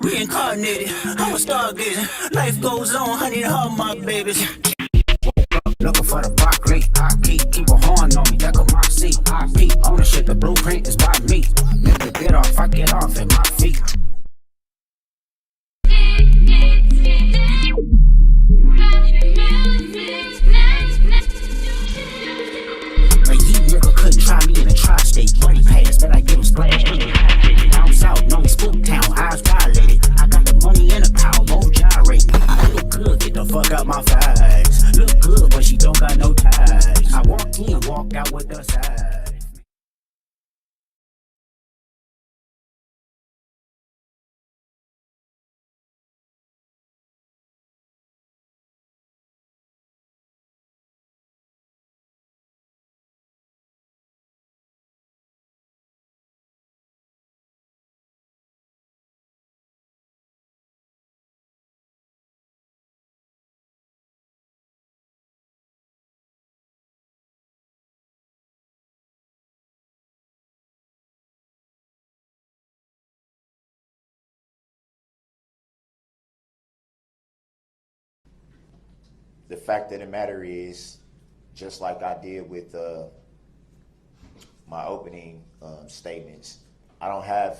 Reincarnated, I'm a stargazer. Life goes on, honey, and all my babies. Looking for the broccoli, I keep a horn on me, that got my seat. I peep, ownership, the blueprint is by me. Never get off, I get off at my feet. Like you nigga couldn't try me in a tri-state. Money pass, but I give him splash. Down south, no spook town, eyes dilated. I got the money and the power, more gyrate. I look good, get the fuck out my face. Look good, but she don't got no ties. I walk in, walk out with the size. The fact of the matter is, just like I did with my opening statements, I don't have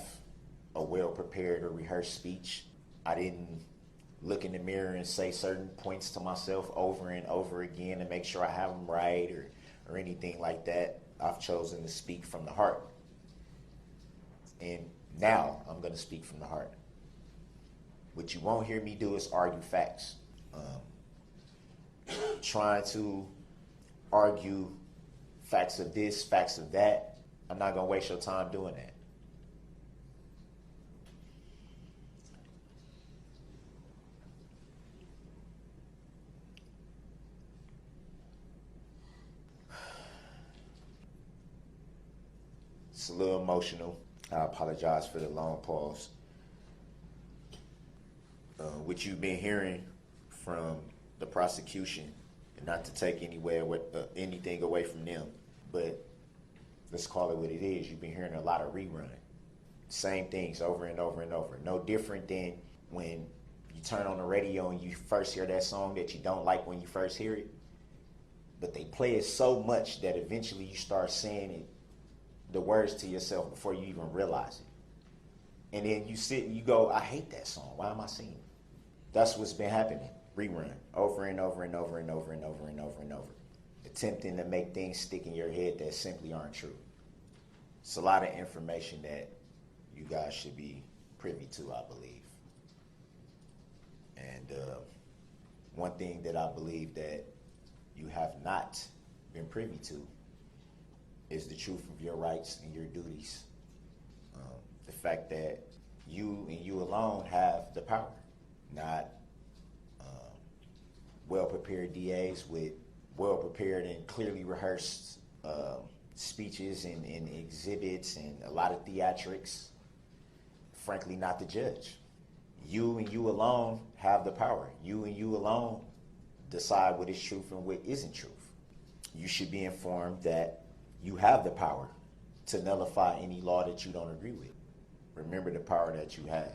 a well-prepared or rehearsed speech. I didn't look in the mirror and say certain points to myself over and over again to make sure I have them right or anything like that. I've chosen to speak from the heart. And now I'm going to speak from the heart. What you won't hear me do is argue facts. Trying to argue facts of this, facts of that, I'm not going to waste your time doing that. It's a little emotional. I apologize for the long pause. What you've been hearing from the prosecution, and not to take anything away from them, but let's call it what it is. You've been hearing a lot of rerun. Same things over and over and over. No different than when you turn on the radio and you first hear that song that you don't like when you first hear it, but they play it so much that eventually you start saying it, the words to yourself before you even realize it. And then you sit and you go, I hate that song. Why am I singing it? That's what's been happening. Rerun over and over and over and over and over and over and over. Attempting to make things stick in your head that simply aren't true. It's a lot of information that you guys should be privy to, I believe. And one thing that I believe that you have not been privy to is the truth of your rights and your duties. The fact that you and you alone have the power, not well-prepared DAs with well-prepared and clearly rehearsed speeches and exhibits and a lot of theatrics. Frankly, not the judge. You and you alone have the power. You and you alone decide what is truth and what isn't truth. You should be informed that you have the power to nullify any law that you don't agree with. Remember the power that you have.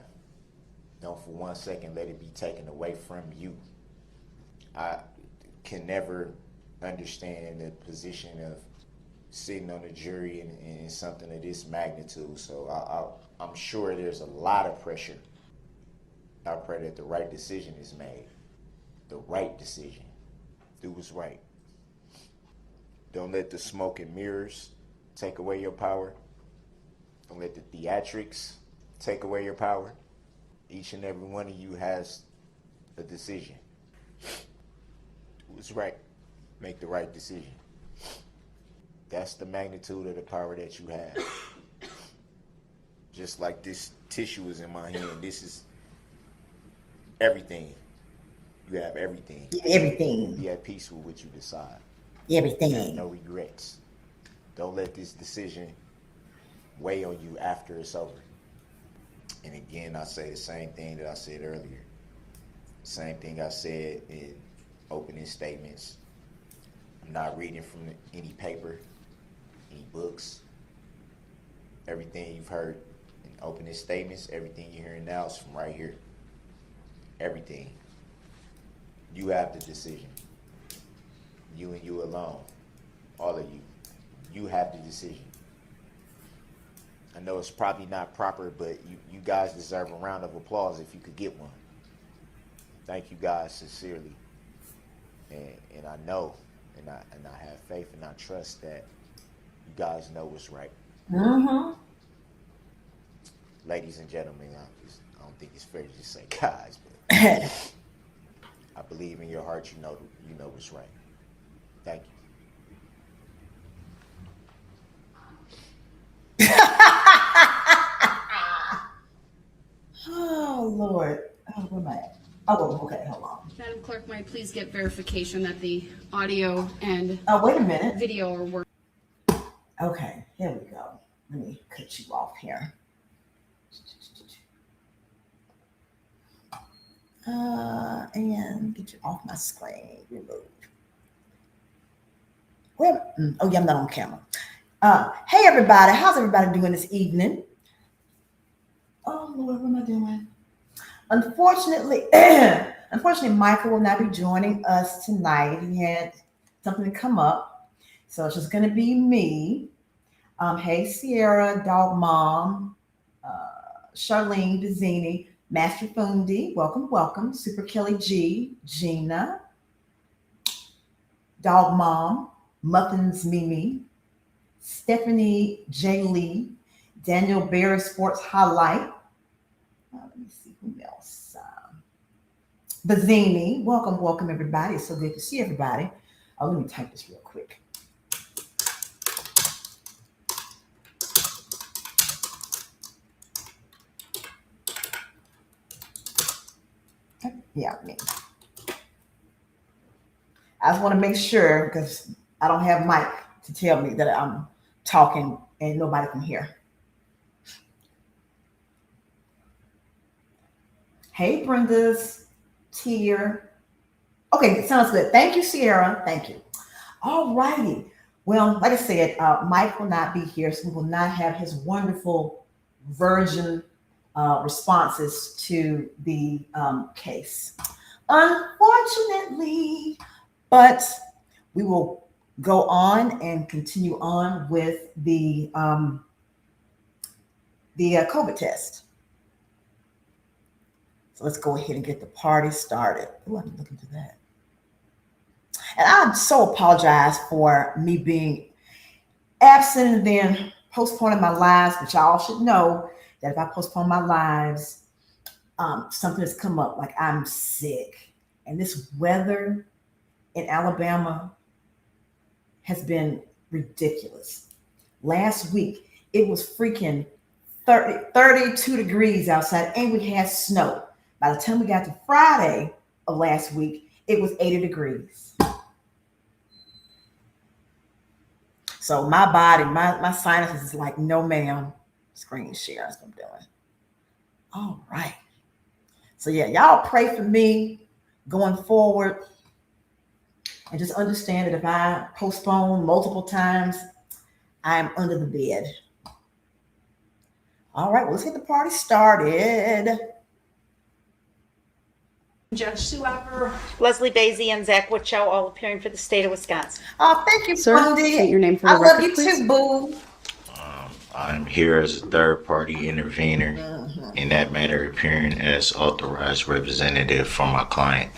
Don't for 1 second let it be taken away from you. I can never understand the position of sitting on the jury in something of this magnitude. So I'm sure there's a lot of pressure. I pray that the right decision is made. The right decision. Do what's right. Don't let the smoke and mirrors take away your power. Don't let the theatrics take away your power. Each and every one of you has a decision. Do what's right. Make the right decision. That's the magnitude of the power that you have. Just like this tissue is in my hand, this is everything. You have everything. Everything. Be at peace with what you decide. Everything. No regrets. Don't let this decision weigh on you after it's over. And again, I say the same thing that I said earlier. Same thing I said in opening opening statements. I'm not reading from any paper, any books. Everything you've heard in opening statements, everything you're hearing now is from right here. Everything. You have the decision. You and you alone. All of you. You have the decision. I know it's probably not proper, but you guys deserve a round of applause if you could get one. Thank you guys sincerely. And I know, and I have faith and I trust that you guys know what's right. Mm-hmm. Ladies and gentlemen, I don't think it's fair to just say guys, but I believe in your heart you know what's right. Thank you. Oh, Lord. Oh, where am I at? Oh, okay, hold on. Madam Clerk, might I please get verification that the audio and Oh, wait a minute. video are working? Okay, here we go. Let me cut you off here. And get you off my screen. Removed. Well, oh yeah, I'm not on camera. Hey everybody, how's everybody doing this evening? Oh Lord, what am I doing? Unfortunately, Michael will not be joining us tonight. He had something to come up, so it's just going to be me. Hey Sierra, Dog Mom, Charlene Bizzini, Master Fundi, welcome. Super Kelly G, Gina, Dog Mom, Muffins Mimi, Stephanie J. Lee, Daniel Berry Sports Highlight. Let me see who else. Bizzini, welcome everybody. It's so good to see everybody. Oh, let me type this real quick. Yeah, me. I just want to make sure because I don't have Mike to tell me that I'm talking and nobody can hear. Hey, Brenda's Tier. Okay, sounds good. Thank you, Sierra. Thank you. All righty. Well, like I said, Mike will not be here, so we will not have his wonderful virgin responses to the case. Unfortunately, but we will go on and continue on with the COVID test. So let's go ahead and get the party started. Oh, I'm looking to that. And I so apologize for me being absent and then postponing my lives, but y'all should know that if I postpone my lives, something has come up, like I'm sick. And this weather in Alabama has been ridiculous. Last week, it was freaking 32 degrees outside and we had snow. By the time we got to Friday of last week, it was 80 degrees. So my body, my sinuses is like, no ma'am. Screen share, that's what I'm doing. All right. So yeah, y'all pray for me going forward. And just understand that if I postpone multiple times, I am under the bed. All right, well, let's get the party started. Judge Sue Apper, Leslie Basie, and Zach Wichow, all appearing for the state of Wisconsin. Oh, thank you, Sir, Bundy. state your name for I the love record, you please. too, boo. I'm here as a third-party intervener, in that matter appearing as authorized representative for my client.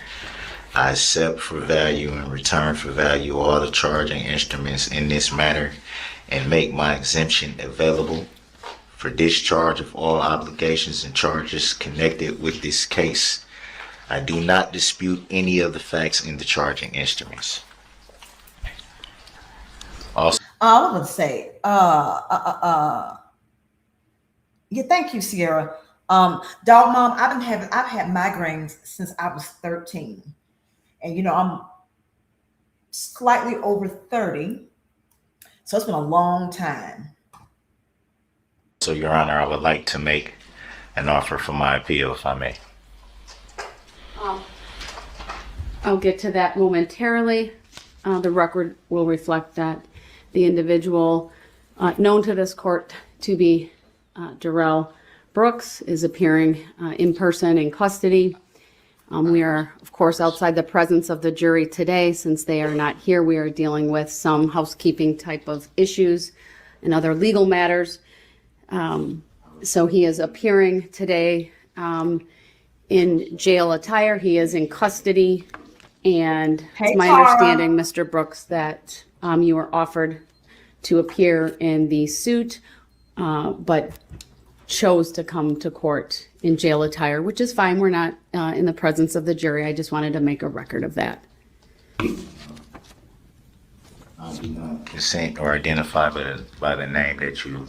I accept for value and return for value all the charging instruments in this matter and make my exemption available for discharge of all obligations and charges connected with this case. I do not dispute any of the facts in the charging instruments. Also, I was going to say, yeah, thank you, Sierra. Dog Mom, I've had migraines since I was 13. And, you know, I'm slightly over 30. So it's been a long time. so Your Honor, I would like to make an offer for my appeal, if I may. I'll get to that momentarily. The record will reflect that the individual known to this court to be Duh-Rell Brooks is appearing in person in custody. We are, of course, outside the presence of the jury today. Since they are not here, we are dealing with some housekeeping type of issues and other legal matters. So he is appearing today in jail attire. He is in custody. And Hey, it's my Tara. understanding, Mr. Brooks, that you were offered to appear in the suit, but chose to come to court in jail attire, which is fine. We're not in the presence of the jury. I just wanted to make a record of that. I'll be consent or identified by the name that you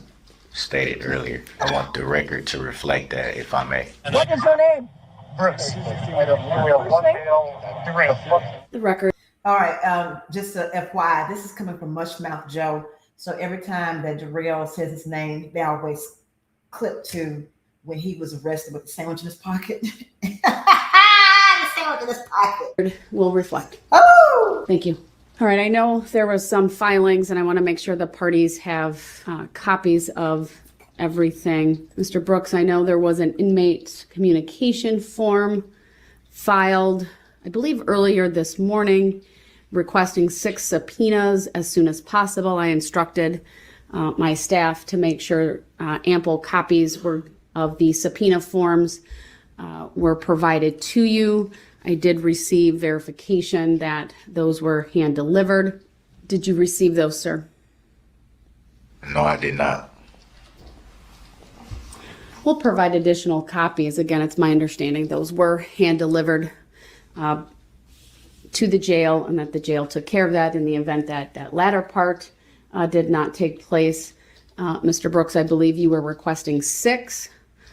stated earlier. I want the record to reflect that, if I may. What is her name? Brooks. The record. All right, just a FYI, this is coming from Mushmouth Joe. So every time that Duh-Rell says his name, they always clip to when he was arrested with the sandwich in his pocket. The sandwich in his pocket. Will reflect. Oh! Thank you. All right, I know there was some filings, and I want to make sure the parties have copies of everything. Mr. Brooks, I know there was an inmate communication form filed, I believe earlier this morning, requesting 6 subpoenas as soon as possible. I instructed my staff to make sure ample copies of the subpoena forms were provided to you. I did receive verification that those were hand delivered. Did you receive those, sir? No, I did not. We'll provide additional copies. Again, it's my understanding those were hand delivered to the jail, and that the jail took care of that in the event that that latter part did not take place. Mr. Brooks, I believe you were requesting 6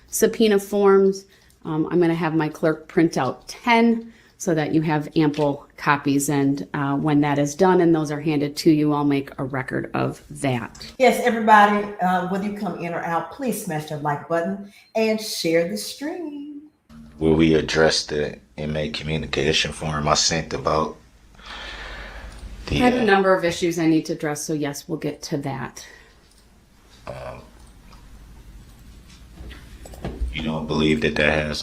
subpoena forms. I'm going to have my clerk print out 10 so that you have ample copies. And when that is done and those are handed to you, I'll make a record of that. Yes, everybody, whether you come in or out, please smash that like button and share the stream. Will we address the inmate communication form I sent about I have a number of issues I need to address, so yes, we'll get to that. You don't believe that has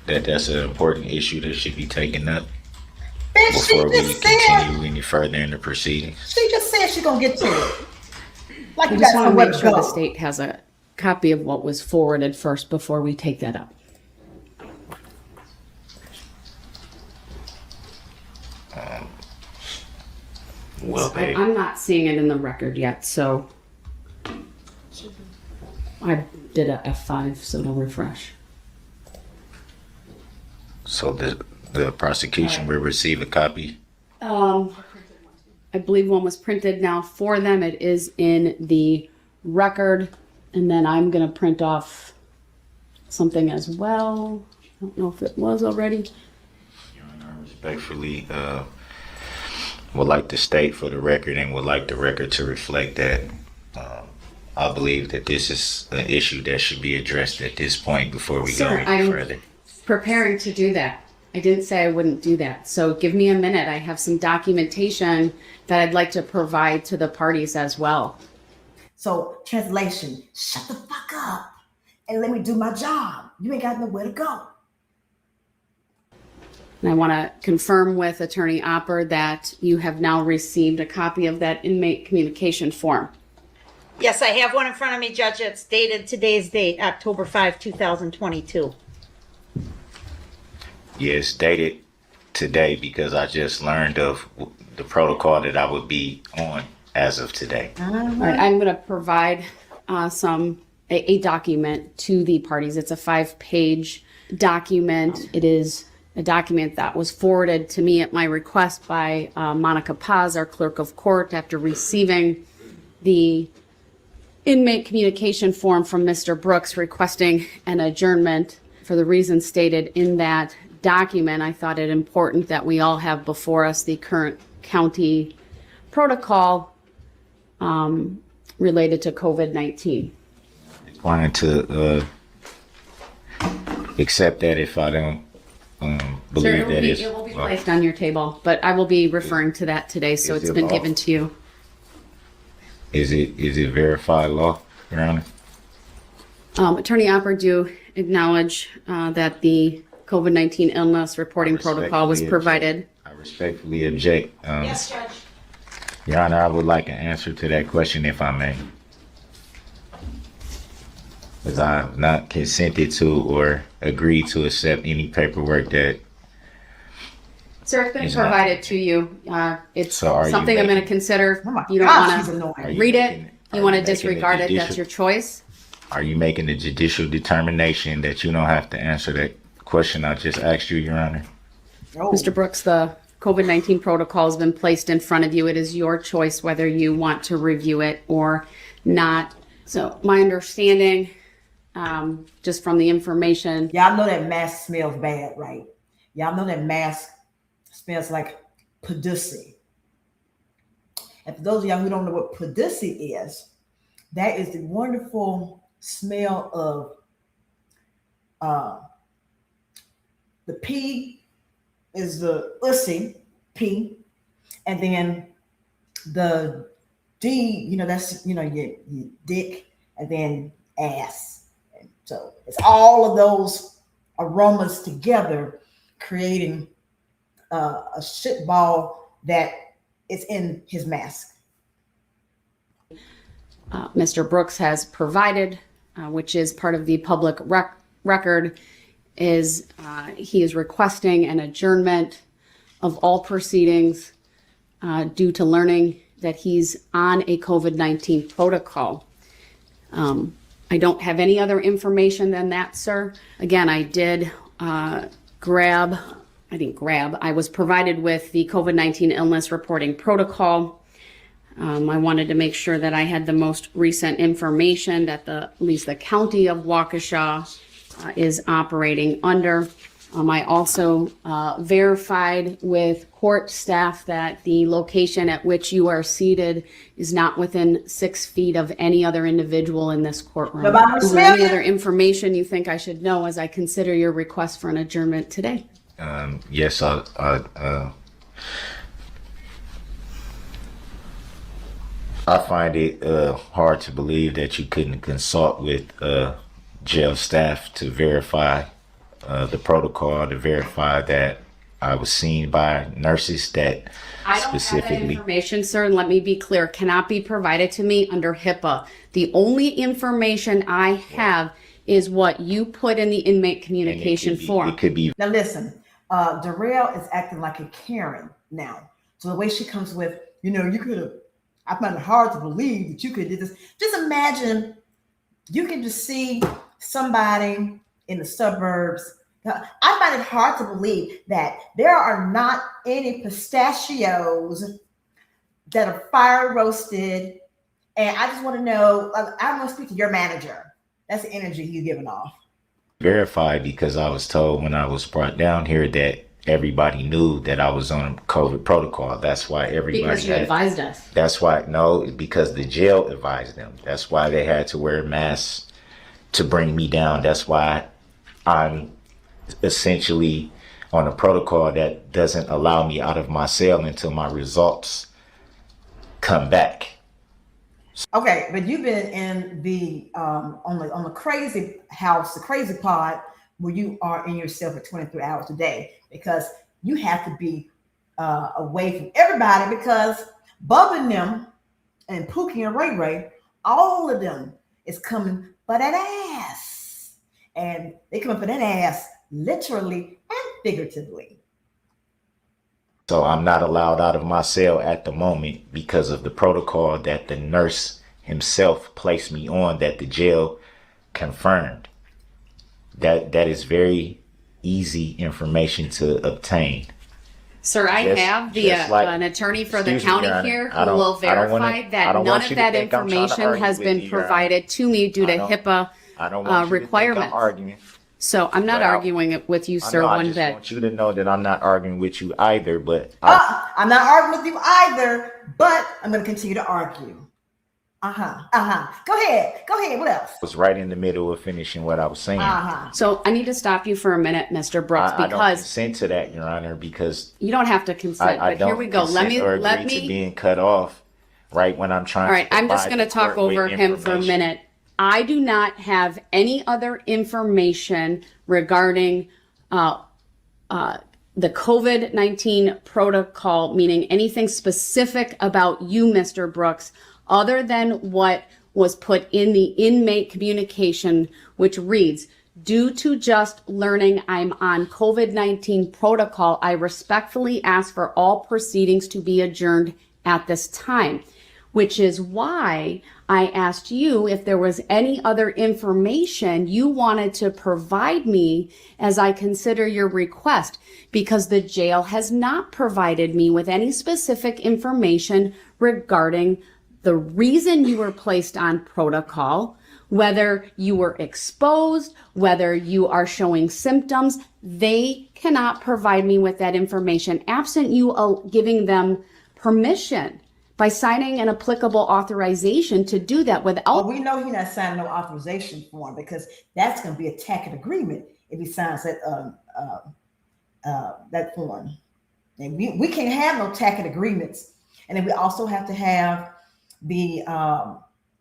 that's an important issue that should be taken up Bitch, before she we just said, continue any further in the proceedings? she just said she's going to get to it. Like I you just got want to somewhere make to sure the go. state has a copy of what was forwarded first before we take that up. Well, I- I'm not seeing it in the record yet, so I did a F5, so it'll refresh. so the prosecution will receive a copy. I believe one was printed now for them. It is in the record, and then I'm gonna print off something as well. I don't know if it was already. Your Honor, I respectfully would like to state for the record and would like the record to reflect that I believe that this is an issue that should be addressed at this point before we go Sir, any I'm further. preparing to do that. I didn't say I wouldn't do that. So give me a minute. I have some documentation that I'd like to provide to the parties as well. So, translation, shut the fuck up and let me do my job. You ain't got nowhere to go. And I want to confirm with Attorney Opper that you have now received a copy of that inmate communication form. Yes, I have one in front of me, Judge. It's dated today's date, October 5, 2022. Yes, dated today because I just learned of the protocol that I would be on as of today. All right, I'm going to provide a document to the parties. It's a 5-page document. It is a document that was forwarded to me at my request by Monica Paz, our clerk of court, after receiving the inmate communication form from Mr. Brooks requesting an adjournment for the reasons stated in that document. I thought it important that we all have before us the current county protocol related to COVID-19. Wanted to accept that if I don't Sir, believe that is. it will be placed on your table, but I will be referring to that today, so Is it's it been law? given to you. Is it verified law, Your Honor? Attorney Opper, do you acknowledge that the COVID-19 illness reporting protocol was Respectfully provided? object. I respectfully object. Yes, Judge. Your Honor, I would like an answer to that question if I may. As I have not consented to or agreed to accept any paperwork that. Sir, it's been It's not- provided to you. It's So are you something I'm going to making- consider. Oh my You don't gosh, want he's to annoying. Are you read making- it. are You want to making a disregard it. That's judicial- your choice. Are you making a judicial determination that you don't have to answer that question I just asked you, Your Honor? Oh, Mr. Brooks, the COVID-19 protocol has been placed in front of you. It is your choice whether you want to review it or not. So my understanding, just from the information, y'all know that mask smells bad, right? Y'all know that mask smells like pussy. And for those of y'all who don't know what pussy is, that is the wonderful smell of the P is the ussy P, and then the D, that's your dick, and then ass. And so it's all of those aromas together, creating a shit ball that is in his mask. Mr. Brooks has provided, which is part of the public record, is he is requesting an adjournment of all proceedings due to learning that he's on a COVID-19 protocol. I don't have any other information than that, sir. Again, I was provided with the COVID-19 illness reporting protocol. I wanted to make sure that I had the most recent information that at least the county of Waukesha is operating under. I also verified with court staff that the location at which you are seated is not within 6 feet of any other individual in this courtroom. Nobody Is there any smell other information you think I should know as I consider your request for an adjournment today? Yes, I find it hard to believe that you couldn't consult with jail staff to verify the protocol, to verify that I was seen by nurses that I don't have that specifically. information, sir, and let me be clear, cannot be provided to me under HIPAA. The only information I have is what you put in the inmate communication form. It could be Now listen, Duh-Rell is acting like a Karen now. So the way she comes with, you could have, I find it hard to believe that you could do this. Just imagine you can just see somebody in the suburbs. I find it hard to believe that there are not any pistachios that are fire roasted. And I just want to know, I want to speak to your manager. That's the energy he's giving off. verified because I was told when I was brought down here that everybody knew that I was on COVID protocol. That's why everybody Because you advised us. That's why, no, because the jail advised them. That's why they had to wear masks to bring me down. That's why I'm essentially on a protocol that doesn't allow me out of my cell until my results come back. Okay, but you've been in the on the crazy house, the crazy pod, where you are in yourself for 23 hours a day, because you have to be away from everybody, because Bubba and them and Pookie and Ray Ray, all of them is coming for that ass, and they coming for that ass literally and figuratively. So I'm not allowed out of my cell at the moment because of the protocol that the nurse himself placed me on, that the jail confirmed. That is very easy information to obtain. Sir, I Just- have the just like- an attorney for the Excuse me, county Your Honor. here I who don't- will I don't wanna- verify I that don't none want of you to that think I'm trying to information argue has with been you, Your Honor. provided to me due to I don't- HIPAA I don't want you to think requirements. I'm arguing. So I'm not But I- arguing it with you, I sir, know, I one just bit. want you to know that I'm not arguing with you either, but I'm not arguing with you either, but I'm going to continue to argue. Go ahead. What else? Was right in the middle of finishing what I was saying. So I need to stop you for a minute, Mr. Brooks, I don't because consent to that, Your Honor, because you don't have to consent. I But don't here we go. Let agree to me. being cut off right when I'm trying. All right, to I'm just provide going to the talk court with over him for a information. minute. I do not have any other information regarding the COVID-19 protocol, meaning anything specific about you, Mr. Brooks, other than what was put in the inmate communication, which reads, due to just learning I'm on COVID-19 protocol, I respectfully ask for all proceedings to be adjourned at this time, which is why I asked you if there was any other information you wanted to provide me as I consider your request, because the jail has not provided me with any specific information regarding the reason you were placed on protocol, whether you were exposed, whether you are showing symptoms. They cannot provide me with that information absent you giving them permission by signing an applicable authorization to do that without. Well, we know he's not signing no authorization form, because that's going to be a tacit agreement if he signs that form. And we can't have no tacit agreements. And then we also have to have the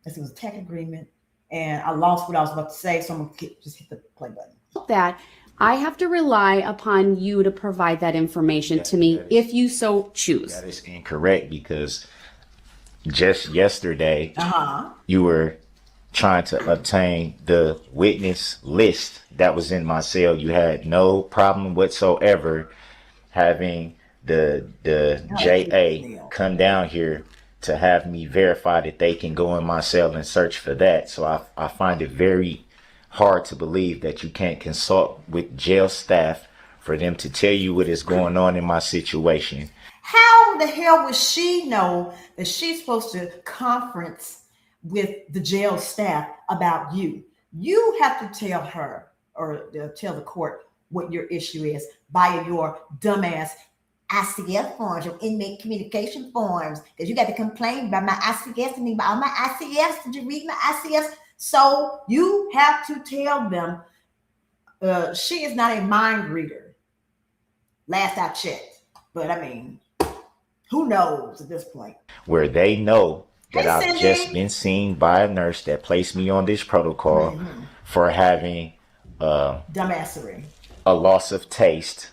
this was a tacit agreement, and I lost what I was about to say, so I'm gonna just hit the play button. That I have to rely upon you to provide that information to me if you so choose. That is incorrect, because just yesterday you were trying to obtain the witness list that was in my cell. You had no problem whatsoever having the JA come down here to have me verify that they can go in my cell and search for that. So I find it very hard to believe that you can't consult with jail staff for them to tell you what is going on in my situation. How the hell would she know that she's supposed to conference with the jail staff about you? You have to tell her or tell the court what your issue is via your dumbass ICF forms, your inmate communication forms, because you got to complain about my ICFs and about my ICFs. Did you read my ICFs? So you have to tell them she is not a mind reader. Last I checked. But I mean, who knows at this point? Where they know that I've Cindy. just been seen by a nurse that placed me on this protocol for having dumbassery, a loss of taste,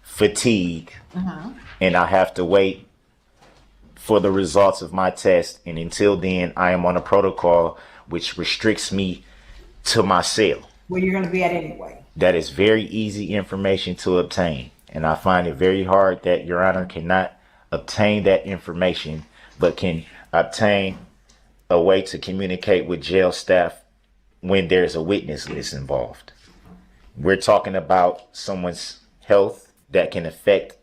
fatigue, and I have to wait for the results of my test. And until then, I am on a protocol which restricts me to my cell. Where you're going to be at anyway. That is very easy information to obtain. And I find it very hard that Your Honor cannot obtain that information, but can obtain a way to communicate with jail staff when there's a witness list involved. We're talking about someone's health that can affect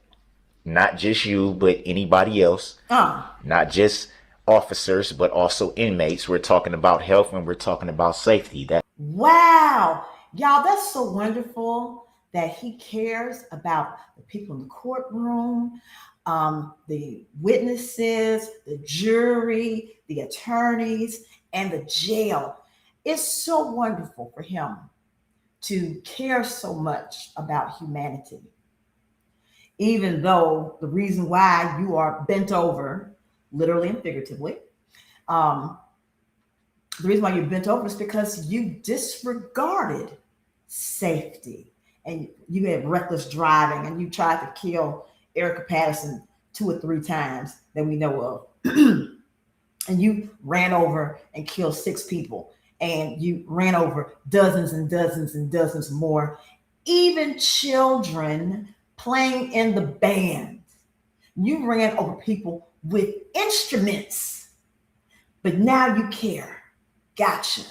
not just you, but anybody else. Not just officers, but also inmates. We're talking about health and we're talking about safety. Wow. Y'all, that's so wonderful that he cares about the people in the courtroom, the witnesses, the jury, the attorneys, and the jail. It's so wonderful for him to care so much about humanity. Even though the reason why you are bent over, literally and figuratively, the reason why you're bent over is because you disregarded safety and you had reckless driving and you tried to kill Erica Patterson 2 or 3 times that we know of. And you ran over and killed 6 people, and you ran over dozens and dozens and dozens more, even children playing in the band. You ran over people with instruments, but now you care. Gotcha.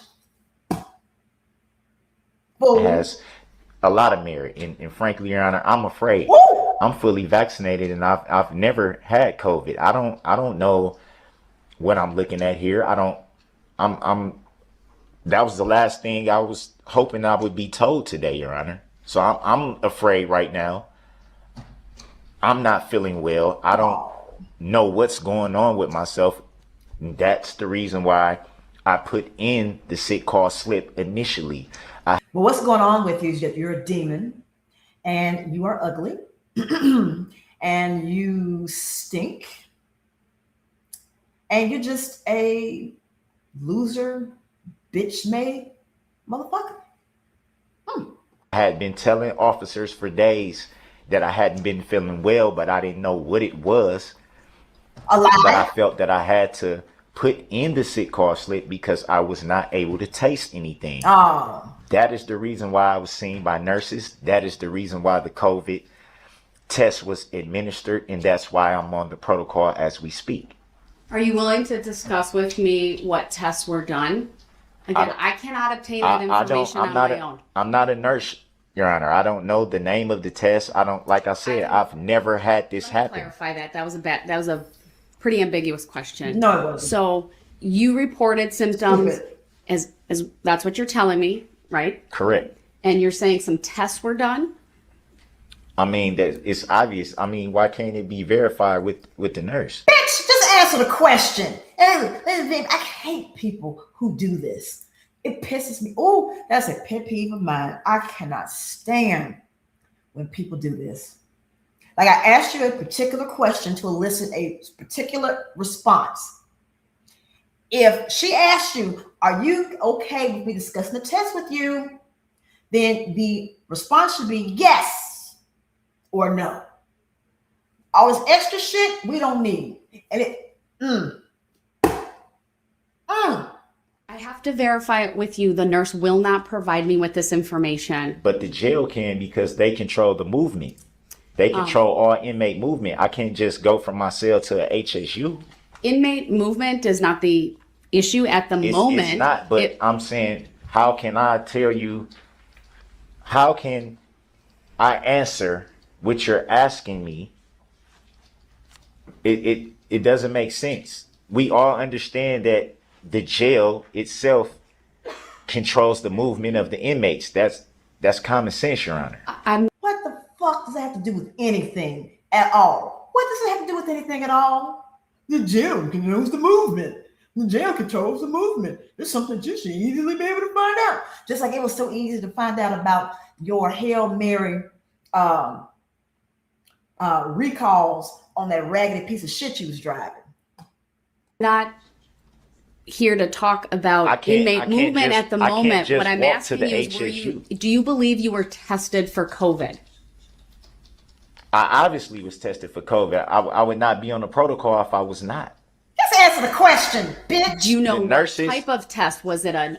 It has a lot of merit, and frankly, Your Honor, I'm afraid. Woo! I'm fully vaccinated, and I've never had COVID. I don't know what I'm looking at here. That was the last thing I was hoping I would be told today, Your Honor. So I'm afraid right now. I'm not feeling well. I don't know what's going on with myself. That's the reason why I put in the sick call slip initially. Well, what's going on with you is that you're a demon and you are ugly and you stink and you're just a loser, bitch made motherfucker. I had been telling officers for days that I hadn't been feeling well, but I didn't know what it was. A But I lie. felt that I had to put in the sick call slip because I was not able to taste anything. Oh, That is the reason why I was seen by nurses. That is the reason why the COVID test was administered. And that's why I'm on the protocol as we speak. Are you willing to discuss with me what tests were done? Again, I cannot obtain that information on my own. I'm not a nurse, Your Honor. I don't know the name of the test. I don't, like I said, I've never had this happen. Clarify that. That was a pretty ambiguous question. no, it wasn't. So you reported symptoms Stupid. as that's what you're telling me, right? Correct. And you're saying some tests were done? I mean, that it's obvious. I mean, why can't it be verified with the nurse? Bitch, just answer the question. I hate people who do this. It pisses me. Oh, that's a pet peeve of mine. I cannot stand when people do this. Like I asked you a particular question to elicit a particular response. If she asked you, are you okay with me discussing the test with you? Then the response should be yes or no. All this extra shit we don't need. And I have to verify it with you. The nurse will not provide me with this information. But the jail can because they control the movement. They control all inmate movement. I can't just go from my cell to a HSU. Inmate movement is not the issue at the moment. It's not, but I'm saying, how can I tell you, how can I answer what you're asking me? It doesn't make sense. We all understand that the jail itself controls the movement of the inmates. That's common sense, Your Honor. what the fuck does that have to do with anything at all? What does it have to do with anything at all? The jail controls the movement. The jail controls the movement. There's something you should easily be able to find out. Just like it was so easy to find out about your Hail Mary recalls on that raggedy piece of shit you was driving. Not here to talk about inmate movement at the moment. What I'm asking you is, do you believe you were tested for COVID? I obviously was tested for COVID. I would not be on the protocol if I was not. Just answer the question, bitch. Do you know The what nurses- type of test? Was it an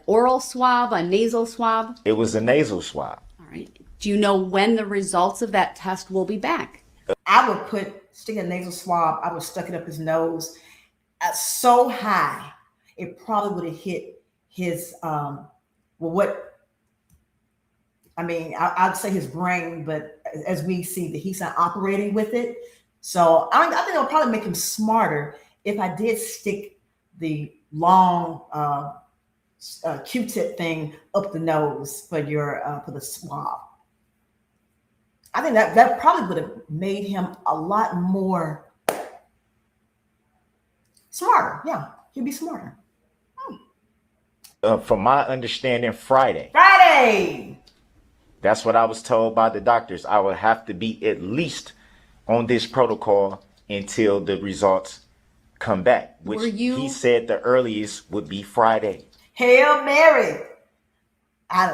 oral swab, a nasal swab? It was a nasal swab. All right. Do you know when the results of that test will be back? I would stick a nasal swab, I would stuck it up his nose so high, it probably would have hit his, I'd say his brain, but as we see that he's not operating with it. So I think it'll probably make him smarter if I did stick the long Q-tip thing up the nose for the swab. I think that probably would have made him a lot more smarter. Yeah, he'd be smarter. From my understanding, Friday. That's what I was told by the doctors. I would have to be at least on this protocol until the results come back, which he said the earliest would be Friday. Hail Mary.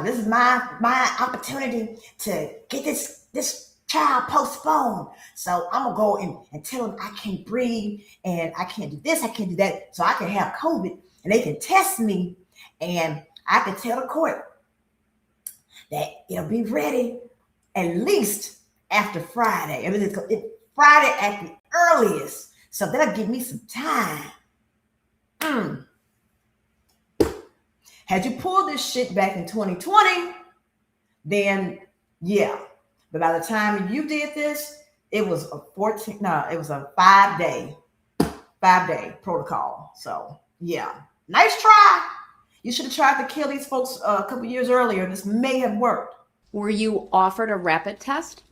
This is my opportunity to get this child postponed. So I'm gonna go and tell him I can't breathe and I can't do this, I can't do that, so I can have COVID and they can test me and I can tell the court that it'll be ready at least after Friday. Friday at the earliest. So that'll give me some time. Had you pulled this shit back in 2020, then yeah. But by the time you did this, it was a 5-day protocol. So yeah, nice try. You should have tried to kill these folks a couple years earlier. This may have worked. Were you offered a rapid test?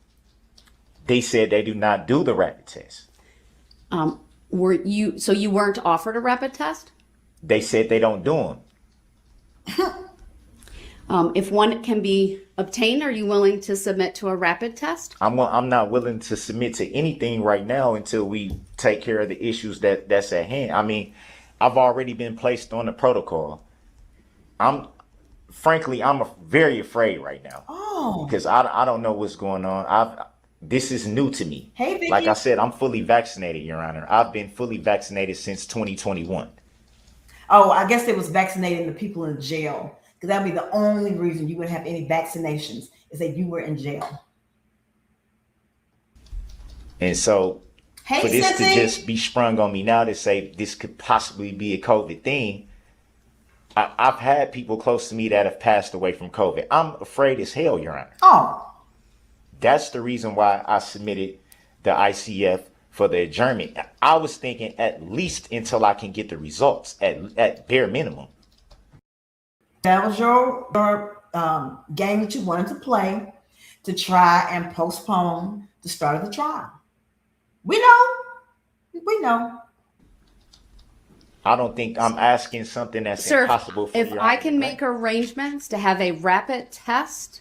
They said they do not do the rapid test. So you weren't offered a rapid test? They said they don't do them. If one can be obtained, are you willing to submit to a rapid test? I'm not willing to submit to anything right now until we take care of the issues that's at hand. I mean, I've already been placed on the protocol. I'm very afraid right now. Oh. Because I don't know what's going on. This is new to me. Hey, Vicky. Like I said, I'm fully vaccinated, Your Honor. I've been fully vaccinated since 2021. Oh, I guess they was vaccinating the people in jail. Because that would be the only reason you wouldn't have any vaccinations is that you were in jail. And so Hey, for this Sissy. to just be sprung on me now to say this could possibly be a COVID thing, I've had people close to me that have passed away from COVID. I'm afraid as hell, Your Honor. Oh. That's the reason why I submitted the ICF for the adjournment. I was thinking at least until I can get the results at bare minimum. That was your game that you wanted to play to try and postpone the start of the trial. We know. We know. I don't think I'm asking something that's Sir, impossible for if Your I Honor, can right? make arrangements to have a rapid test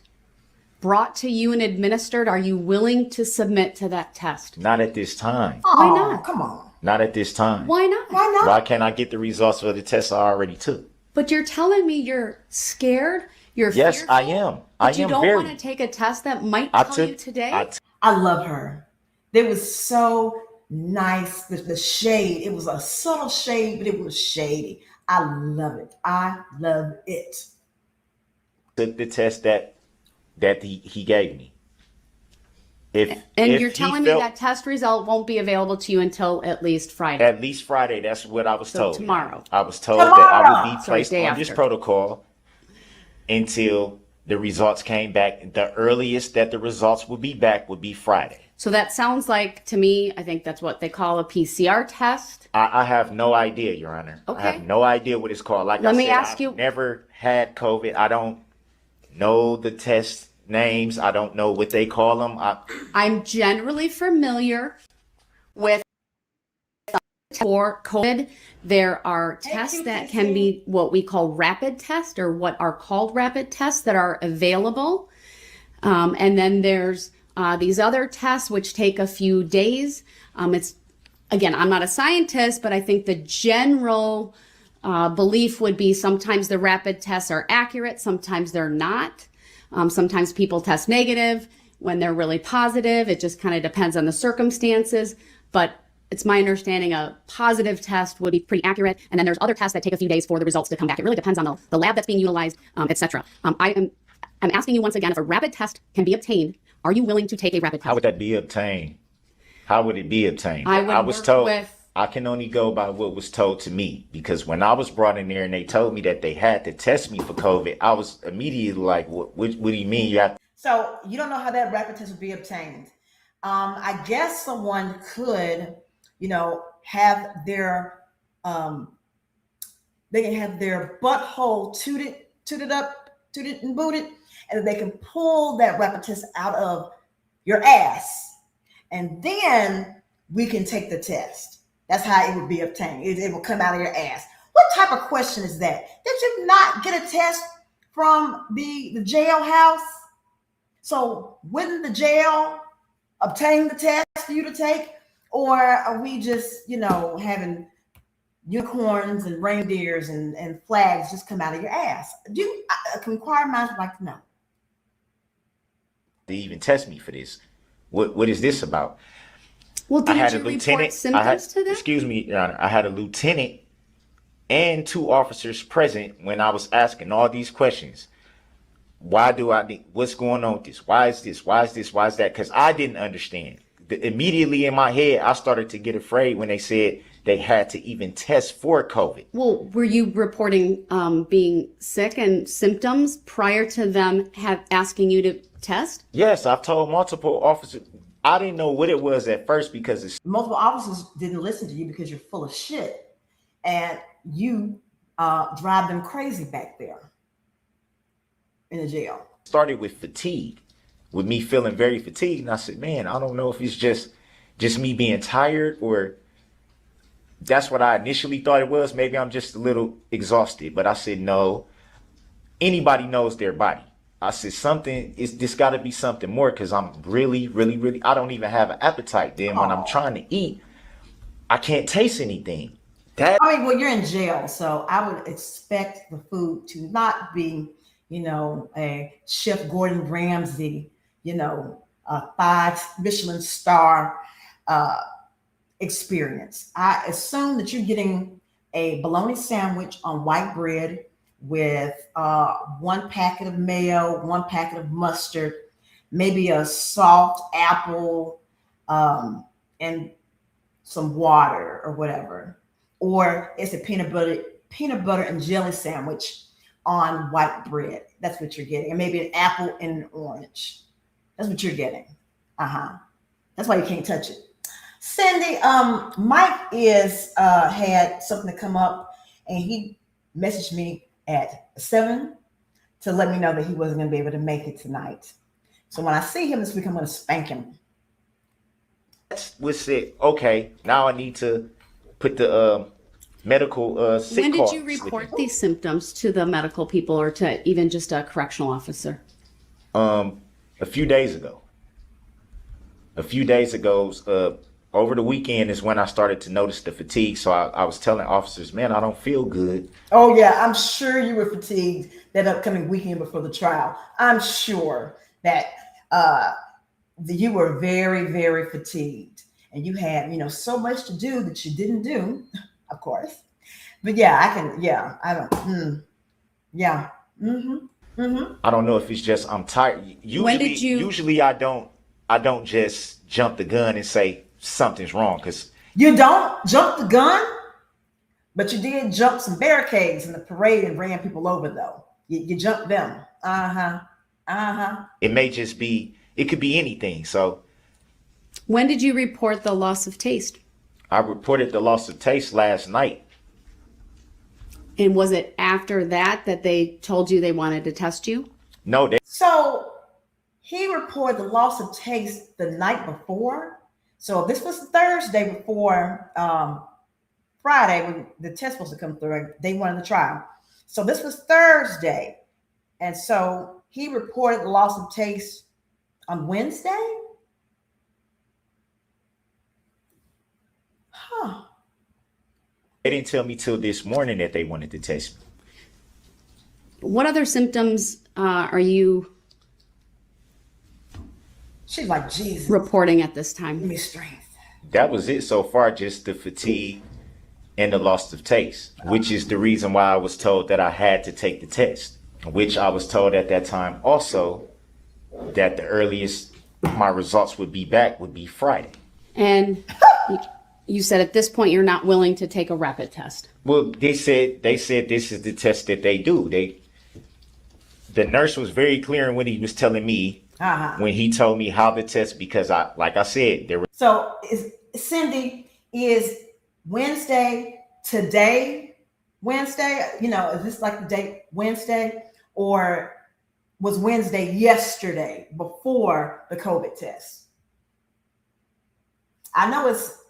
brought to you and administered, are you willing to submit to that test? Not at this time. Oh, Why not? Come on. Not at this time. Why not? Why not? Why can't I get the results for the test I already took? But you're telling me you're scared? You're Yes, fearful, I am. But I you am don't very. want to take a test that might I tell you took today? I love her. It was so nice. The shade. It was a subtle shade, but it was shady. I love it. I love it. took the test that he gave me. And if you're he telling me felt- that test result won't be available to you until at least Friday. At least Friday, that's what I was So told. tomorrow. I was told that I would be Sorry, placed day on this after. protocol until the results came back. The earliest that the results would be back would be Friday. So that sounds like, to me, I think that's what they call a PCR test. I have no idea, Your Honor. Okay. I have no idea what it's called. Like Let I me said, ask I've you- never had COVID. I don't know the test names. I don't know what they call them. I'm generally familiar with for COVID. There are tests that can be what we call rapid tests or what are called rapid tests that are available. And then there's these other tests which take a few days. Again, I'm not a scientist, but I think the general belief would be sometimes the rapid tests are accurate, sometimes they're not. Sometimes people test negative when they're really positive. It just kind of depends on the circumstances. But it's my understanding a positive test would be pretty accurate. And then there's other tests that take a few days for the results to come back. It really depends on the lab that's being utilized, etc. I'm asking you once again, if a rapid test can be obtained, are you willing to take a rapid test? How would that be obtained? How would it be obtained? I would was work told. with- I can only go by what was told to me, because when I was brought in there and they told me that they had to test me for COVID, I was immediately like, "What do you mean you have?" So you don't know how that rapid test would be obtained. I guess someone could, have their they can have their butthole tooted and booted, and they can pull that rapid test out of your ass, and then we can take the test. That's how it would be obtained. It will come out of your ass. What type of question is that? Did you not get a test from the jailhouse? So wouldn't the jail obtain the test for you to take? Or are we just, having unicorns and reindeers and flags just come out of your ass? Inquiring minds would like to know. They even test me for this. What is this about? Well, I had didn't a you lieutenant. report symptoms to them? Excuse me, Your Honor. I had a lieutenant and 2 officers present when I was asking all these questions. Why do I need? What's going on with this? Why is this? Why is this? Why is that? Because I didn't understand. Immediately in my head, I started to get afraid when they said they had to even test for COVID. Well, were you reporting being sick and symptoms prior to them asking you to test? Yes, I've told multiple officers. I didn't know what it was at first because it's Multiple officers didn't listen to you because you're full of shit, and you drive them crazy back there in the jail. started with fatigue, with me feeling very fatigued. And I said, man, I don't know if it's just me being tired, or That's what I initially thought it was. Maybe I'm just a little exhausted, but I said, no, anybody knows their body. I said this got to be something more, because I'm really, I don't even have an appetite. Then when I'm trying to eat, I can't taste anything. I mean, well, you're in jail, so I would expect the food to not be, a Chef Gordon Ramsay, a 5 Michelin star experience. I assume that you're getting a bologna sandwich on white bread with 1 packet of mayo, 1 packet of mustard, maybe a soft apple, and some water or whatever. Or it's a peanut butter and jelly sandwich on white bread. That's what you're getting. And maybe an apple and an orange. That's what you're getting. That's why you can't touch it. Cindy, Mike had something to come up, and he messaged me at 7 to let me know that he wasn't going to be able to make it tonight. So when I see him this week, I'm going to spank him. That's what's it. Okay, now I need to put the medical sick When did call you report slip these symptoms to the medical people or to even just a correctional officer? in. A few days ago. Over the weekend is when I started to notice the fatigue. So I was telling officers, man, I don't feel good. Oh yeah, I'm sure you were fatigued that upcoming weekend before the trial. I'm sure that you were very, very fatigued, and you had, so much to do that you didn't do, of course. But yeah, I I don't know if it's just I'm tired. Usually I don't just jump the gun and say something's wrong, because You don't jump the gun, but you did jump some barricades in the parade and ran people over, though. You jumped them. it could be anything. So When did you report the loss of taste? I reported the loss of taste last night. And was it after that they told you they wanted to test you? No, So he reported the loss of taste the night before. So this was Thursday before Friday when the test was to come through. They wanted the trial. So this was Thursday. And so he reported the loss of taste on Wednesday. Huh. they didn't tell me till this morning that they wanted to test me. What other symptoms are you She's like, Jesus, reporting at this give time? me strength. That was it so far, just the fatigue and the loss of taste, which is the reason why I was told that I had to take the test, which I was told at that time also that the earliest my results would be back would be Friday. And you said at this point you're not willing to take a rapid test. Well, they said this is the test that they do. The nurse was very clear when he was telling me, when he told me how to test, because like I said, there was. So Cindy, is Wednesday today Wednesday? Is this like the date Wednesday, or was Wednesday yesterday before the COVID test? I know it's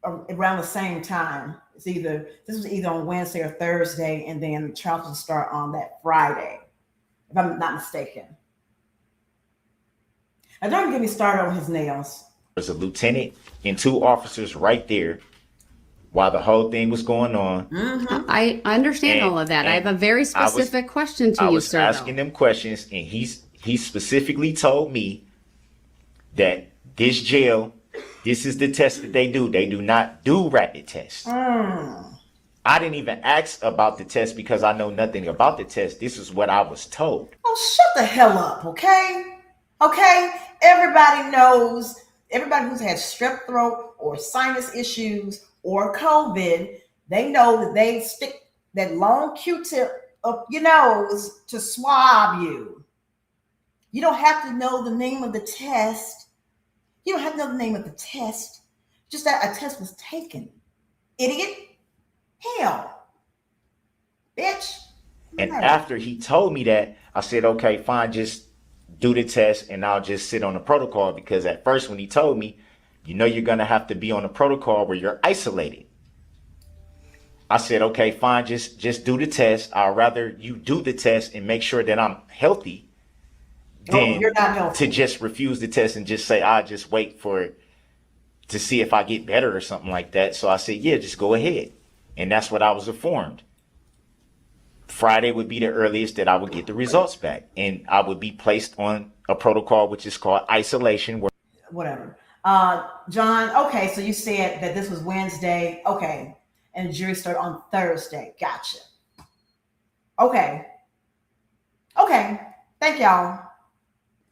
around the same time. This was either on Wednesday or Thursday, and then trials will start on that Friday, if I'm not mistaken. Now, don't get me started on his nails. There's a lieutenant and 2 officers right there while the whole thing was going on. I understand all of that. I have a very specific question to I you, was sir. asking them questions, and he specifically told me that this jail, this is the test that they do. They do not do rapid tests. I didn't even ask about the test because I know nothing about the test. This is what I was told. Oh, shut the hell up, okay? Okay? Everybody knows, everybody who's had strep throat or sinus issues or COVID, they know that they stick that long Q-tip up your nose to swab you. You don't have to know the name of the test. You don't have to know the name of the test. Just that a test was taken. Idiot. Hell. Bitch. And after he told me that, I said, okay, fine, just do the test and I'll just sit on the protocol, because at first when he told me, you're going to have to be on a protocol where you're isolated. I said, okay, fine, just do the test. I'd rather you do the test and make sure that I'm healthy than you're not healthy. to just refuse the test and just say, I'll just wait to see if I get better or something like that. So I said, yeah, just go ahead. And that's what I was informed. Friday would be the earliest that I would get the results back. And I would be placed on a protocol, which is called isolation. Whatever. John, okay, so you said that this was Wednesday. Okay. And the jury started on Thursday. Gotcha. Okay. Okay. Thank y'all.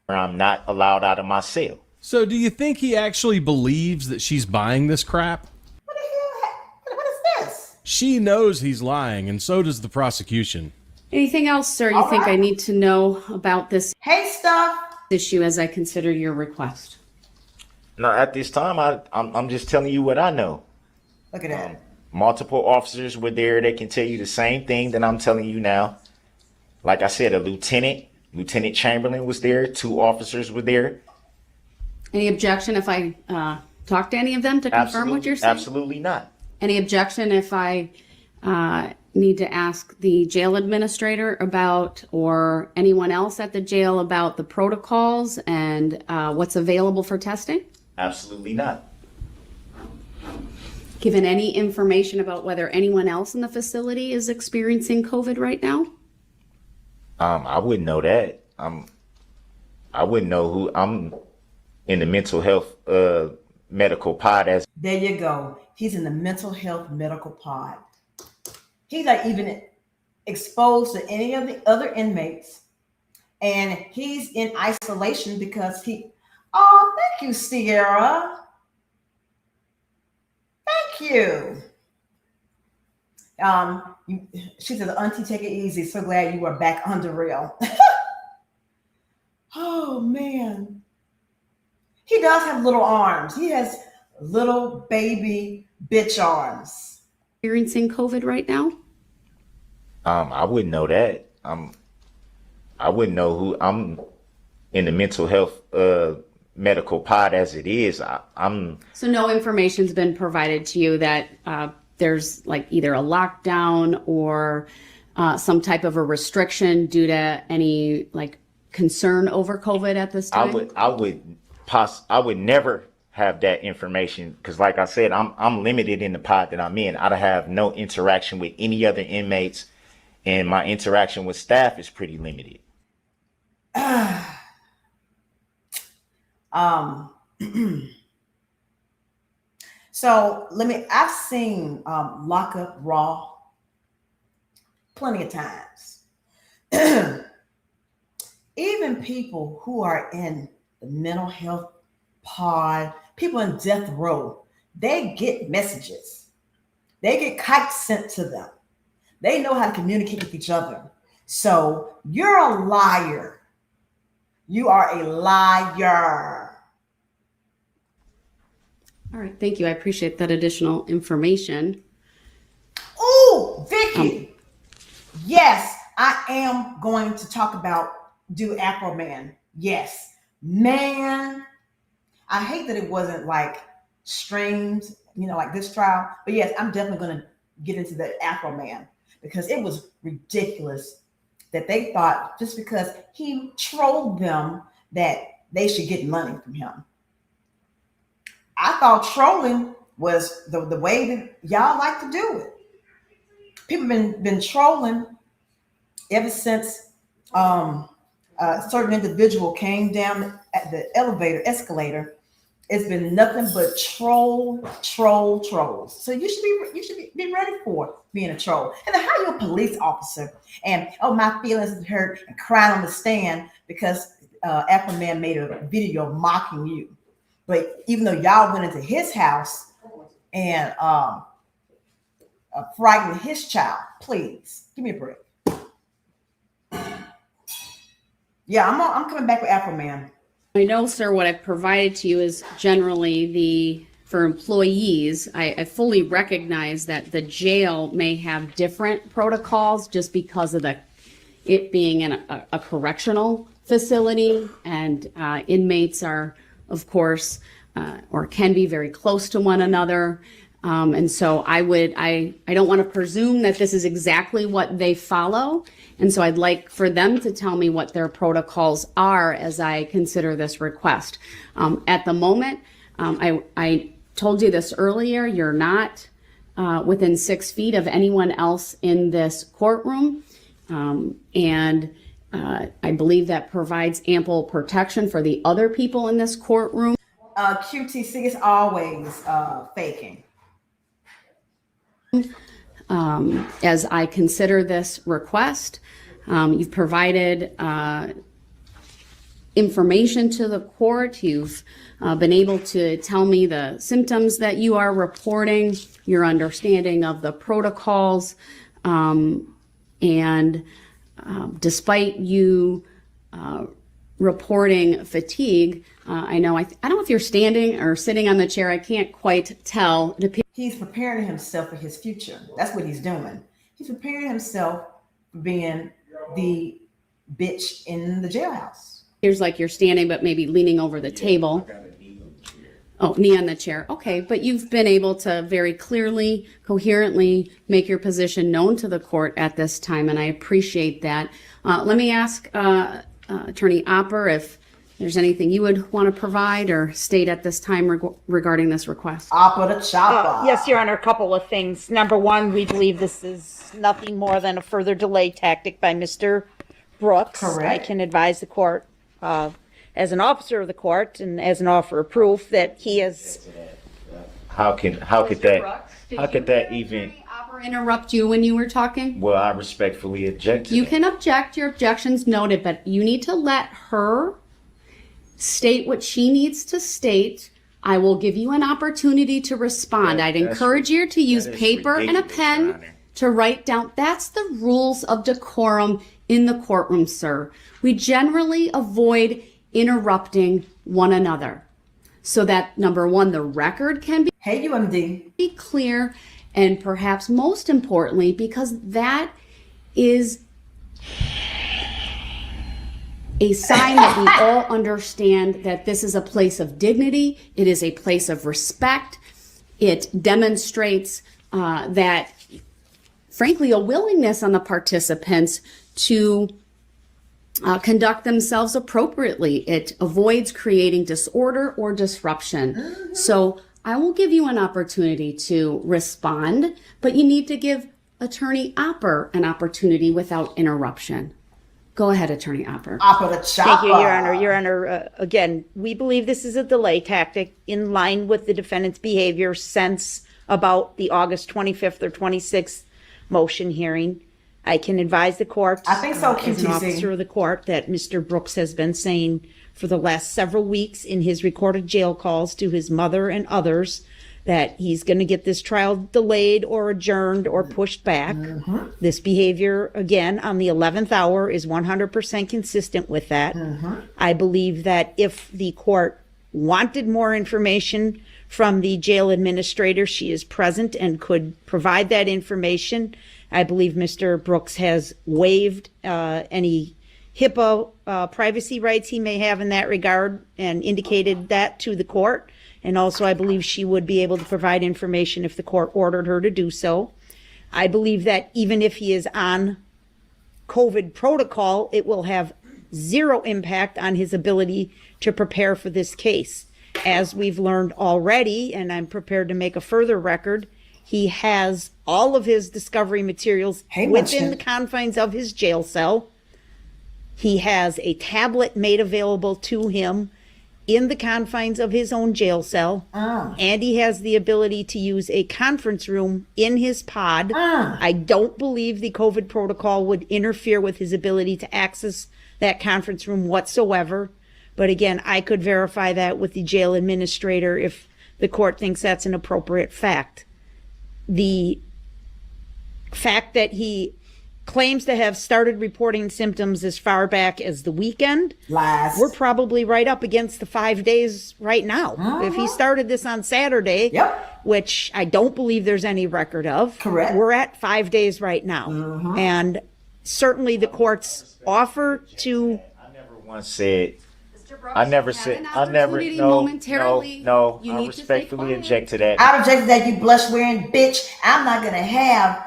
Where I'm not allowed out of my cell. So do you think he actually believes that she's buying this crap? What the hell? What is this? She knows he's lying, and so does the prosecution. Anything else, sir, you All think right. I need to know about this Hey, stuff. issue as I consider your request? No, at this time, I'm just telling you what I know. Look at that. Multiple officers were there. They can tell you the same thing that I'm telling you now. Like I said, Lieutenant Chamberlain was there. 2 officers were there. Any objection if I talk to any of them to confirm what you're saying? Absolutely not. Any objection if I need to ask the jail administrator about, or anyone else at the jail about the protocols and what's available for testing? Absolutely not. Given any information about whether anyone else in the facility is experiencing COVID right now? I wouldn't know that. I wouldn't know who. I'm in the mental health medical pod as. There you go. He's in the mental health medical pod. He's not even exposed to any of the other inmates. And he's in isolation because oh, thank you, Sierra. Thank you. She said, Auntie, take it easy. So glad you are back on Duh-Rell. Oh, man. He does have little arms. He has little baby bitch arms. Experiencing COVID right now? I wouldn't know that. I wouldn't know who. I'm in the mental health medical pod as it is. So no information's been provided to you that there's like either a lockdown or some type of a restriction due to any like concern over COVID at this time? I would never have that information because, like I said, I'm limited in the pod that I'm in. I don't have no interaction with any other inmates, and my interaction with staff is pretty limited. So I've seen Lockup Raw plenty of times. Even people who are in the mental health pod, people in death row, they get messages. They get kites sent to them. They know how to communicate with each other. So you're a liar. You are a liar. All right, thank you. I appreciate that additional information. Ooh, Vicky. Yes, I am going to talk about Duh-Rell Man. Yes, man. I hate that it wasn't like streamed, like this trial. But yes, I'm definitely going to get into the Afro Man because it was ridiculous that they thought just because he trolled them that they should get money from him. I thought trolling was the way that y'all like to do it. People been trolling ever since a certain individual came down at the escalator. It's been nothing but trolls. So you should be ready for being a troll. And then how you a police officer and my feelings is hurt and crying on the stand because Afro Man made a video mocking you. But even though y'all went into his house and frightened his child, please give me a break. Yeah, I'm coming back with Afro Man. I know, sir, what I've provided to you is generally for employees. I fully recognize that the jail may have different protocols just because of it being in a correctional facility, and inmates are, of course, or can be very close to one another. And so I don't want to presume that this is exactly what they follow. And so I'd like for them to tell me what their protocols are as I consider this request. At the moment, I told you this earlier, you're not within 6 feet of anyone else in this courtroom. And I believe that provides ample protection for the other people in this courtroom. QTC is always faking. As I consider this request, you've provided information to the court. You've been able to tell me the symptoms that you are reporting, your understanding of the protocols, and despite you reporting fatigue, I know I don't know if you're standing or sitting on the chair. I can't quite tell. He's preparing himself for his future. That's what he's doing. He's preparing himself for being the bitch in the jailhouse. Here's like you're standing, but maybe leaning over the table. Oh, knee on the chair. Okay, but you've been able to very clearly, coherently make your position known to the court at this time, and I appreciate that. Let me ask Attorney Opper if there's anything you would want to provide or state at this time regarding this request. Opper the chopper. Yes, Your Honor, a couple of things. Number one, we believe this is nothing more than a further delay tactic by Mr. Brooks. Correct. I can advise the court, as an officer of the court and as an offer of proof, that he has. How could that even? Opper interrupt you when you were talking? Well, I respectfully object to You that. can object. Your objection's noted, but you need to let her state what she needs to state. I will give you an opportunity to respond. I'd encourage you to use paper and a pen to write down. That's the rules of decorum in the courtroom, sir. We generally avoid interrupting one another so that, number one, the record can be Hey, UMD. clear, and perhaps most importantly, because that is a sign that we all understand that this is a place of dignity. It is a place of respect. It demonstrates that, frankly, a willingness on the participants to conduct themselves appropriately. It avoids creating disorder or disruption. So I will give you an opportunity to respond, but you need to give Attorney Opper an opportunity without interruption. Go ahead, Attorney Opper. Opper the chopper. Thank you, Your Honor. Your Honor, again, we believe this is a delay tactic in line with the defendant's behavior since about the August 25th or 26th motion hearing. I can advise the court, I think so, as an QTC. officer of the court, that Mr. Brooks has been saying for the last several weeks in his recorded jail calls to his mother and others that he's going to get this trial delayed or adjourned or pushed back. This behavior, again, on the 11th hour is 100% consistent with that. I believe that if the court wanted more information from the jail administrator, she is present and could provide that information. I believe Mr. Brooks has waived any HIPAA privacy rights he may have in that regard and indicated that to the court. And also, I believe she would be able to provide information if the court ordered her to do so. I believe that even if he is on COVID protocol, it will have zero impact on his ability to prepare for this case. As we've learned already, and I'm prepared to make a further record, he has all of his discovery materials within the confines of his jail cell. He has a tablet made available to him in the confines of his own jail cell. And he has the ability to use a conference room in his pod. I don't believe the COVID protocol would interfere with his ability to access that conference room whatsoever. But again, I could verify that with the jail administrator if the court thinks that's an appropriate fact. The fact that he claims to have started reporting symptoms as far back as the weekend. Lies. We're probably right up against the 5 days right now. If he started this on Saturday, which I don't believe there's any record of, Correct. we're at 5 days right now. And certainly the court's offer to... I never once said Mr. Brooks, I never you have said. an I never. opportunity No. momentarily. No. You I need to stay respectfully quiet. object to that. I object that you blush wearing bitch. I'm not gonna have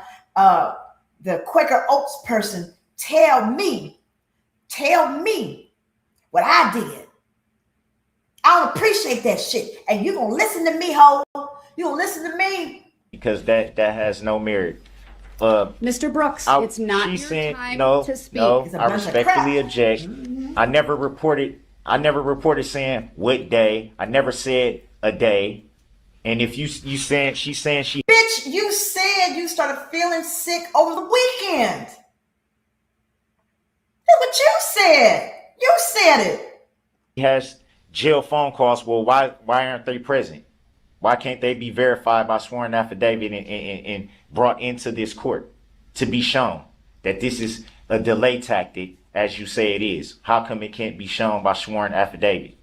the Quaker Oats person tell me what I did. I don't appreciate that shit. And you gonna listen to me, ho. You gonna listen to me. Because that has no merit. Mr. Brooks, it's not she's your saying, time no, to speak. no. It's a I bunch of respectfully crap. object. I never reported. Saying what day. I never said a day. And if she's saying she Bitch, you said you started feeling sick over the weekend. That's what you said. You said it. has jail phone calls, well, why aren't they present? Why can't they be verified by sworn affidavit and brought into this court to be shown that this is a delay tactic, as you say it is? How come it can't be shown by sworn affidavit?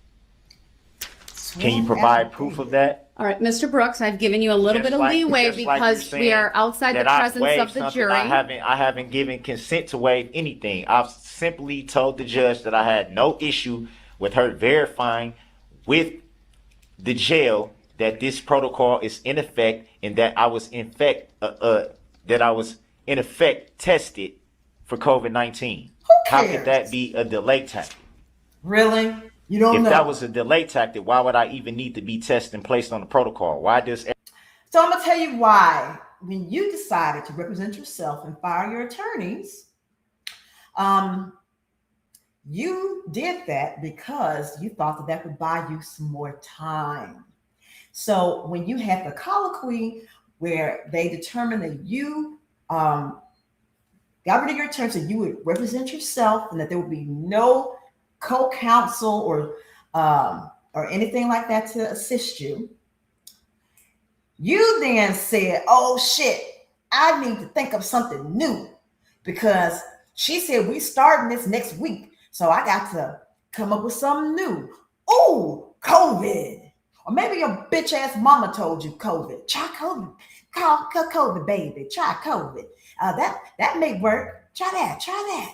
Can you provide proof of that? All right, Mr. Brooks, I've given you a little bit of leeway because we are outside the presence of the jury. I haven't given consent to waive anything. I've simply told the judge that I had no issue with her verifying with the jail that this protocol is in effect and that I was in effect tested for COVID-19. How could that be a delay tactic? Really? You don't If know. that was a delay tactic, why would I even need to be tested and placed on the protocol? Why does So I'm gonna tell you why. When you decided to represent yourself and fire your attorneys, you did that because you thought that would buy you some more time. So when you had the colloquy where they determined that you got rid of your attorney, so you would represent yourself and that there would be no co-counsel or anything like that to assist you. You then said, oh shit, I need to think of something new because she said we starting this next week. So I got to come up with something new. Ooh, COVID. Or maybe your bitch ass mama told you COVID. Try COVID. Call COVID, baby. Try COVID. That may work. Try that.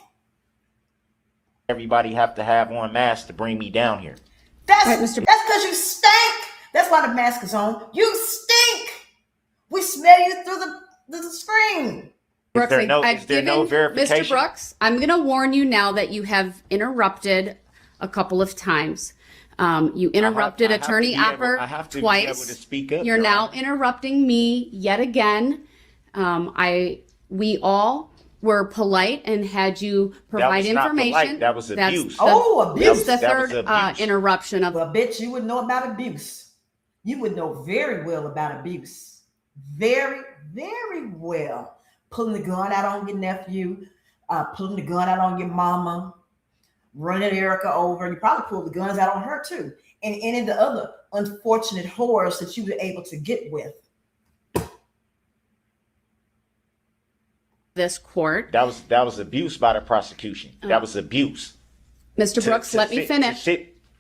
everybody have to have on masks to bring me down here? That's Right, Mr. because you stink. That's why the mask is on. You stink. We smell you through the screen. Is there no Mr. verification? Brooks, I'm going to warn you now that you have interrupted a couple of times. You interrupted I have to Attorney be able- Opper I have to be twice. able to speak up, You're Your now Honor. interrupting me yet again. We all were polite and had you provide was not information. polite. That was abuse. Abuse. That's the That was third abuse. interruption of. Well, bitch, you would know about abuse. You would know very well about abuse. Very, very well. Pulling the gun out on your nephew, pulling the gun out on your mama, running Erica over. You probably pulled the guns out on her too. And any of the other unfortunate whores that you were able to get with. This court. That was abuse by the prosecution. That was abuse. Mr. Brooks, let me finish.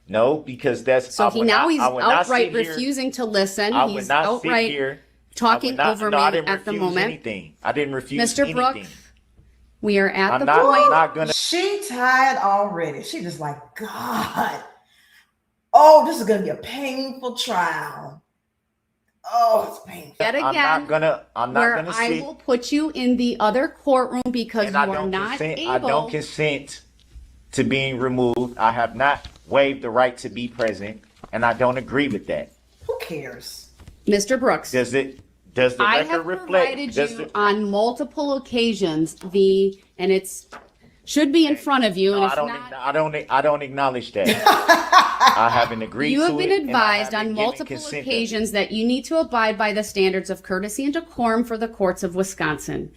No, because that's So he's outright sit here- refusing to listen. I would He's not sit outright here. talking over me I didn't at the refuse moment. anything. I didn't refuse Mr. anything. Brooks, we are at I'm the not, point. not gonna. She tired already. She just like, God. Oh, this is gonna be a painful trial. Oh, it's painful. Yet again, I'm not where gonna I sit. will put you in the other courtroom because And you I are don't not consent. able. I don't consent to being removed. I have not waived the right to be present, and I don't agree with that. Who cares? Mr. Brooks, Does the I record have reflect? provided you on multiple occasions and it's should be in front of you, and if not, I don't acknowledge that. I haven't agreed you to have been it, and I advised haven't on given multiple consent of it. occasions that you need to abide by the standards of courtesy and decorum for the courts of Wisconsin.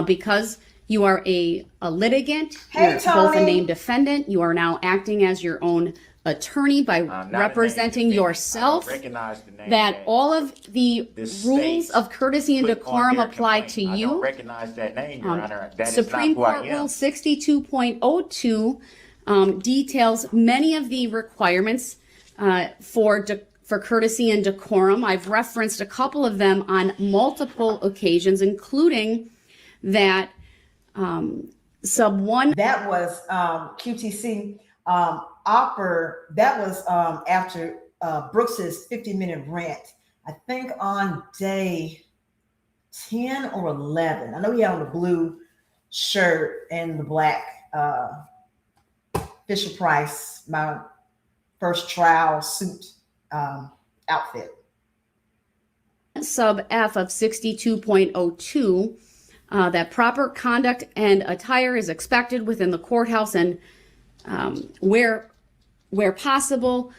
Because you are a litigant, Hey, you're both a Tony. named defendant, you are now acting as your own attorney by I'm not a named representing defendant. yourself. I don't recognize the name That all of the this rules state of courtesy and put on decorum their apply to complaint. I you. don't recognize that name, Your Honor. That Supreme is not Court who I am. Rule 62.02 details many of the requirements for courtesy and decorum. I've referenced a couple of them on multiple occasions, including that sub 1. That was QTC offer, that was after Brooks's 50-minute rant, I think on day 10 or 11. I know he had on the blue shirt and the black Fisher Price, my first trial suit outfit. Sub F of 62.02, that proper conduct and attire is expected within the courthouse, and where possible,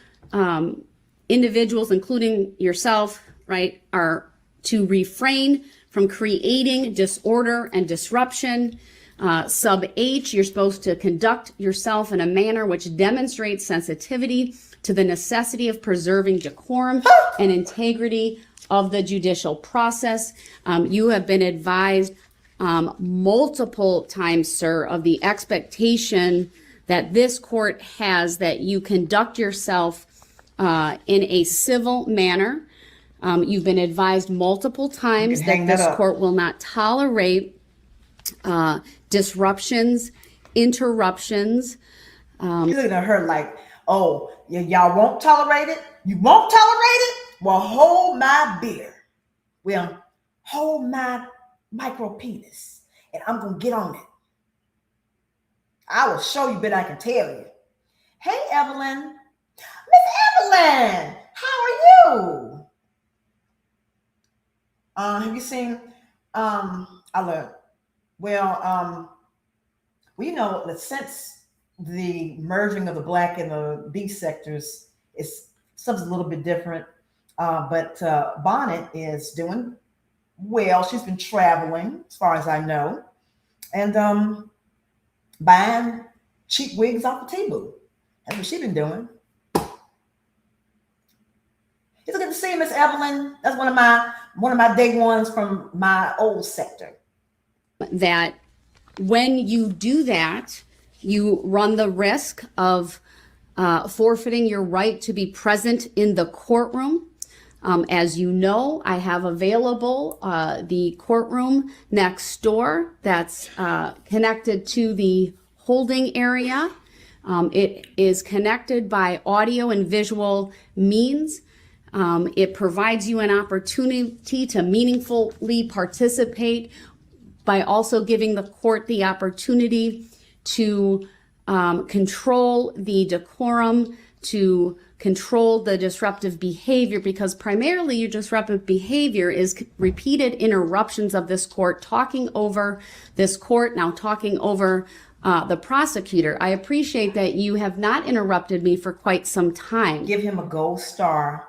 individuals, including yourself, right, are to refrain from creating disorder and disruption. Sub H, you're supposed to conduct yourself in a manner which demonstrates sensitivity to the necessity of preserving decorum and integrity of the judicial process. You have been advised multiple times, sir, of the expectation that this court has that you conduct yourself in a civil manner. You've been advised multiple times that this court will not tolerate disruptions, interruptions. You're looking at her like, oh, y'all won't tolerate it? You won't tolerate it? Well, hold my beer. Well, hold my micro penis, and I'm going to get on it. I will show you, but I can tell you. Hey, Evelyn. Miss Evelyn, how are you? Have you seen, I learned, well, you know, since the merging of the black and the B sectors, it's something a little bit different. But Bonnet is doing well. She's been traveling, as far as I know, and buying cheap wigs off the T-Boo. That's what she's been doing. It's good to see you, Miss Evelyn. That's one of my day ones from my old sector. That when you do that, you run the risk of forfeiting your right to be present in the courtroom. As you know, I have available the courtroom next door that's connected to the holding area. It is connected by audio and visual means. It provides you an opportunity to meaningfully participate by also giving the court the opportunity to control the decorum, to control the disruptive behavior, because primarily your disruptive behavior is repeated interruptions of this court, talking over this court, now talking over the prosecutor. I appreciate that you have not interrupted me for quite some time. Give him a gold star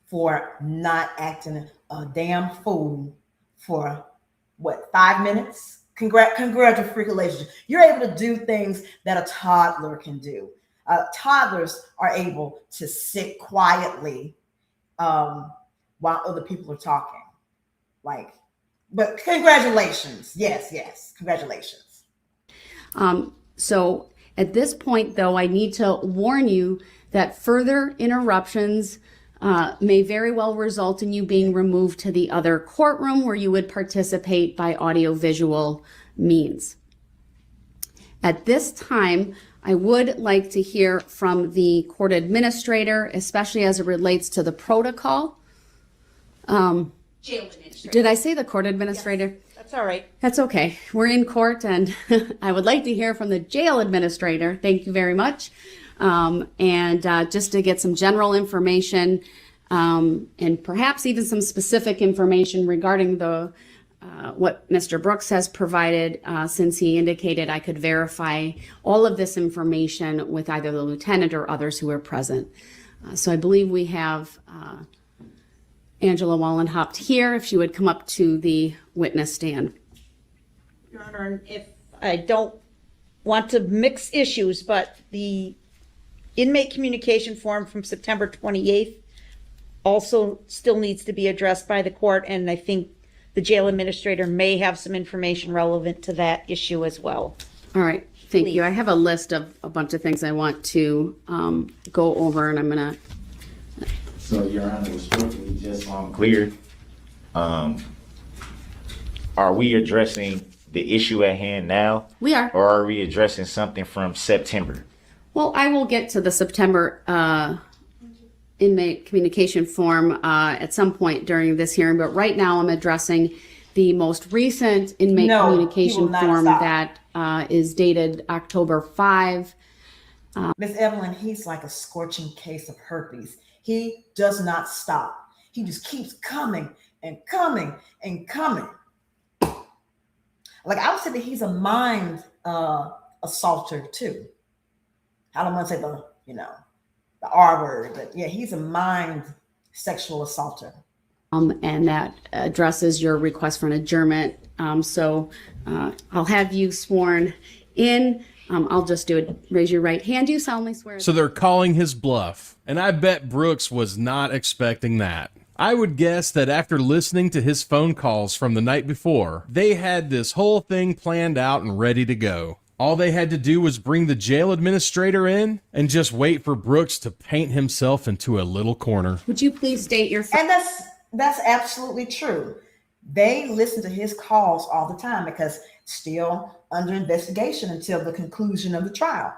for not acting a damn fool for, 5 minutes? Congratulations. You're able to do things that a toddler can do. Toddlers are able to sit quietly while other people are talking. But congratulations. Yes, congratulations. So at this point, though, I need to warn you that further interruptions may very well result in you being removed to the other courtroom where you would participate by audiovisual means. At this time, I would like to hear from the court administrator, especially as it relates to the protocol. Jail administrator. Did I say the court administrator? Yes, that's all right. That's okay. We're in court, and I would like to hear from the jail administrator. Thank you very much. And just to get some general information and perhaps even some specific information regarding the what Mr. Brooks has provided, since he indicated I could verify all of this information with either the lieutenant or others who are present. So I believe we have Angela Wallenhaupt here, if she would come up to the witness stand. Your Honor, if I don't want to mix issues, but the inmate communication form from September 28th also still needs to be addressed by the court, and I think the jail administrator may have some information relevant to that issue as well. All right, thank you. I have a list of a bunch of things I want to go over, and I'm gonna. So, Your Honor, was strictly just clear. Are we addressing the issue at hand now? We are. Or are we addressing something from September? Well, I will get to the September inmate communication form at some point during this hearing, but right now I'm addressing the most recent inmate No, he will communication not form stop. that is dated October 5. Miss Evelyn, he's like a scorching case of herpes. He does not stop. He just keeps coming and coming and coming. Like I would say that he's a mind assaulter too. I don't want to say the R word, but yeah, he's a mind sexual assaulter. And that addresses your request for an adjournment. So I'll have you sworn in. I'll just do it. Raise your right hand. Do you solemnly swear? So they're calling his bluff. And I bet Brooks was not expecting that. I would guess that after listening to his phone calls from the night before, they had this whole thing planned out and ready to go. All they had to do was bring the jail administrator in and just wait for Brooks to paint himself into a little corner. Would you please state your... And that's absolutely true. They listen to his calls all the time because still under investigation until the conclusion of the trial.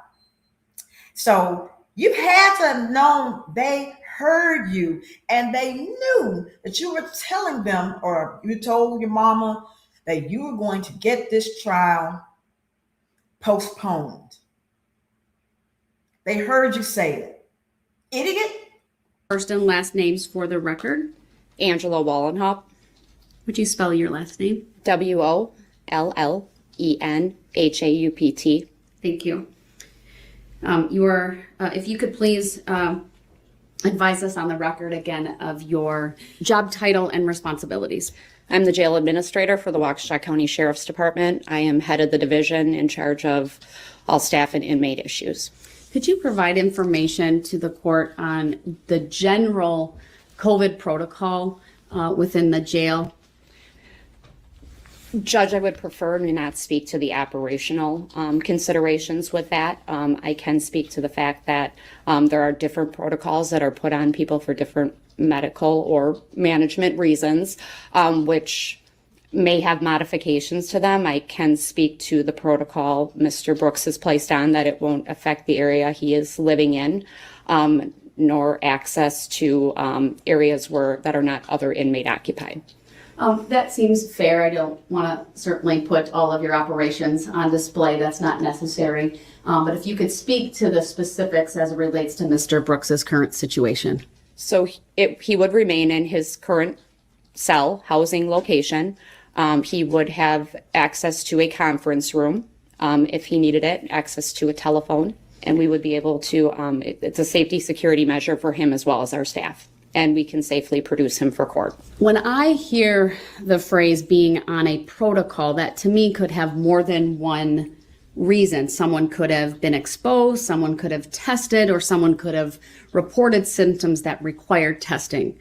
So you had to have known they heard you and they knew that you were telling them, or you told your mama that you were going to get this trial postponed. They heard you say it. Idiot. First and last names for the record. Angela Wallenhop. Would you spell your last name? Wollenhaupt. Thank you. If you could please advise us on the record again of your job title and responsibilities. I'm the jail administrator for the Waukesha County Sheriff's Department. I am head of the division in charge of all staff and inmate issues. Could you provide information to the court on the general COVID protocol within the jail? Judge, I would prefer to not speak to the operational considerations with that. I can speak to the fact that there are different protocols that are put on people for different medical or management reasons, which may have modifications to them. I can speak to the protocol Mr. Brooks has placed on, that it won't affect the area he is living in, nor access to areas that are not other inmate occupied. That seems fair. I don't want to certainly put all of your operations on display. That's not necessary. But if you could speak to the specifics as it relates to Mr. Brooks's current situation. So he would remain in his current cell housing location. He would have access to a conference room if he needed it, access to a telephone, and we would be able to, it's a safety security measure for him as well as our staff, and we can safely produce him for court. When I hear the phrase being on a protocol, that to me could have more than one reason. Someone could have been exposed, someone could have tested, or someone could have reported symptoms that required testing.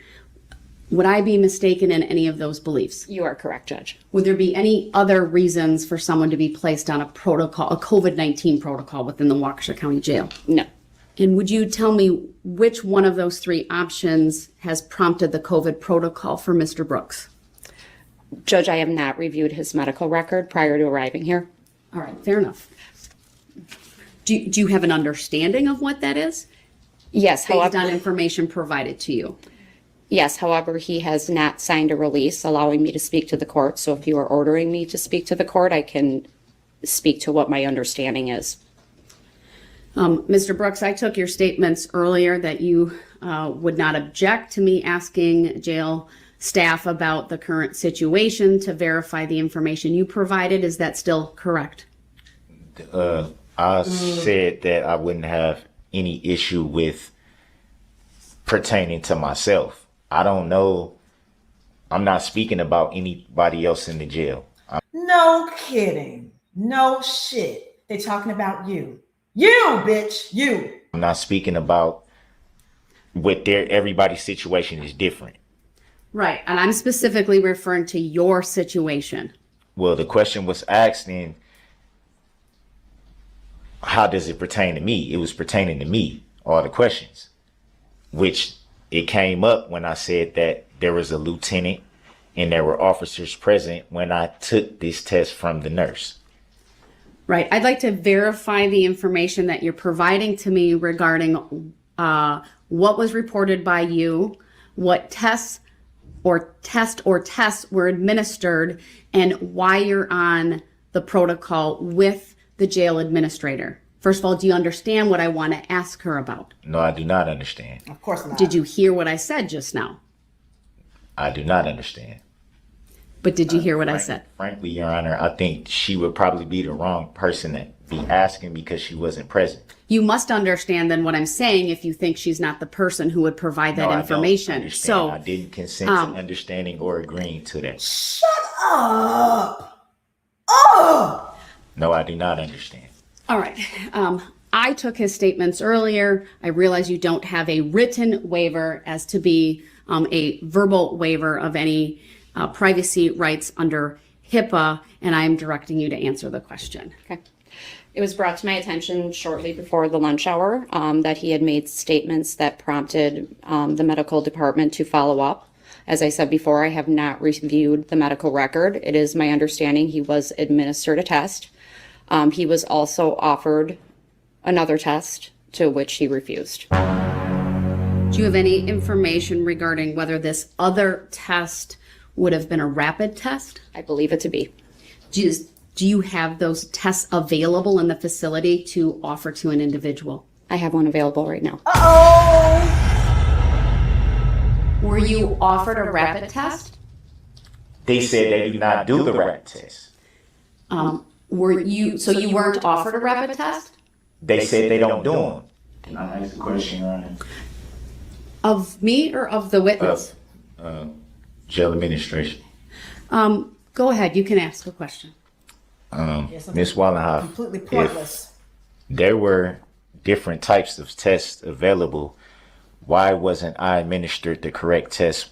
Would I be mistaken in any of those beliefs? You are correct, Judge. Would there be any other reasons for someone to be placed on a protocol, a COVID-19 protocol within the Waukesha County Jail? No. And would you tell me which one of those three options has prompted the COVID protocol for Mr. Brooks? Judge, I have not reviewed his medical record prior to arriving here. All right, fair enough. Do you have an understanding of what that is? Yes, Based however, on information provided to you? Yes, however, he has not signed a release allowing me to speak to the court. So if you are ordering me to speak to the court, I can speak to what my understanding is. Mr. Brooks, I took your statements earlier that you would not object to me asking jail staff about the current situation to verify the information you provided. Is that still correct? I said that I wouldn't have any issue with pertaining to myself. I don't know. I'm not speaking about anybody else in the jail. No kidding. No shit. They're talking about you. You, bitch. You. I'm not speaking about what everybody's situation is different. Right. And I'm specifically referring to your situation. Well, the question was asked in, how does it pertain to me? It was pertaining to me, all the questions, which it came up when I said that there was a lieutenant and there were officers present when I took this test from the nurse. Right. I'd like to verify the information that you're providing to me regarding what was reported by you, what tests were administered, and why you're on the protocol with the jail administrator. First of all, do you understand what I want to ask her about? No, I do not understand. Of course not. Did you hear what I said just now? I do not understand. But did you hear what I said? Frankly, Your Honor, I think she would probably be the wrong person to be asking because she wasn't present. You must understand then what I'm saying if you think she's not the person who would provide that No, I don't information. understand. So I didn't consent to understanding or agreeing to that. Shut up. Oh. No, I do not understand. all right. I took his statements earlier. I realize you don't have a written waiver as to be a verbal waiver of any privacy rights under HIPAA, and I'm directing you to answer the question. Okay. It was brought to my attention shortly before the lunch hour that he had made statements that prompted the medical department to follow up. As I said before, I have not reviewed the medical record. It is my understanding he was administered a test. He was also offered another test, to which he refused. Do you have any information regarding whether this other test would have been a rapid test? I believe it to be. Do you have those tests available in the facility to offer to an individual? I have one available right now. Oh. Were you offered a rapid test? They said they do not do the rapid test. So you weren't offered a rapid test? They said they don't do them. Can I ask a question, Your Honor? Of me or of the witness? Jail administration. Go ahead, you can ask a question. Ms. Wallenhoff, Completely pointless. if there were different types of tests available, why wasn't I administered the correct test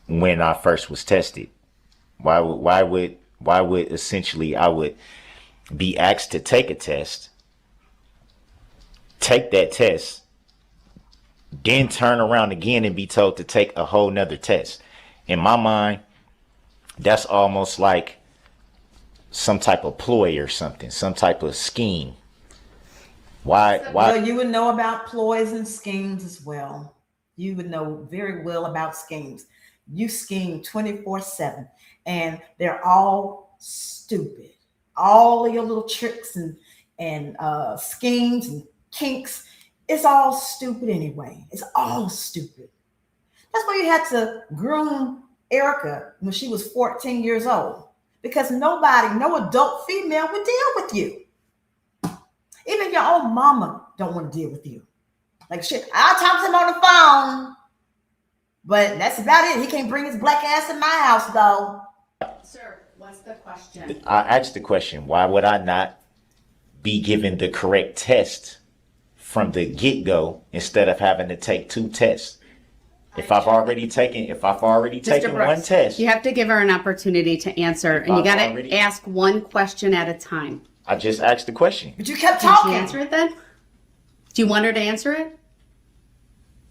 when I first was tested? Why would essentially I would be asked to take a test, take that test, then turn around again and be told to take a whole nother test? In my mind, that's almost like some type of ploy or something, some type of scheme. Why? Well, you would know about ploys and schemes as well. You would know very well about schemes. You scheme 24/7, and they're all stupid. All of your little tricks and schemes and kinks, it's all stupid anyway. It's all stupid. That's why you had to groom Erica when she was 14 years old, because no adult female would deal with you. Even your own mama don't want to deal with you. Like, shit, I'll talk to him on the phone, but that's about it. He can't bring his black ass in my house, though. Sir, what's the question? I asked the question, why would I not be given the correct test from the get-go instead of having to take two tests? If I've already taken one test. You have to give her an opportunity to answer, and you got to ask one question at a time. I just asked the question. But you kept Did talking. she answer it then? Do you want her to answer it?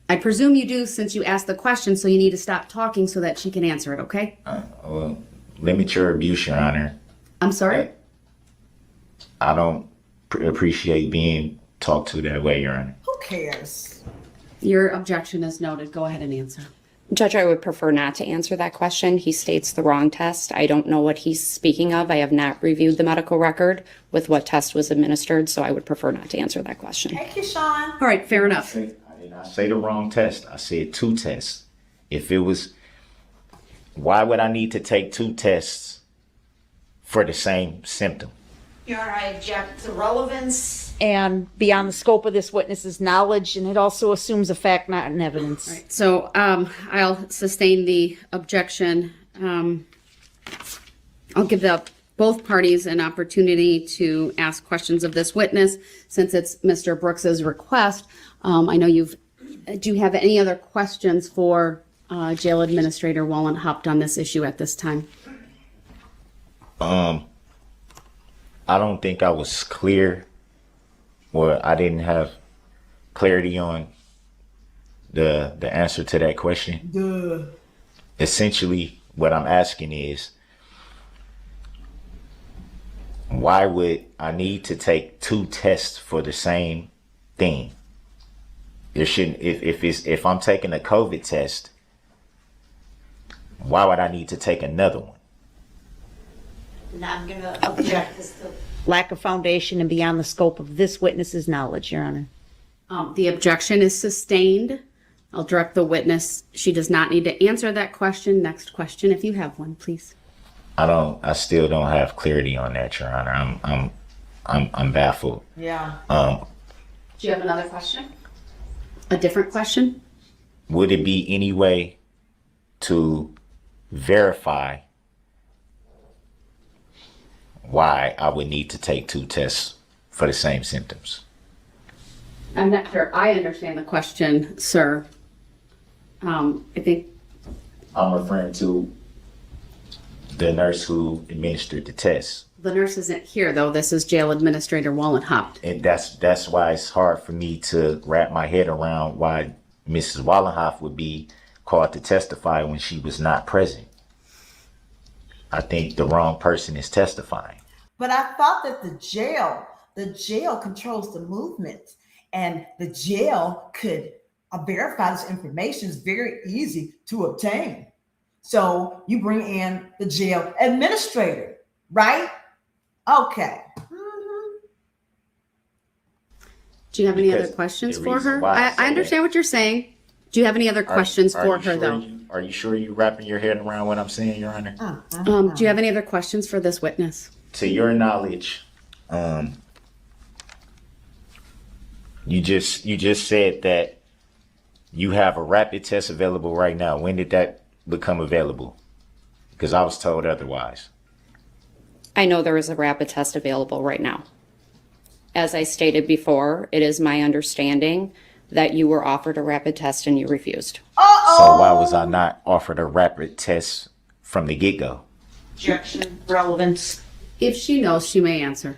I presume you do, since you asked the question, so you need to stop talking so that she can answer it, okay? Well, limit your abuse, Your Honor. I'm sorry? I don't appreciate being talked to that way, Your Honor. Who cares? Your objection is noted. Go ahead and answer. Judge, I would prefer not to answer that question. He states the wrong test. I don't know what he's speaking of. I have not reviewed the medical record with what test was administered, so I would prefer not to answer that question. Thank you, Sean. All right, fair enough. I did not say the wrong test. I said two tests. If it was, why would I need to take two tests for the same symptom? Your Honor, I object to relevance and beyond the scope of this witness's knowledge, and it also assumes a fact, not an evidence. All right, so I'll sustain the objection. I'll give both parties an opportunity to ask questions of this witness since it's Mr. Brooks's request. I know do you have any other questions for Jail Administrator Wallenhopt on this issue at this time? I don't think I was clear, or I didn't have clarity on the answer to that question. Duh. Essentially, what I'm asking is, why would I need to take 2 tests for the same thing? There shouldn't, if I'm taking a COVID test, why would I need to take another one? And I'm going to object as to lack of foundation and beyond the scope of this witness's knowledge, Your Honor. The objection is sustained. I'll direct the witness. She does not need to answer that question. Next question, if you have one, please. I still don't have clarity on that, Your Honor. I'm baffled. Yeah. Do you have another question? A different question? Would it be any way to verify why I would need to take 2 tests for the same symptoms? I'm not sure I understand the question, sir. I think I'm referring to the nurse who administered the test. the nurse isn't here, though. This is Jail Administrator Wallenhaupt. And that's why it's hard for me to wrap my head around why Mrs. Wallenhoff would be called to testify when she was not present. I think the wrong person is testifying. But I thought that the jail controls the movement, and the jail could verify this information. Is very easy to obtain. So you bring in the jail administrator, right? Okay. Do you have any Because other questions the for reason her? why I I say understand what you're saying. Do you have any other questions for her, though? Are you sure you're wrapping your head around what I'm saying, Your Honor? Do you have any other questions for this witness? To your knowledge, you just said that you have a rapid test available right now. When did that become available? Because I was told otherwise. I know there is a rapid test available right now. As I stated before, it is my understanding that you were offered a rapid test and you refused. So why was I not offered a rapid test from the get-go? Objection, relevance. If she knows, she may answer.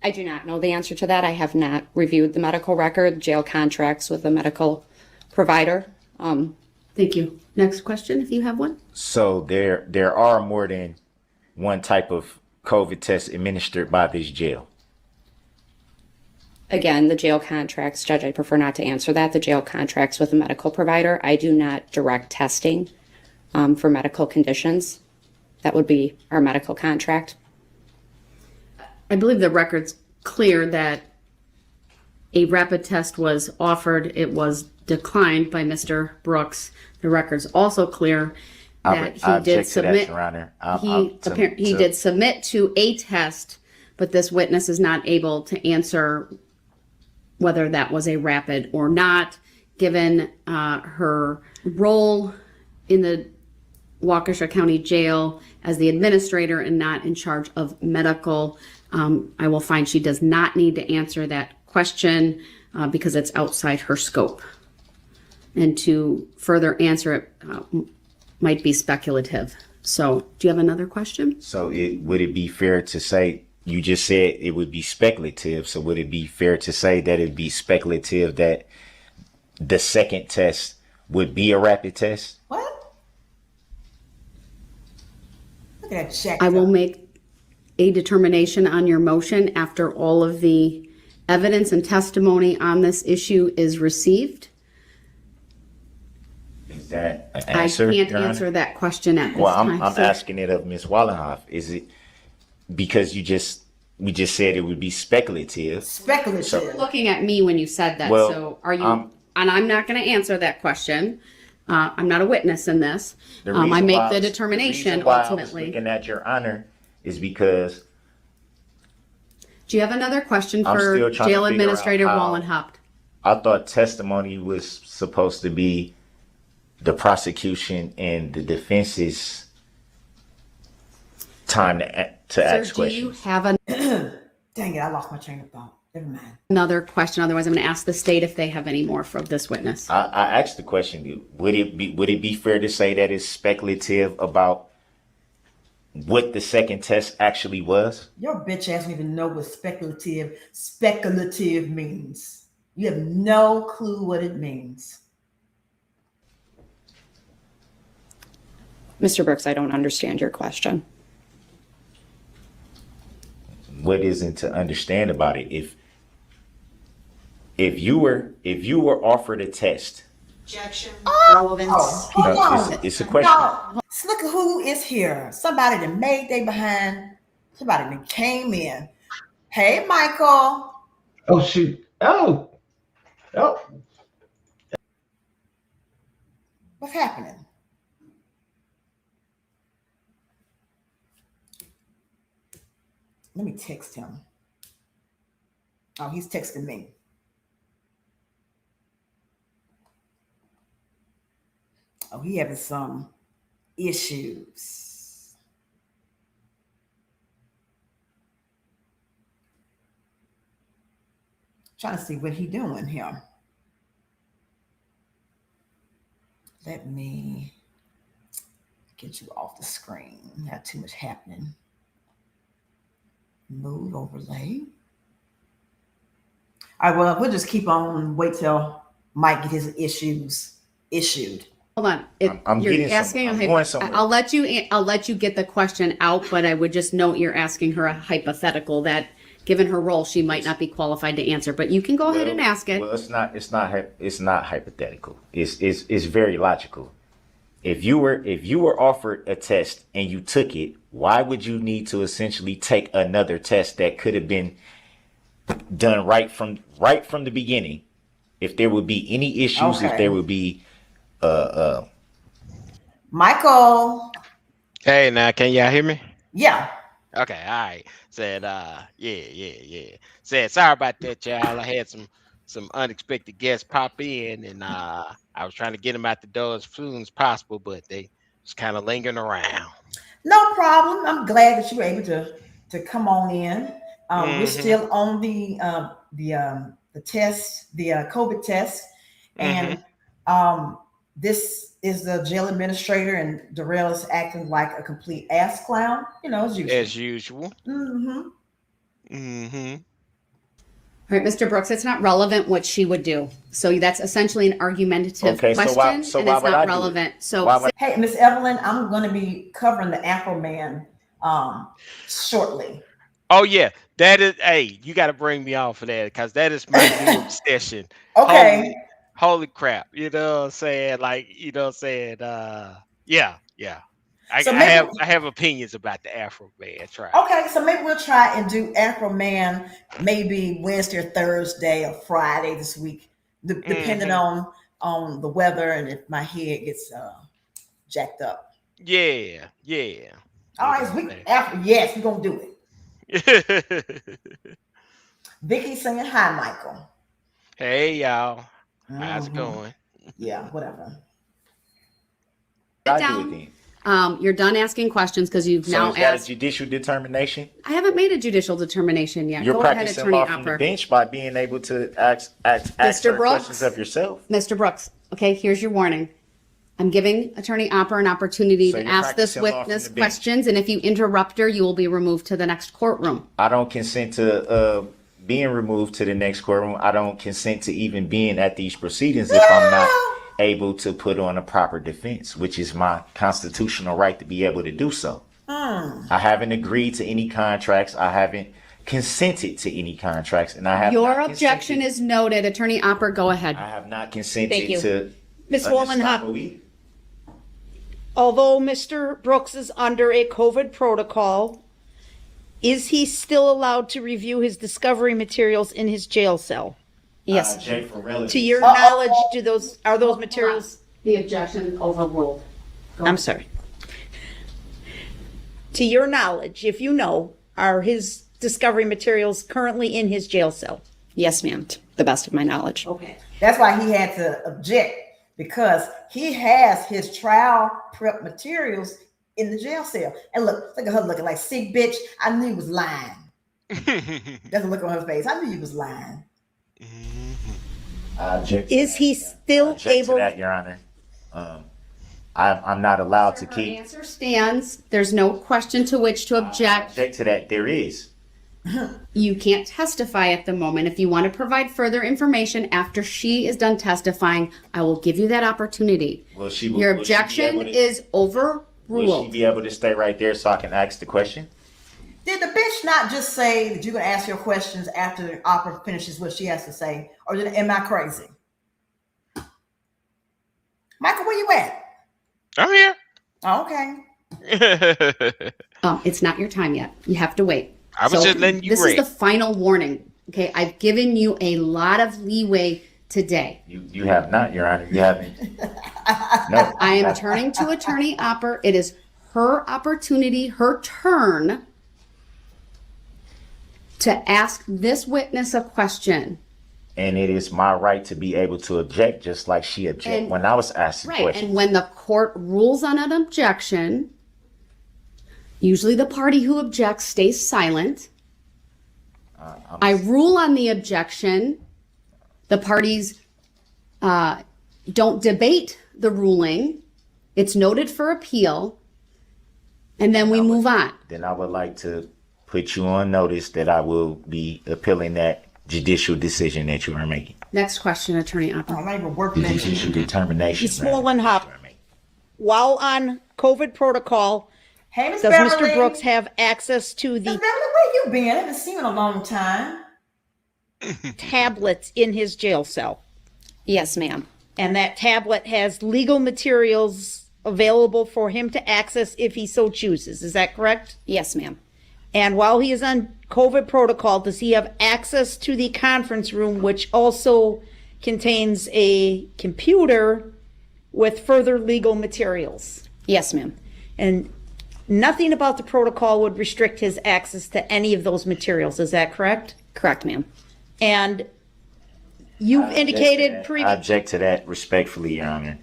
I do not know the answer to that. I have not reviewed the medical record, jail contracts with the medical provider. Thank you. Next question, if you have one. So there are more than one type of COVID test administered by this jail. Again, the jail contracts, Judge, I prefer not to answer that. The jail contracts with the medical provider. I do not direct testing for medical conditions. That would be our medical contract. I believe the record's clear that a rapid test was offered. It was declined by Mr. Brooks. The record's also clear that I he did object to that, submit. Your Honor. He did submit to a test, but this witness is not able to answer whether that was a rapid or not, given her role in the Waukesha County Jail as the administrator and not in charge of medical. I will find she does not need to answer that question because it's outside her scope. And to further answer it might be speculative. So do you have another question? So would it be fair to say, you just said it would be speculative, so would it be fair to say that it'd be speculative that the second test would be a rapid test? What? Look at that check. I will make a determination on your motion after all of the evidence and testimony on this issue is received. Is that an answer? I can't Your Honor? answer that question at this Well, time. I'm sir. asking it of Ms. Wallenhoff. Is it because we just said it would be speculative? Speculative. You're looking at me when you said that. Well, so are you? And I'm not going to answer that question. I'm not a witness in this. The I reason make why the I was- determination the reason why I was ultimately. looking at Your Honor is because Do you have another question I'm for still trying to Jail figure Administrator out how- Wallenhaupt? I thought testimony was supposed to be the prosecution and the defense's time to ask Sir, do you questions. have Dang it, I lost my train of thought. Never mind. another question? Otherwise, I'm going to ask the state if they have any more from this witness. I asked the question: would it be fair to say that it's speculative about what the second test actually was? Your bitch ass don't even know what speculative means. You have no clue what it means. Mr. Brooks, I don't understand your question. what isn't to understand about it? If you were offered a test, Objection. Oh, Relevance. hold no, on. it's a question. No, look at who is here. Somebody that made they behind. Somebody that came in. Hey, Michael. Oh shoot! Oh, oh. What's happening? Let me text him. Oh, he's texting me. Oh, he having some issues. Trying to see what he doing here. Let me get you off the screen. Not too much happening. Move overlay. All right, well, we'll just keep on, wait till Mike get his issues issued. Hold on. I'm You're getting asking. I'm going somewhere. I'll let you get the question out, but I would just note you're asking her a hypothetical that, given her role, she might not be qualified to answer. But you can go ahead and ask it. Well, it's not hypothetical. It's very logical. If you were offered a test and you took it, why would you need to essentially take another test that could have been done right from the beginning? If there would be any issues, Okay. if there would be Michael. Hey, now can y'all hear me? Yeah. Okay, all right. Said, yeah. Said, sorry about that, y'all. I had some unexpected guests pop in, and I was trying to get them out the door as soon as possible, but they was kind of lingering around. No problem. I'm glad that you were able to come on in. We're Mhm. still on the test, the COVID test, and this is the jail administrator, and Duh-Rell is acting like a complete ass clown, as usual. As usual. All right, Mr. Brooks, it's not relevant what she would do. So that's essentially an argumentative Okay, question, so why and it's would I not do it? relevant. So Why would- Hey, Miss Evelyn, I'm going to be covering the Afro Man shortly. Oh yeah, that is. Hey, you got to bring me on for that because that is my new obsession. Okay. Holy crap! You know what I'm saying? Like, you know what I'm saying? Yeah. So I have opinions about the Afro Man trial. Okay, so maybe we'll try and do Afro Man maybe Wednesday or Thursday or Friday this week, depending on the weather and if my head gets jacked up. Yeah. All right, yes, we're gonna do it. Vicky saying hi, Michael. Hey y'all, how's it going? Yeah, whatever. I do it then. you're done asking questions because you've So now is that asked. a judicial determination? I haven't made a judicial determination yet. You're Go ahead, practicing Attorney law from the Opper. bench by being able to ask Mr. certain Brooks? questions of yourself. Mr. Brooks, okay, here's your warning. I'm giving Attorney Opper an opportunity So to you're ask this practicing law from witness the bench. questions, and if you interrupt her, you will be removed to the next courtroom. I don't consent to being removed to the next courtroom. I don't consent to even being at these proceedings if I'm not able to put on a proper defense, which is my constitutional right to be able to do so. I haven't agreed to any contracts. I haven't consented to any contracts, and I have Your not objection consented- is noted. Attorney Opper, go ahead. I have not consented Thank you. to Ms. unstoppable Wallenhock, either. although Mr. Brooks is under a COVID protocol, is he still allowed to review his discovery materials in his jail cell? Yes. Jay for relatives. To your knowledge, are those materials? The objection overruled. I'm sorry. To your knowledge, if you know, are his discovery materials currently in his jail cell? Yes, ma'am, to the best of my knowledge. Okay. That's why he had to object, because he has his trial prep materials in the jail cell. And look at her looking like, see, bitch, I knew you was lying. That's a look on her face. I knew you was lying. I object to Is that. he I still object able? to that, Your Honor. I'm not allowed to Her keep. answer stands. There's no question to which to object. Object to that. There is. You can't testify at the moment. If you want to provide further information after she is done testifying, I will give you that opportunity. Will she? Your will she be objection able to- is Will she overruled. be able to stay right there so I can ask the question? Did the bitch not just say that you're going to ask your questions after the opera finishes what she has to say? Or am I crazy? Michael, where you at? I'm here. Oh, okay. It's not your time yet. You have to wait. I was just letting you This rant. is the final warning. Okay, I've given you a lot of leeway today. You have not, Your Honor. You haven't. No. I am turning to Attorney Opper. It is her opportunity, her turn to ask this witness a question. And it is my right to be able to object, just like she objected And- when I was asking Right, questions. and when the court rules on an objection, usually the party who objects stays silent. I rule on the objection. The parties don't debate the ruling. It's noted for appeal. And then we move on. Then I would like to put you on notice that I will be appealing that judicial decision that you are making. Next question, Attorney I'm Opper. not even working The at you. judicial determination. Ms. Molenhop, while on COVID protocol, Hey, Miss does Beverly. Mr. Brooks have access to Miss the Beverly, where you been? I haven't seen you in a long time. tablets in his jail cell? Yes, ma'am. And that tablet has legal materials available for him to access if he so chooses. Is that correct? Yes, ma'am. And while he is on COVID protocol, does he have access to the conference room, which also contains a computer with further legal materials? Yes, ma'am. And nothing about the protocol would restrict his access to any of those materials. Is that correct? Correct, ma'am. And you've indicated I previously. object to that respectfully, Your Honor.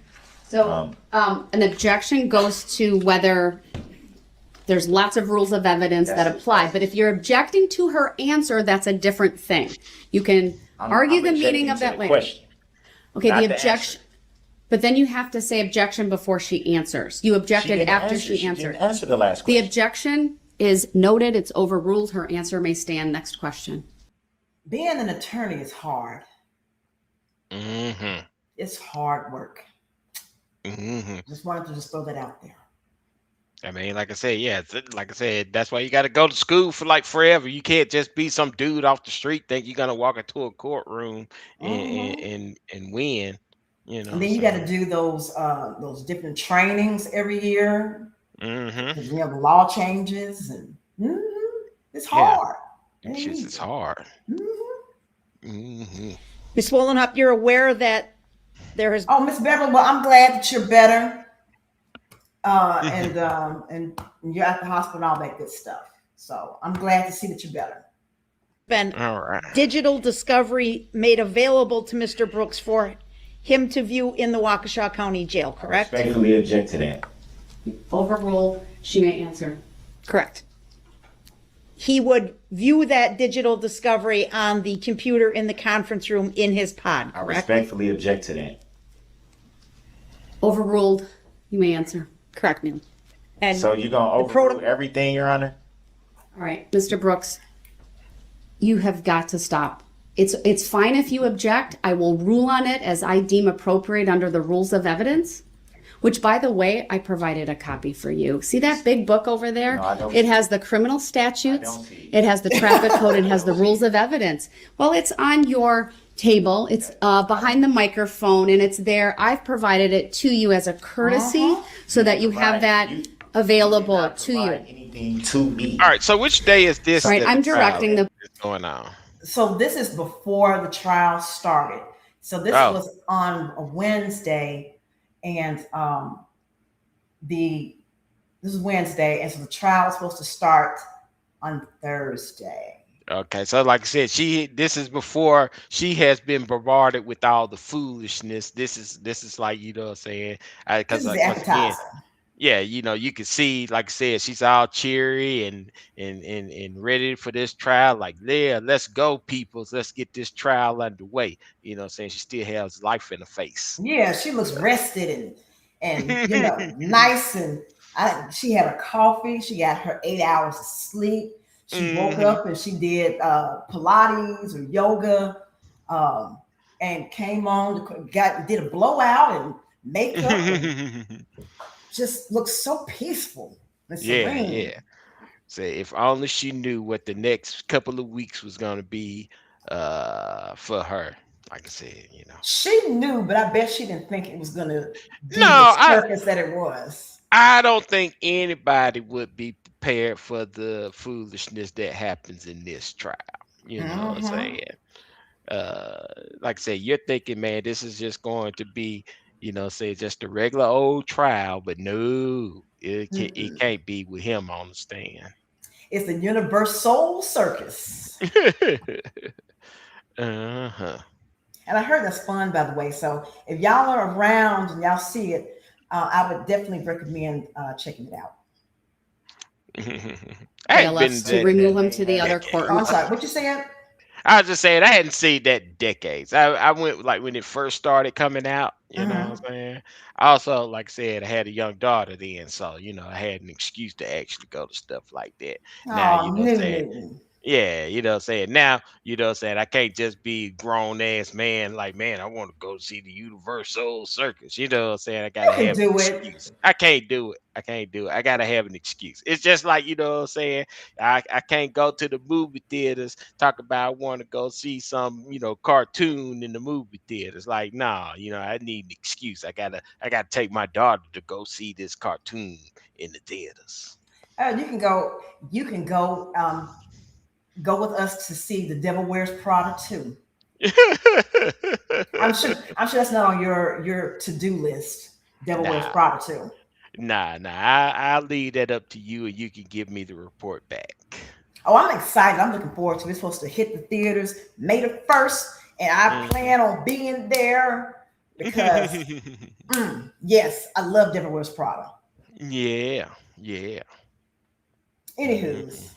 So an objection goes to whether there's lots of rules of evidence that apply. But if you're objecting to her answer, that's a different thing. You can argue the meaning of that later. Question. Okay, not the the objection. But then you have to say objection before she answers. You objected after she answered. didn't answer the last The question. objection is noted. It's overruled. Her answer may stand. Next question. Being an attorney is hard. Mm-hmm. It's hard work. Mm-hmm. Just wanted to just throw that out there. I mean, like I said, yeah, like I said, that's why you got to go to school for like forever. You can't just be some dude off the street think you're gonna walk into a courtroom and win. You know. And then you got to do those different trainings every year. Mm-hmm. 'Cause, you know, the law changes and it's Yeah. hard. It's hard. Mhm. Mm-hmm. Ms. Wollenhop, you're aware that there has Oh, Miss Beverly, well, I'm glad that you're better. And you're at the hospital and all that good stuff. So I'm glad to see that you're better. been All right. digital discovery made available to Mr. Brooks for him to view in the Waukesha County Jail, correct? Respectfully object to that. Overruled. She may answer. Correct. He would view that digital discovery on the computer in the conference room in his pod, I correct? respectfully object to that. Overruled. You may answer. Correct, ma'am. And So you're gonna the proto- overrule everything, Your Honor? All right, Mr. Brooks, you have got to stop. It's fine if you object. I will rule on it as I deem appropriate under the rules of evidence, which, by the way, I provided a copy for you. See that big book over there? No, I don't It see has the criminal statutes. I don't see It has the traffic code. It has the rules of evidence. Well, it's on your table. It's behind the microphone, and it's there. I've provided it to you as a courtesy so that you have that available Not to provide you. anything to me. All right. So which day is this? All right, that I'm the trial directing the. is going on. So this is before the trial started. So this Oh. was on a Wednesday, and this is Wednesday, and so the trial is supposed to start on Thursday. Okay, so like I said, this is before she has been bombarded with all the foolishness. This is like, you know what I'm saying? This Because is the again, appetizer. yeah, you know, you can see, like I said, she's all cheery and ready for this trial. Like, yeah, let's go, peoples. Let's get this trial underway. You know what I'm saying? She still has life in the face. Yeah, she looks rested and you know nice, and she had a coffee. She got her 8 hours of sleep. She woke up and she did Pilates or yoga, and came on did a blowout and makeup. And just looks so peaceful and Yeah, serene. yeah. Say if only she knew what the next couple of weeks was gonna be for her. Like I said, She knew, but I bet she didn't think it was gonna No, be the circus that it was. I don't think anybody would be prepared for the foolishness that happens in this trial. You know what I'm Mm-hmm. saying? Like I said, you're thinking, man, this is just going to be, say just a regular old trial, but no, it Mm-mm. can't be with him on the stand. It's the Universal Circus. Uh-huh. And I heard that's fun, by the way. So if y'all are around and y'all see it, I would definitely recommend checking it out. I hadn't been ALS to remove him to the other Oh, courtroom. I'm sorry. What you saying? I was just saying I hadn't seen that in decades. I went like when it first started coming out, you know what Mm-hmm. I'm saying? Also, like I said, I had a young daughter then, so I had an excuse to actually go to stuff like that. Now, Oh, what I'm no, saying, no. yeah, what I'm saying. Now, what I'm saying, I can't just be grown ass man like, man, I want to go see the Universal Circus. You know what I'm saying? I You gotta can have an do it. excuse. I can't do it. I can't do it. I gotta have an excuse. It's just like, what I'm saying, I can't go to the movie theaters, talk about I want to go see some, cartoon in the movie theaters. Like, nah, I need an excuse. I gotta take my daughter to go see this cartoon in the theaters. You can go. You can go. Go with us to see The Devil Wears Prada too. I'm sure. I'm sure that's not on your to do list. Devil Wears Nah, Prada too. nah. I'll leave that up to you, and you can give me the report back. Oh, I'm excited. I'm looking forward to it. It's supposed to hit the theaters May the 1st, and I Mhm. plan on being there because, yes, I love Devil Wears Prada. Yeah, yeah. Mhm. Anywho's,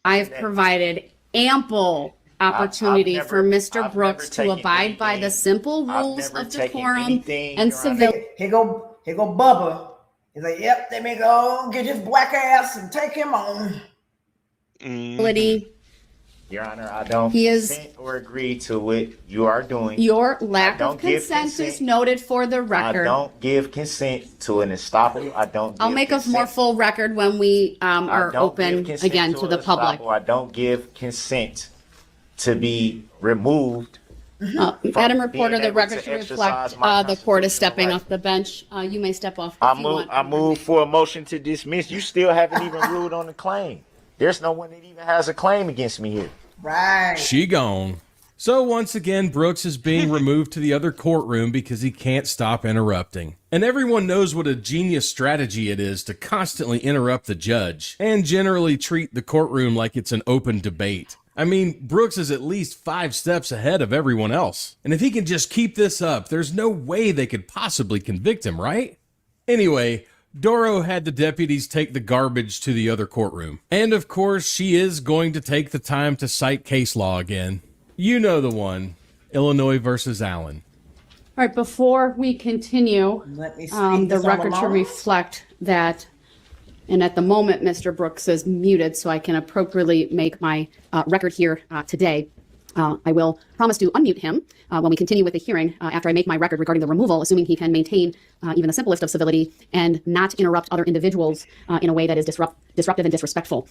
I've provided ample opportunity for Mr. I've never Brooks to taken abide by the anything. simple I've rules never of taken decorum anything, and Your Honor. here go Bubba. He's like, yep, let me go get his black ass and take him on. Mhm. civility. Your Honor, I don't He is consent or agree to what you are doing. Your I lack of don't give consent is consent. noted for the I record. don't give consent to an estoppel. I don't I'll give make a more consent. full record when we I are don't give open consent again to to an the public. estoppel. I don't give consent to be removed Madam from Reporter, being the able record to should reflect exercise my the court is constitutional stepping right. off the bench. You may step off I if you move. want. I move for a motion to dismiss. You still haven't even ruled on the claim. There's no one that even has a claim against me here. Right. She gone. So once again, Brooks is being removed to the other courtroom because he can't stop interrupting. And everyone knows what a genius strategy it is to constantly interrupt the judge and generally treat the courtroom like it's an open debate. I mean, Brooks is at least 5 steps ahead of everyone else. And if he can just keep this up, there's no way they could possibly convict him, right? Anyway, Doro had the deputies take the garbage to the other courtroom. And of course, she is going to take the time to cite case law again. You know the one, Illinois versus Allen. All right, before we continue, Let me speak the this on the record should moment. reflect that, and at the moment, Mr. Brooks is muted, so I can appropriately make my record here today. I will promise to unmute him when we continue with the hearing after I make my record regarding the removal, assuming he can maintain even the simplest of civility and not interrupt other individuals in a way that is disruptive and disrespectful.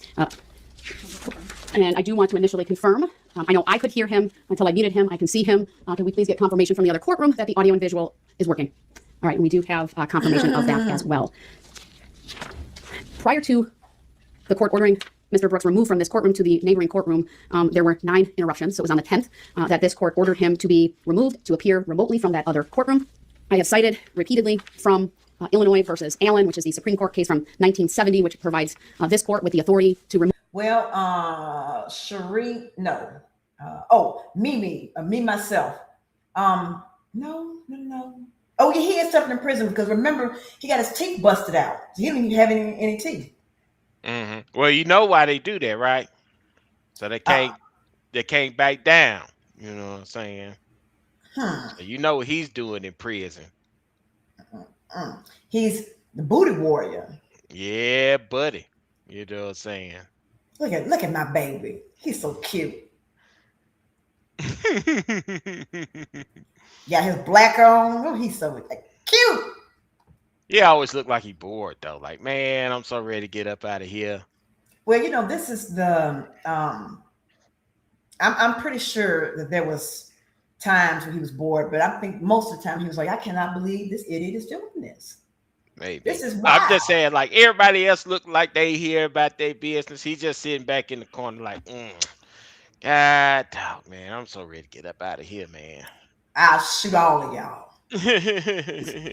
And I do want to initially confirm, I know I could hear him until I muted him. I can see him. Can we please get confirmation from the other courtroom that the audio and visual is working? All right, and we do have confirmation of that as well. Prior to the court ordering Mr. Brooks removed from this courtroom to the neighboring courtroom, there were 9 interruptions. So it was on the 10th that this court ordered him to be removed to appear remotely from that other courtroom. I have cited repeatedly from Illinois versus Allen, which is the Supreme Court case from 1970, which provides this court with the authority to remove. Well, Cherie, no. Me myself. No. Oh, yeah, he is stuffed in prison because remember he got his teeth busted out. He didn't even have any teeth. Well, you know why they do that, right? So they can't back down. You know what I'm saying? So you know what he's doing in prison. He's the booty warrior. Yeah, buddy. You know what I'm saying? Look at my baby. He's so cute. Got his black on. Oh, he's so cute. He always looked like he bored though. Like, man, I'm so ready to get up out of here. Well, this is the I'm pretty sure that there was times when he was bored, but I think most of the time he was like, I cannot believe this idiot is doing this. Maybe. This is I'm wild. just saying, like everybody else look like they hear about their business. He's just sitting back in the corner, like, God, dog, man, I'm so ready to get up out of here, man. I'll shoot all of y'all.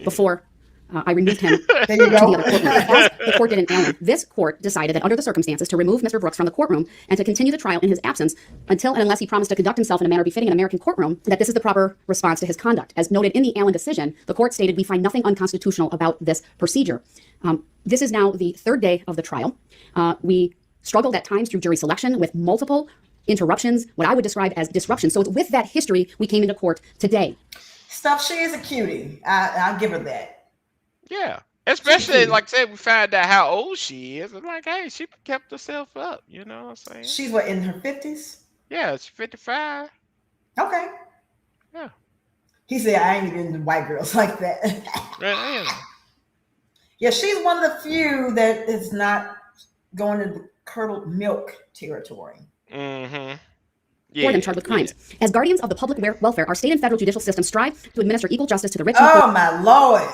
Before I removed him There you to the go. other courtroom. As the court did in Allen, this court decided that under the circumstances to remove Mr. Brooks from the courtroom and to continue the trial in his absence until and unless he promised to conduct himself in a manner befitting an American courtroom, that this is the proper response to his conduct. As noted in the Allen decision, the court stated, we find nothing unconstitutional about this procedure. This is now the third day of the trial. We struggled at times through jury selection with multiple interruptions, what I would describe as disruptions. So with that history, we came into court today. Stuff, she is a cutie. I'll give her that. Yeah. Especially, like I said, we found out how old she is. And like, hey, she kept herself up. You know what I'm saying? She's what, in her 50s? Yeah, she's 55. Okay. Yeah. He said, I ain't even into white girls like that. Yeah, she's one of the few that is not going to the curdled milk territory. Mm-hmm. For them charged with crimes. As guardians of the public welfare, our state and federal judicial systems strive to administer equal justice to the rich and Oh, poor. my Lord.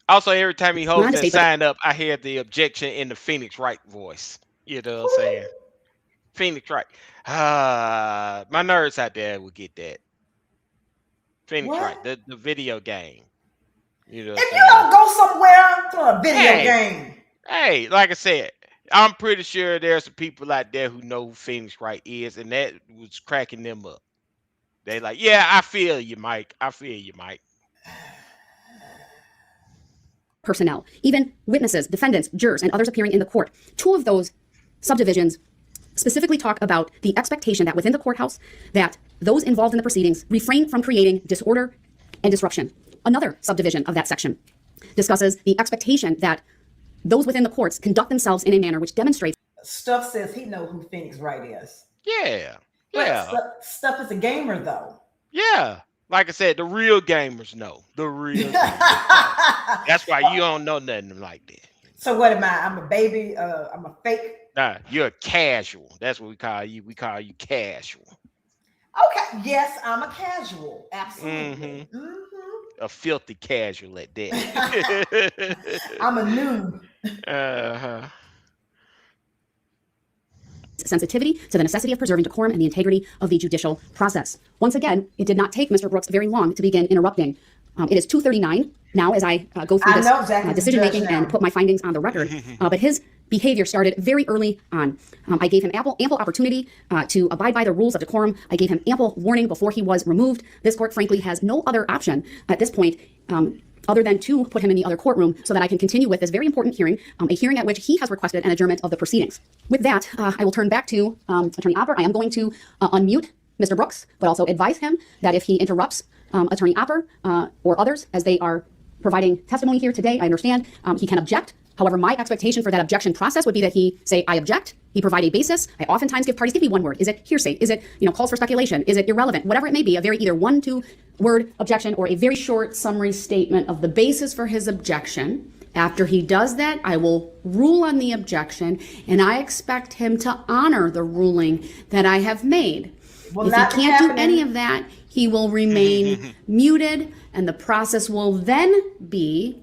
Also, every time he holds that state, sign up, I hear the objection in the Phoenix Wright voice. You know what I'm saying? Phoenix Wright. My nerds out there will get that. Phoenix What? Wright, the video game. You know what If I'm you saying? don't go somewhere to a video game. Hey, like I said, I'm pretty sure there's some people out there who know who Phoenix Wright is, and that was cracking them up. They like, yeah, I feel you, Mike. I feel you, Mike. Personnel, even witnesses, defendants, jurors, and others appearing in the court. Two of those subdivisions specifically talk about the expectation that within the courthouse that those involved in the proceedings refrain from creating disorder and disruption. Another subdivision of that section discusses the expectation that those within the courts conduct themselves in a manner which demonstrates. Stuff says he knows who Phoenix Wright is. Yeah. But Yeah. Stuff is a gamer, though. Yeah. Like I said, the real gamers know. The real gamers know. That's why you don't know nothing like that. So what am I? I'm a baby. I'm a fake. Nah, you're a casual. That's what we call you. We call you casual. Okay. Yes, I'm a casual. Absolutely. A filthy casual at that. I'm a noob. Uh-huh. Sensitivity to the necessity of preserving decorum and the integrity of the judicial process. Once again, it did not take Mr. Brooks very long to begin interrupting. It is 2:39 now as I go through this decision making and put my findings on the record. But his behavior started very early on. I gave him ample opportunity to abide by the rules of decorum. I gave him ample warning before he was removed. This court, frankly, has no other option at this point other than to put him in the other courtroom so that I can continue with this very important hearing, a hearing at which he has requested an adjournment of the proceedings. With that, I will turn back to Attorney Opper. I am going to unmute Mr. Brooks, but also advise him that if he interrupts Attorney Opper or others as they are providing testimony here today, I understand he can object. However, my expectation for that objection process would be that he say, I object. He provide a basis. I oftentimes give give me one word. Is it hearsay? Is it, calls for speculation? Is it irrelevant? Whatever it may be, a very either 1-2 word objection or a very short summary statement of the basis for his objection. After he does that, I will rule on the objection, and I expect him to honor the ruling that I have made. If he can't do any of that, he will remain muted, and the process will then be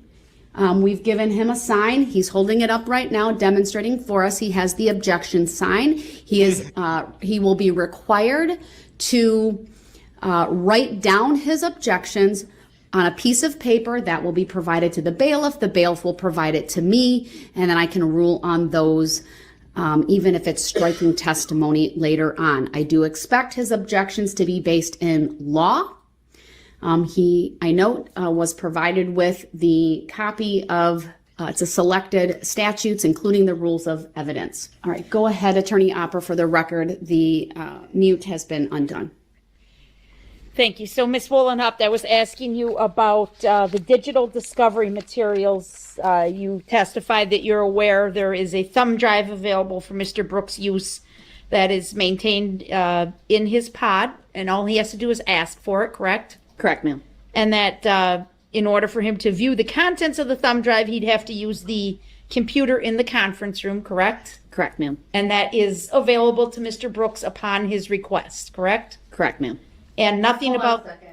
we've given him a sign. He's holding it up right now, demonstrating for us he has the objection sign. He will be required to write down his objections on a piece of paper that will be provided to the bailiff. The bailiff will provide it to me, and then I can rule on those, even if it's striking testimony later on. I do expect his objections to be based in law. I note, was provided with the copy of it's a selected statutes, including the rules of evidence. All right, go ahead, Attorney Opper. For the record, the mute has been undone. Thank you. So, Ms. Wollenhaupt, I was asking you about the digital discovery materials. You testified that you're aware there is a thumb drive available for Mr. Brooks' use that is maintained in his pod, and all he has to do is ask for it, correct? Correct, ma'am. And that in order for him to view the contents of the thumb drive, he'd have to use the computer in the conference room, correct? Correct, ma'am. And that is available to Mr. Brooks upon his request, correct? Correct, ma'am. And nothing Hold on a about, second.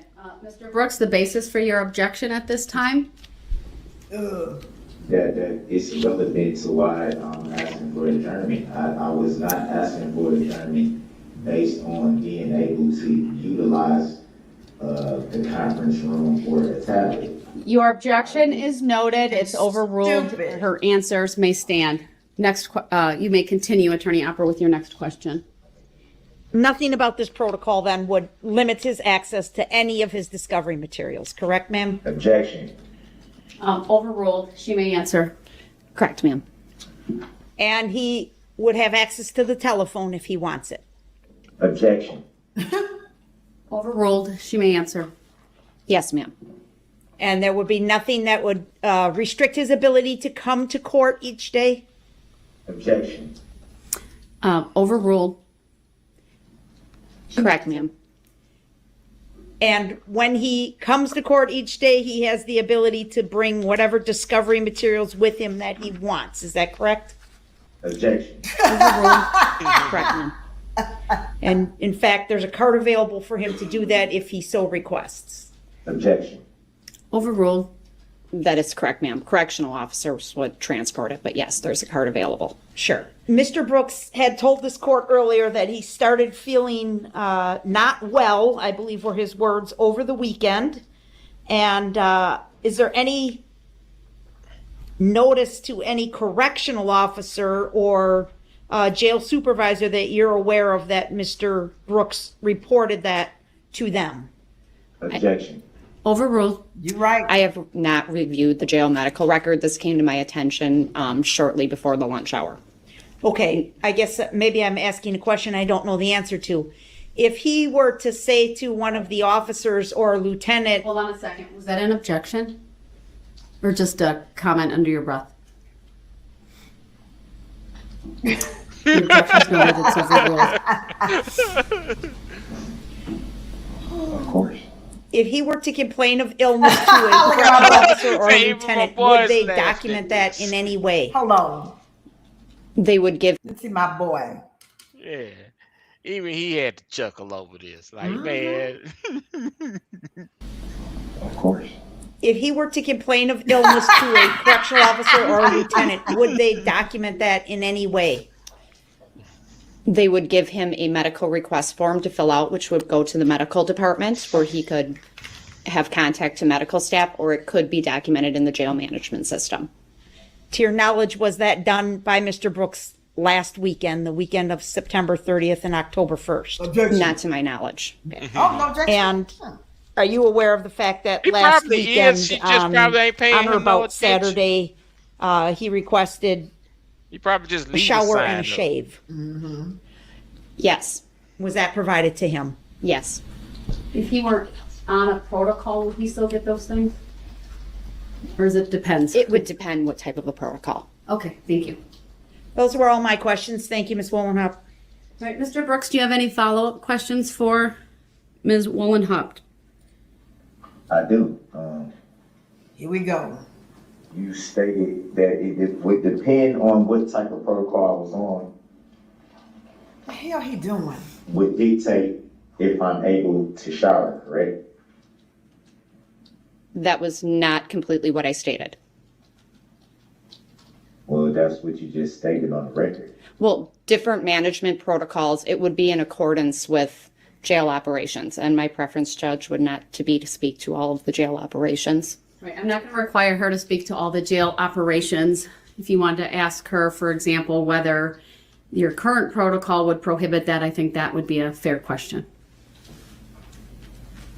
Mr. Brooks, the basis for your objection at this time? That it's relevant to why I'm asking for adjournment. I was not asking for adjournment based on being able to utilize the conference room or a tablet. Your objection is noted. It's overruled. Stupid. Her answers may stand. Next, you may continue, Attorney Opper, with your next question. nothing about this protocol then would limit his access to any of his discovery materials, correct, ma'am? Objection. Overruled. She may answer. Correct, ma'am. And he would have access to the telephone if he wants it. Objection. Overruled. She may answer. Yes, ma'am. And there would be nothing that would restrict his ability to come to court each day? Objection. Overruled. Correct, ma'am. And when he comes to court each day, he has the ability to bring whatever discovery materials with him that he wants. Is that correct? Objection. Overruled. Correct, ma'am. And in fact, there's a card available for him to do that if he so requests. Objection. Overruled. That is correct, ma'am. Correctional officers would transport it, but yes, there's a card available. Sure. Mr. Brooks had told this court earlier that he started feeling not well, I believe were his words, over the weekend. And is there any notice to any correctional officer or jail supervisor that you're aware of that Mr. Brooks reported that to them? Objection. Overruled. You're right. I have not reviewed the jail medical record. This came to my attention shortly before the lunch hour. Okay, I guess maybe I'm asking a question I don't know the answer to. If he were to say to one of the officers or a lieutenant, Hold on a second. Was that an objection? Or just a comment under your breath? The objection's noted. It's overruled. Of course. if he were to complain of illness to a correctional officer or a Say, lieutenant, my boy's would they nasty. document that in any way? Hold on. They would give, Let's see my boy. Yeah. Even he had to chuckle over this. Like, man. Of course. If he were to complain of illness to a correctional officer or a lieutenant, would they document that in any way? they would give him a medical request form to fill out, which would go to the medical department where he could have contact to medical staff, or it could be documented in the jail management system. To your knowledge, was that done by Mr. Brooks last weekend, the weekend of September 30th and October 1st? Objection. Not to my knowledge. Oh, no objection. And are you aware of the fact that He last probably weekend, is. She just probably ain't paying on or him no about attention. Saturday, he requested He probably just a leave shower and a sign up. shave? Yes. Was that provided to him? Yes. If he were on a protocol, would he still get those things? Or does it depends? It would depend what type of a protocol. Okay, thank you. Those were all my questions. Thank you, Ms. Wollenhaupt. All right, Mr. Brooks, do you have any follow-up questions for Ms. Wollenhaupt? I do. Here we go. You stated that it would depend on what type of protocol I was on, The hell he doing? would dictate if I'm able to shower, correct? That was not completely what I stated. Well, that's what you just stated on the record. Well, different management protocols, it would be in accordance with jail operations, and my preference, Judge, would not to be to speak to all of the jail operations. Right, I'm not going to require her to speak to all the jail operations. If you wanted to ask her, for example, whether your current protocol would prohibit that, I think that would be a fair question.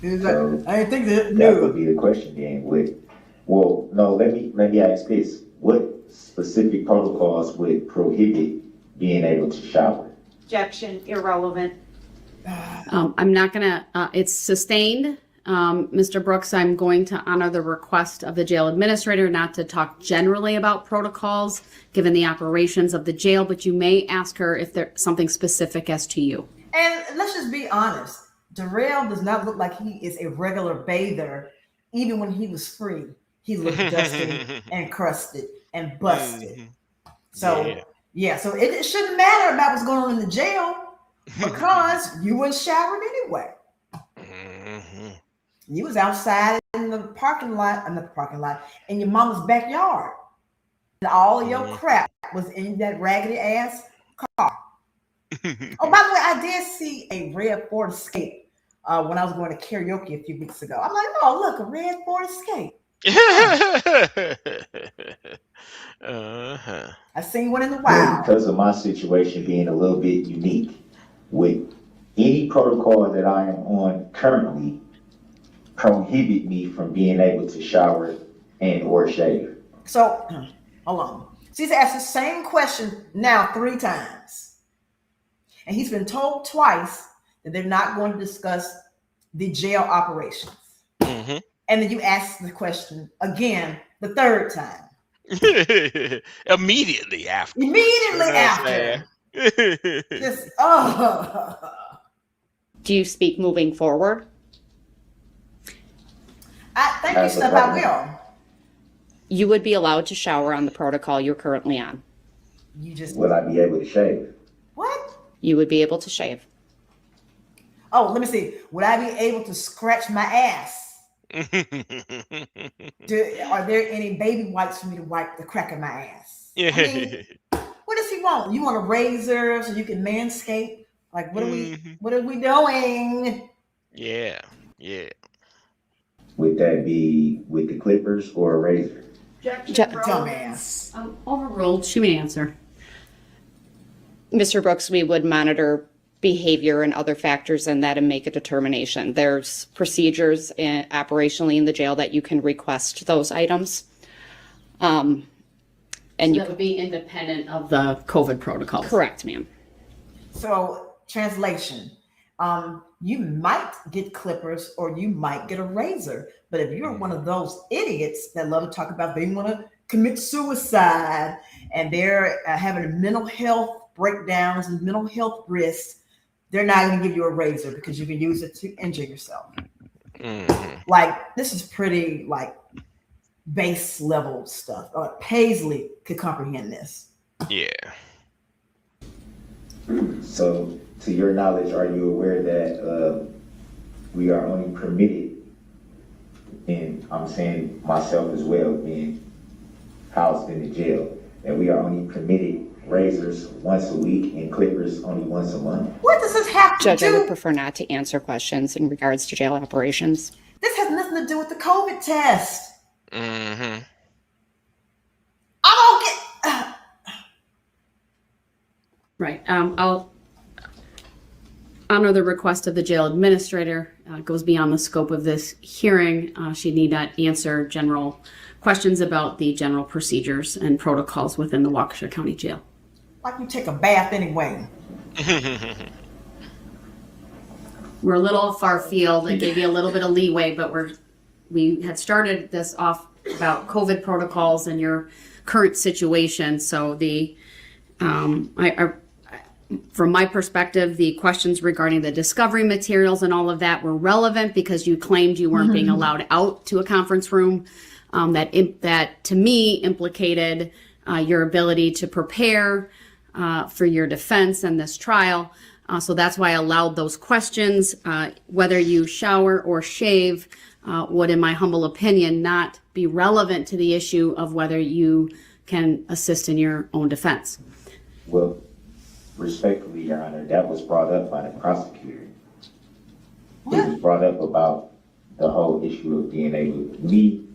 He's like, I didn't think that. That would No. be the question then. Let me ask this. What specific protocols would prohibit being able to shower? Objection, irrelevant. I'm not going to, it's sustained. Mr. Brooks, I'm going to honor the request of the jail administrator not to talk generally about protocols, given the operations of the jail, but you may ask her if there's something specific as to you. And let's just be honest. Duh-Rell does not look like he is a regular bather. Even when he was free, he looked dusty and crusted. and busted. Mhm. So so it shouldn't matter about what's going on in the jail because you weren't showered anyway. Mhm. You was outside in the parking lot, not the parking lot, in your mama's backyard. And all your crap was in that raggedy ass car. Oh, by the way, I did see a red Ford Escape when I was going to karaoke a few weeks ago. I'm like, oh, look, a red Ford Escape. Uh-huh. I seen one in the But wild. because of my situation being a little bit unique, with any protocol that I am on currently prohibit me from being able to shower and or shave. So, hold on. She's asked the same question now 3 times. And he's been told twice that they're not going to discuss the jail operations. Mm-hmm. And then you ask the question again the 3rd time. Immediately after. Immediately after. Just, oh. Do you speak moving forward? I think you, Steph, I will. You would be allowed to shower on the protocol you're currently on. You just, Will I be able to shave? what? You would be able to shave. Oh, let me see. Would I be able to scratch my ass? Are there any baby wipes for me to wipe the crack of my ass? I mean, what does he want? You want a razor so you can manscape? Like, what are we doing? Yeah. Would that be with the clippers or a razor? Dumbass. Overruled. She may answer. Mr. Brooks, we would monitor behavior and other factors in that and make a determination. There's procedures operationally in the jail that you can request those items. And That would be independent of the COVID protocols. Correct, ma'am. So, translation. You might get clippers or you might get a razor. But if you're one of those idiots that love to talk about they want to commit suicide and they're having mental health breakdowns and mental health risks, they're not going to give you a razor because you can use it to injure yourself. Like, this is pretty like base level stuff. Paisley could comprehend this. Yeah. So, to your knowledge, are you aware that we are only permitted, and I'm saying myself as well, being housed in the jail, that we are only permitted razors once a week and clippers only once a month? What does this have to Judge, do? I would prefer not to answer questions in regards to jail operations. This has nothing to do with the COVID test. Mm-hmm. I don't get. Right. I'll honor the request of the jail administrator. It goes beyond the scope of this hearing. She need not answer general questions about the general procedures and protocols within the Waukesha County Jail. Like you take a bath anyway. We're a little far field. I gave you a little bit of leeway, but we had started this off about COVID protocols and your current situation. So from my perspective, the questions regarding the discovery materials and all of that were relevant because you claimed you weren't being allowed out to a conference room. That to me implicated your ability to prepare for your defense in this trial. So that's why I allowed those questions. Whether you shower or shave would, in my humble opinion, not be relevant to the issue of whether you can assist in your own defense. Well, respectfully, Your Honor, that was brought up by the prosecutor. It was brought up about the whole issue of being me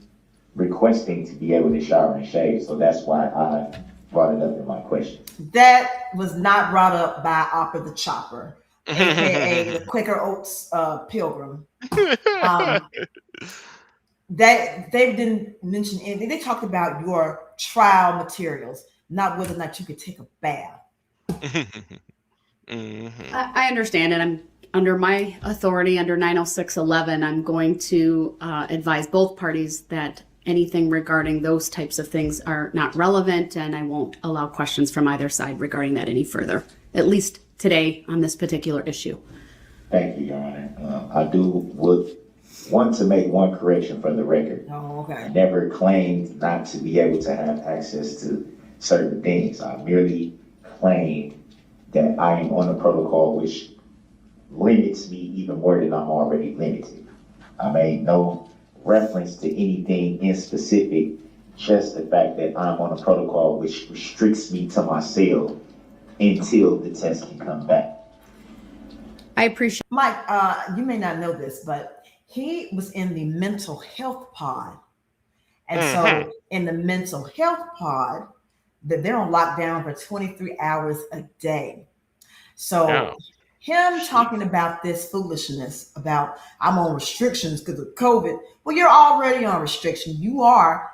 requesting to be able to shower and shave. So that's why I brought it up in my question. That was not brought up by Opera the Chopper, aka the Quaker Oats Pilgrim. That they didn't mention anything. They talked about your trial materials, not whether or not you could take a bath. I understand it. I'm under my authority under 906.11. I'm going to advise both parties that anything regarding those types of things are not relevant, and I won't allow questions from either side regarding that any further, at least today on this particular issue. Thank you, Your Honor. I would want to make one correction for the record. Oh, I okay. never claimed not to be able to have access to certain things. I merely claimed that I am on a protocol which limits me even more than I'm already limited. I made no reference to anything in specific, just the fact that I'm on a protocol which restricts me to my cell until the test can come back. I appreciate. Mike, you may not know this, but he was in the mental health pod. And so in the mental health pod, they're on lockdown for 23 hours a day. So Oh, him shit. talking about this foolishness about I'm on restrictions because of COVID. Well, you're already on restriction. You are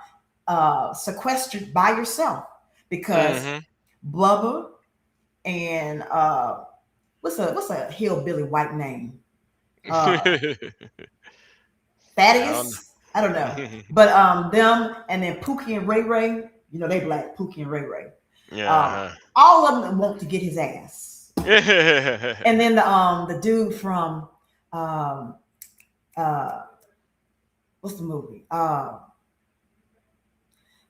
sequestered by yourself because Mm-hmm. Blubber and what's a hillbilly white name? Uh, I don't Thaddeus? I don't know. know. But them and then Pookie and Ray Ray, you know, they black, Pookie and Ray Ray. Yeah. All of them want to get his ass. Uh-huh. And then the dude from um uh what's the movie?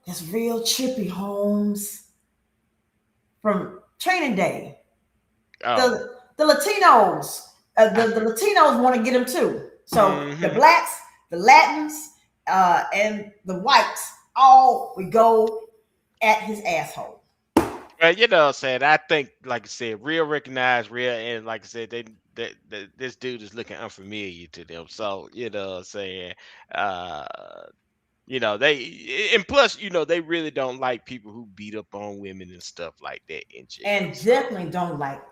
That's real trippy Holmes from Training Day. Oh. The Latinos, the Latinos want to get him too. So the Mm-hmm. blacks, the Latins, and the whites all would go at his asshole. Well, you know what I'm saying? I think, like I said, real recognize real, and like I said, this dude is looking unfamiliar to them. So, you know what I'm saying? Uh, and plus, they really don't like people who beat up on women and stuff like that in jail. And So, definitely don't like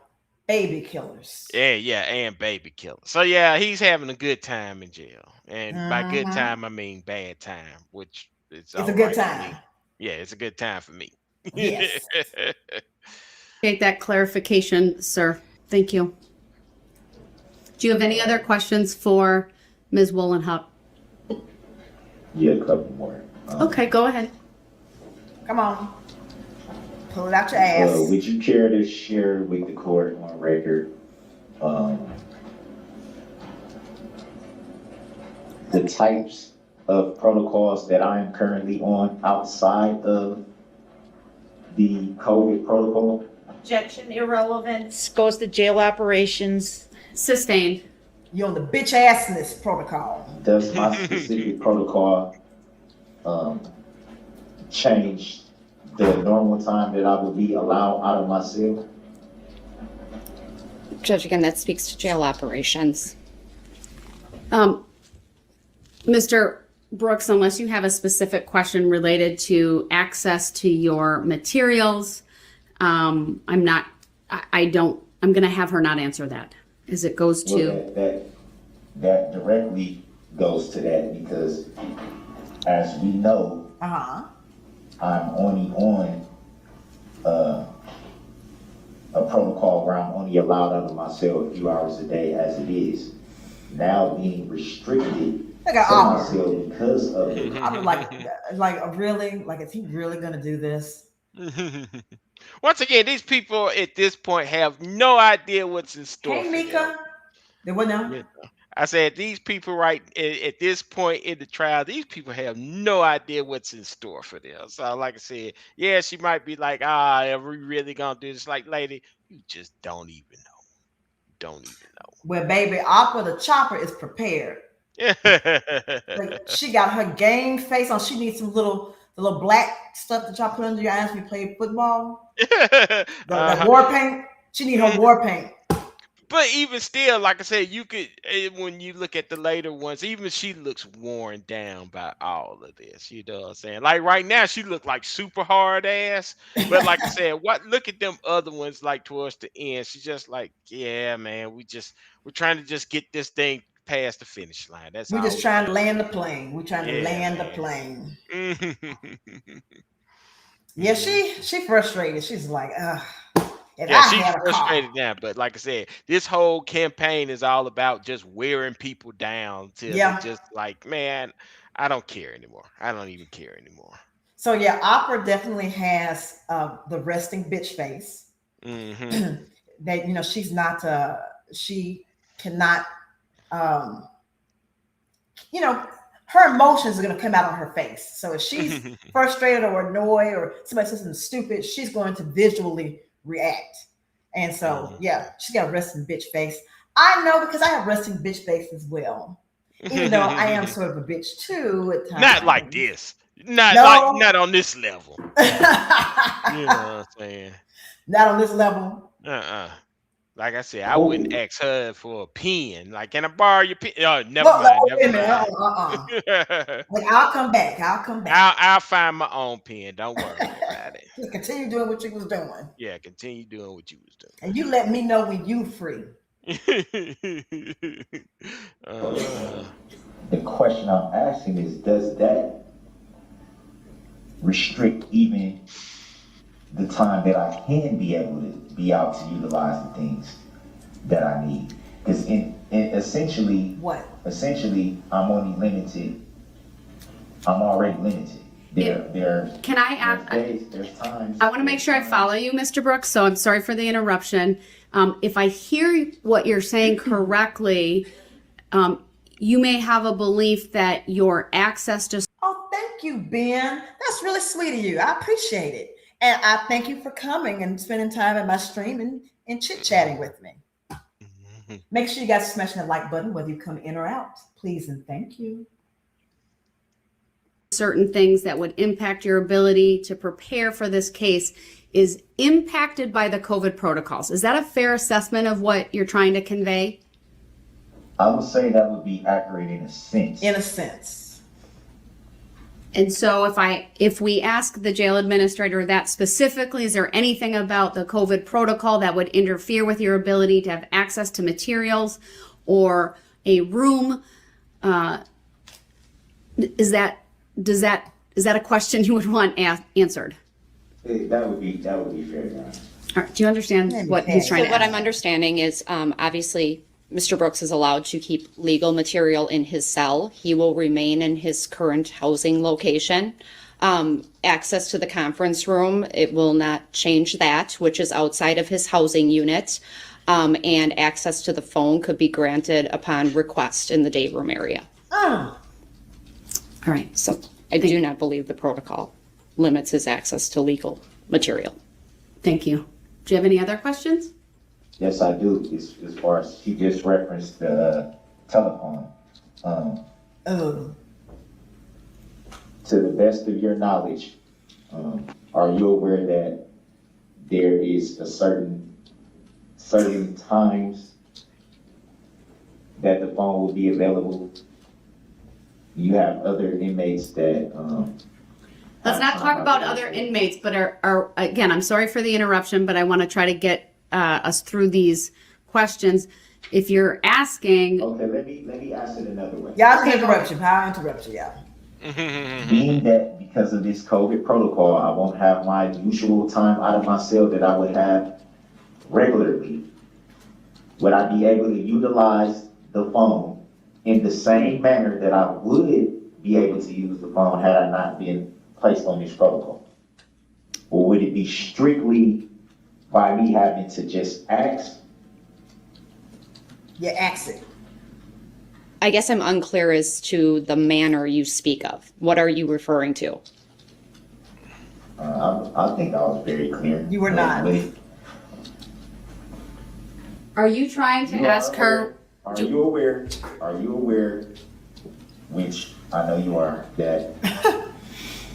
baby killers. yeah, and baby killer. So, yeah, he's having a good time in jail. And by good Hmm. time, I mean bad time, which is It's a all good right for time. me. Yeah, it's a good time for me. Yes. That clarification, sir. Thank you. Do you have any other questions for Ms. Wollenhuck? Yeah, a couple more. Okay, go ahead. Come on. Pull it out your ass. Would you care to share with the court on record um, the types of protocols that I am currently on outside of the COVID protocol? Objection, irrelevant. Goes to jail operations. Sustained. You're on the bitch assness protocol. Does my specific protocol change the normal time that I would be allowed out of my cell? Judge, again, that speaks to jail operations. Mr. Brooks, unless you have a specific question related to access to your materials, I'm going to have her not answer that as it goes to. Well, that directly goes to that because, as we know, Uh-huh. I'm only on a protocol where I'm only allowed out of my cell a few hours a day as it is. Now being restricted Look at to my Oliver. cell because of it. I'm really, like, is he really gonna do this? Once again, these people at this point have no idea what's in store Hey, for them. Mika. There what now? You know, I said these people right at this point in the trial, these people have no idea what's in store for them. So, like I said, yeah, she might be like, are we really gonna do this? Like, lady, you just don't even know. Don't even Well, baby, Opera the Chopper is prepared. Like, she got her game face on. She needs some the little black stuff that y'all put under your eyes when you play football. The uh-huh. war paint. She need her war paint. But even still, like I said, you could when you look at the later ones, even she looks worn down by all of this. You know what I'm saying? Like right now, she looked like super hard ass. But like I said, look at them other ones like towards the end. She's just like, yeah, man, we're trying to just get this thing past the finish line. That's We're all just we're trying to doing. land the plane. We're trying to Yeah, land the man. plane. Yeah, Mhm. she frustrated. She's like, ugh. If Yeah, I she's had a car. frustrated now, but like I said, this whole campaign is all about just wearing people down till they Yeah. just like, man, I don't care anymore. I don't even care anymore. So yeah, Opera definitely has the resting bitch face. Hmm. That she's not she cannot you know, her emotions are going to come out on her face. So if she's frustrated or annoyed or somebody says something stupid, she's going to visually react. And so, yeah, she's got a resting bitch face. I know because I have resting bitch face as well. Even though I am sort of a bitch too at times. Not like this. Not No. like not on this level. You know what I'm saying? Not on this level. Like I said, I wouldn't ask her for a pen. Like, can I borrow your pen? Oh, never mind. Never mind. Like, I'll come back. I'll find my own pen. Don't worry about it. Just continue doing what you was doing. Yeah, continue doing what you was doing. And you let me know when you free. The question I'm asking is, does that restrict even the time that I can be able to be out to utilize the things that I need? Because essentially, I'm only limited. I'm already limited. Can I ask? There's times. I want to make sure I follow you, Mr. Brooks. So I'm sorry for the interruption. If I hear what you're saying correctly, you may have a belief that your access to. Oh, thank you, Ben. That's really sweet of you. I appreciate it. And I thank you for coming and spending time at my stream and chit-chatting with me. Make sure you guys smash that like button, whether you come in or out. Please and thank you. Certain things that would impact your ability to prepare for this case is impacted by the COVID protocols. Is that a fair assessment of what you're trying to convey? I would say that would be accurate in a sense. In a sense. And so if we ask the jail administrator that specifically, is there anything about the COVID protocol that would interfere with your ability to have access to materials or a room? Is that a question you would want answered? That would be fair, yeah. All right, do you understand what he's trying to So what ask? I'm understanding is, obviously, Mr. Brooks is allowed to keep legal material in his cell. He will remain in his current housing location. Access to the conference room, it will not change that, which is outside of his housing unit. And access to the phone could be granted upon request in the day room area. Oh. All right. So I do not believe the protocol limits his access to legal material. Thank you. Do you have any other questions? Yes, I do. As far as he just referenced the telephone. To the best of your knowledge, are you aware that there is a certain times that the phone will be available? You have other inmates that. Let's not talk about other inmates, but are again, I'm sorry for the interruption, but I want to try to get us through these questions. If you're asking. Okay, let me ask it another way. Yeah, I'll interrupt you. I'll interrupt you, yeah. Being that because of this COVID protocol, I won't have my usual time out of my cell that I would have regularly, would I be able to utilize the phone in the same manner that I would be able to use the phone had I not been placed on this protocol? Or would it be strictly by me having to just ask? Yeah, ask it. I guess I'm unclear as to the manner you speak of. What are you referring to? I think I was very clear. You were not. Are you trying to ask her? Are you aware, which I know you are, that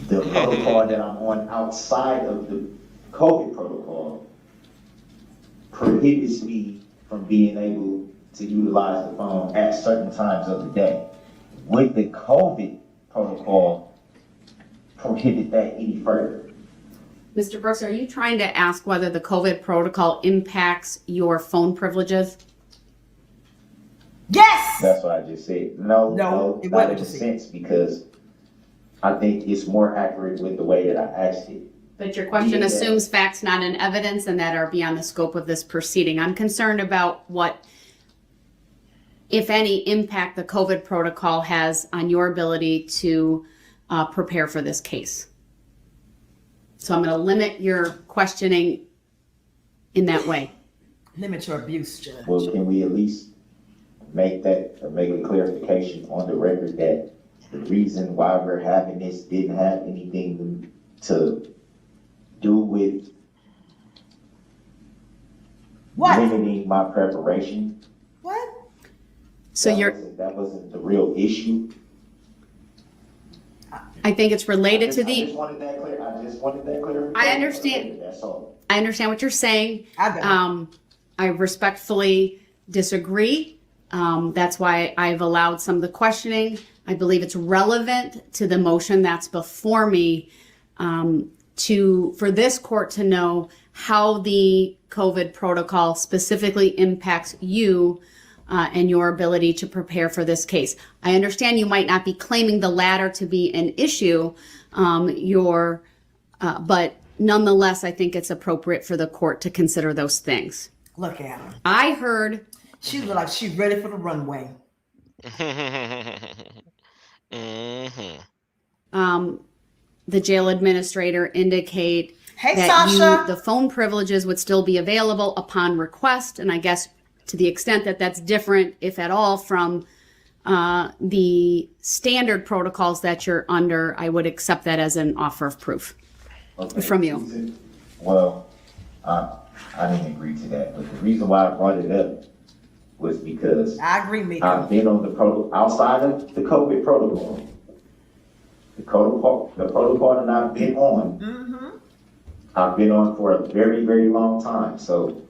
the protocol that I'm on outside of the COVID protocol prohibits me from being able to utilize the phone at certain times of the day? Would the COVID protocol prohibit that any further? Mr. Brooks, are you trying to ask whether the COVID protocol impacts your phone privileges? Yes! That's what I just said. No, it not wasn't in a sense, because I think it's more accurate with the way that I asked it. But your question Yeah. assumes facts not in evidence and that are beyond the scope of this proceeding. I'm concerned about what, if any, impact the COVID protocol has on your ability to prepare for this case. So I'm going to limit your questioning in that way. Limit your abuse, Judge. Well, can we at least make a clarification on the record that the reason why we're having this didn't have anything to do with What? limiting my preparation. What? So That wasn't the real issue. I think it's related to I the. just wanted that clear. I understand. That's all. I understand what you're saying. I don't. I respectfully disagree. That's why I've allowed some of the questioning. I believe it's relevant to the motion that's before me for this court to know how the COVID protocol specifically impacts you and your ability to prepare for this case. I understand you might not be claiming the latter to be an issue, but nonetheless, I think it's appropriate for the court to consider those things. Look at her. I heard She look like she's ready for the runway. the jail administrator indicate Hey, that Sasha. the phone privileges would still be available upon request. And I guess to the extent that that's different, if at all, from the standard protocols that you're under, I would accept that as an offer of proof from you. Well, I didn't agree to that, but the reason why I brought it up was because I agree, Mika. I've been on outside of the COVID protocol. The protocol that I've been on, I've been on for a very, very long time. So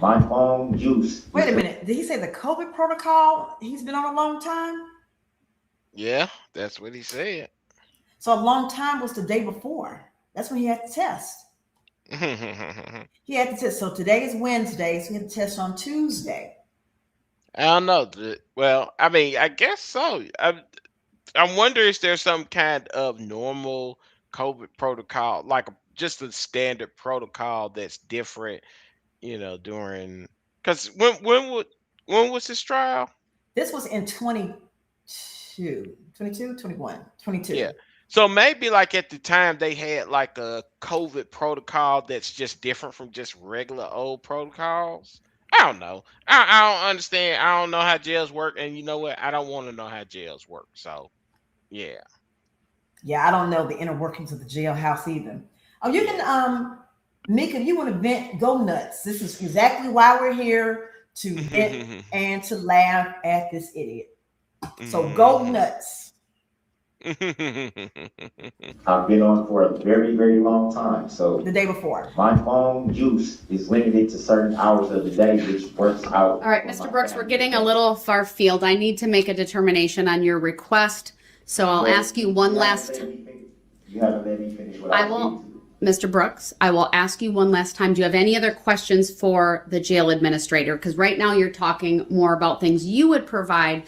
my phone use. Wait a minute. Did he say the COVID protocol he's been on a long time? Yeah, that's what he said. So a long time was the day before. That's when he had to test. He had to test. So today is Wednesday, so he had to test on Tuesday. I don't know. Well, I mean, I guess so. I wonder if there's some kind of normal COVID protocol, like just a standard protocol that's different, during. Because when was his trial? This was in 22, 21, 22. Yeah. So maybe like at the time they had like a COVID protocol that's just different from just regular old protocols. I don't know. I don't understand. I don't know how jails work, and you know what? I don't want to know how jails work. So, yeah. Yeah, I don't know the inner workings of the jailhouse either. Oh, you can, Mika, if you want to vent, go nuts. This is exactly why we're here, to vent and to laugh at this idiot. So go nuts. I've been on for a very, very long time. So The day before. my phone use is limited to certain hours of the day, which works out. All right, Mr. Brooks, we're getting a little far field. I need to make a determination on your request. So I'll ask you one last. You haven't let me finish what I I will, need Mr. Brooks, I will ask you one last time. Do you have any other questions for the jail administrator? Because right now you're talking more about things you would provide.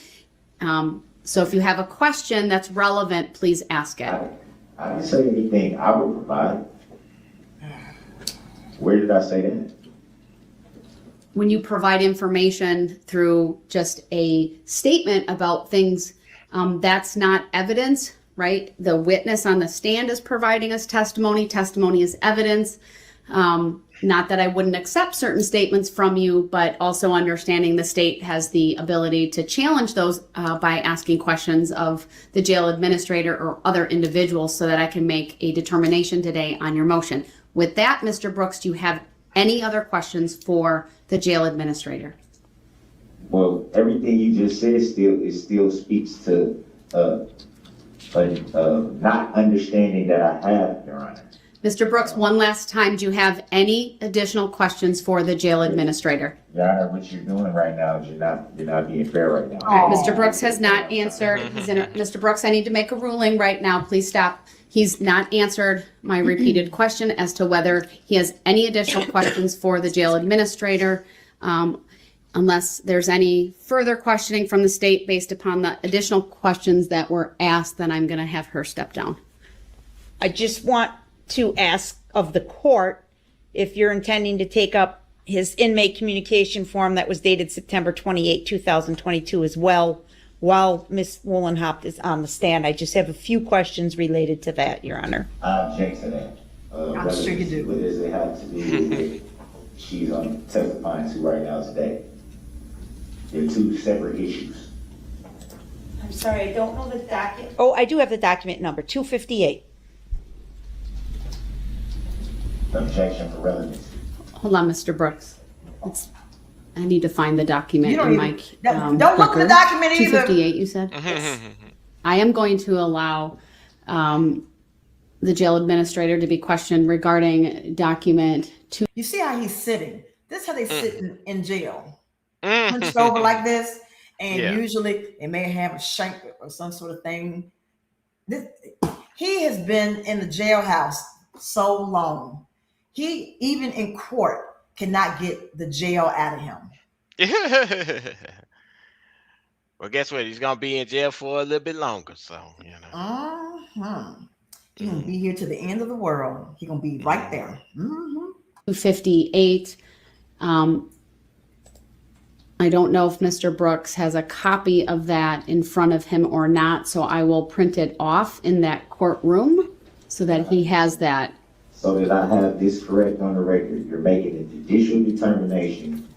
So if you have a question that's relevant, please ask it. I didn't say anything I would provide. Where did I say that? When you provide information through just a statement about things, that's not evidence, right? The witness on the stand is providing us testimony. Testimony is evidence. Not that I wouldn't accept certain statements from you, but also understanding the state has the ability to challenge those by asking questions of the jail administrator or other individuals so that I can make a determination today on your motion. With that, Mr. Brooks, do you have any other questions for the jail administrator? Well, everything you just said still speaks to not understanding that I have, Your Honor. Mr. Brooks, one last time, do you have any additional questions for the jail administrator? Your Honor, what you're doing right now is you're not being fair right now. All right, Mr. Brooks has not answered. Mr. Brooks, I need to make a ruling right now. Please stop. He's not answered my repeated question as to whether he has any additional questions for the jail administrator. Unless there's any further questioning from the state based upon the additional questions that were asked, then I'm going to have her step down. I just want to ask of the court if you're intending to take up his inmate communication form that was dated September 28, 2022 as well, while Ms. Wollenhaupt is on the stand. I just have a few questions related to that, Your Honor. I object to that. I'm sure you do. What does it have to do with what she's testifying to right now today? They're two separate issues. I'm sorry, I don't know the document. Oh, I do have the document number, 258. Objection for relevancy. Hold on, Mr. Brooks. I need to find the document You don't in even- my don't look at the record. document either. 258, you said? I am going to allow the jail administrator to be questioned regarding document 2. You see how he's sitting? This is how they sit in jail. Hunched over like this. And Yeah. usually they may have a shank or some sort of thing. He has been in the jailhouse so long. He, even in court, cannot get the jail out of him. Well, guess what? He's gonna be in jail for a little bit longer, so you know. Uh-huh. He's gonna be here to the end of the world. He's gonna be right there. 258. I don't know if Mr. Brooks has a copy of that in front of him or not, so I will print it off in that courtroom so that he has that. So that I have this correct on the record, you're making a judicial determination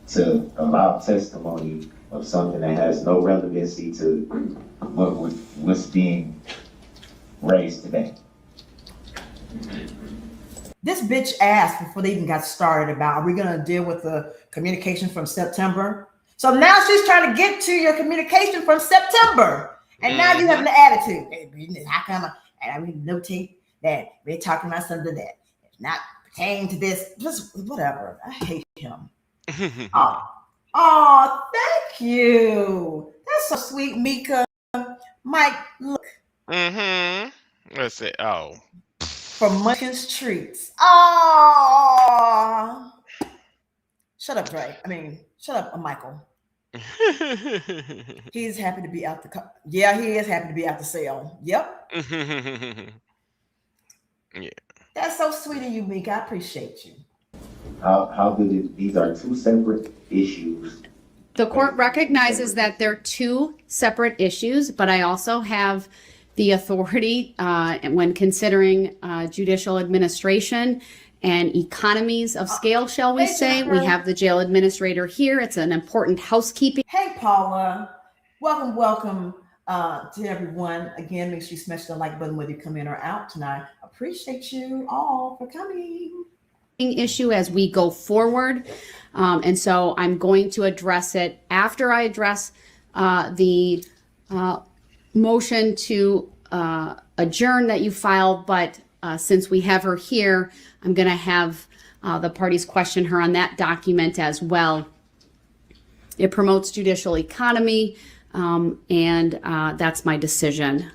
to allow testimony of something that has no relevancy to what's being raised today. This bitch asked before they even got started about, are we going to deal with the communication from September? So now she's trying to get to your communication from September. And now you have an attitude. Hey, how come I mean, notate that we're talking about something that is not pertaining to this. Just whatever. I hate him. Oh, thank you. That's so sweet, Mika. Mike, look. Let's see. Oh. From Munchkin's Treats. Oh. Shut up, Dre. Shut up, Michael. He's happy to be out the yeah, he is happy to be out the cell. Yep. Yeah. That's so sweet of you, Mika. I appreciate you. How these are two separate issues. The court recognizes that they're two separate issues, but I also have the authority when considering judicial administration and economies of scale, shall we say. We have the jail administrator here. It's an important housekeeping. Hey, Paula. Welcome to everyone. Again, make sure you smash the like button whether you come in or out tonight. Appreciate you all for coming. Issue as we go forward. And so I'm going to address it after I address the motion to adjourn that you filed. But since we have her here, I'm going to have the parties question her on that document as well. It promotes judicial economy, and that's my decision.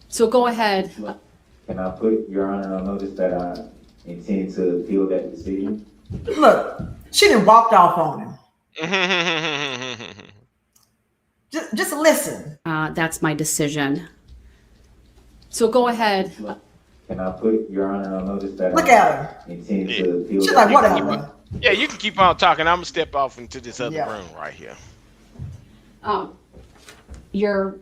So go ahead. Can I put Your Honor on notice that I intend to appeal that decision? Look, she done walked off on him. Just listen. That's my decision. So go ahead. Can I put Your Honor on notice that Look I at her. intend to appeal She's that like, decision? whatever. Yeah, you can keep on talking. I'm gonna step off into this other Yeah. room right here. Your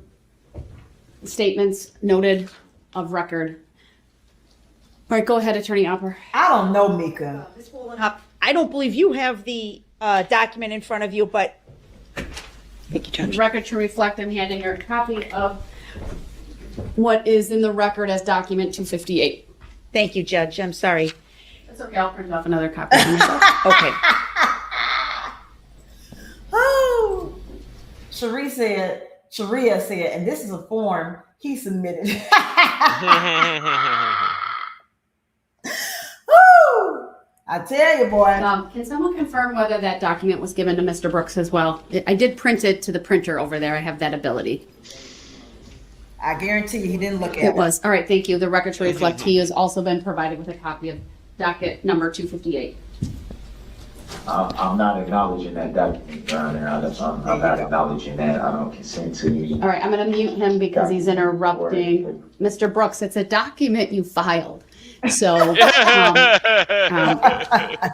statements noted of record. All right, go ahead, Attorney Opper. I don't know, Mika. I don't believe you have the document in front of you, but thank you, Judge. The record to reflect I'm handing her a copy of what is in the record as document 258. Thank you, Judge. I'm sorry. That's okay, I'll print off another copy for myself. Okay. Oh, Sharia said, and this is a form he submitted. Woo! I tell you, boy. Can someone confirm whether that document was given to Mr. Brooks as well? I did print it to the printer over there. I have that ability. I guarantee you he didn't look at it. It was. All right, thank you. The record to reflect he has also been provided with a copy of docket number 258. I'm not acknowledging that document, Your Honor. I'm not acknowledging that. I don't consent to you. All right, I'm going to mute him because he's interrupting. Mr. Brooks, it's a document you filed. So, and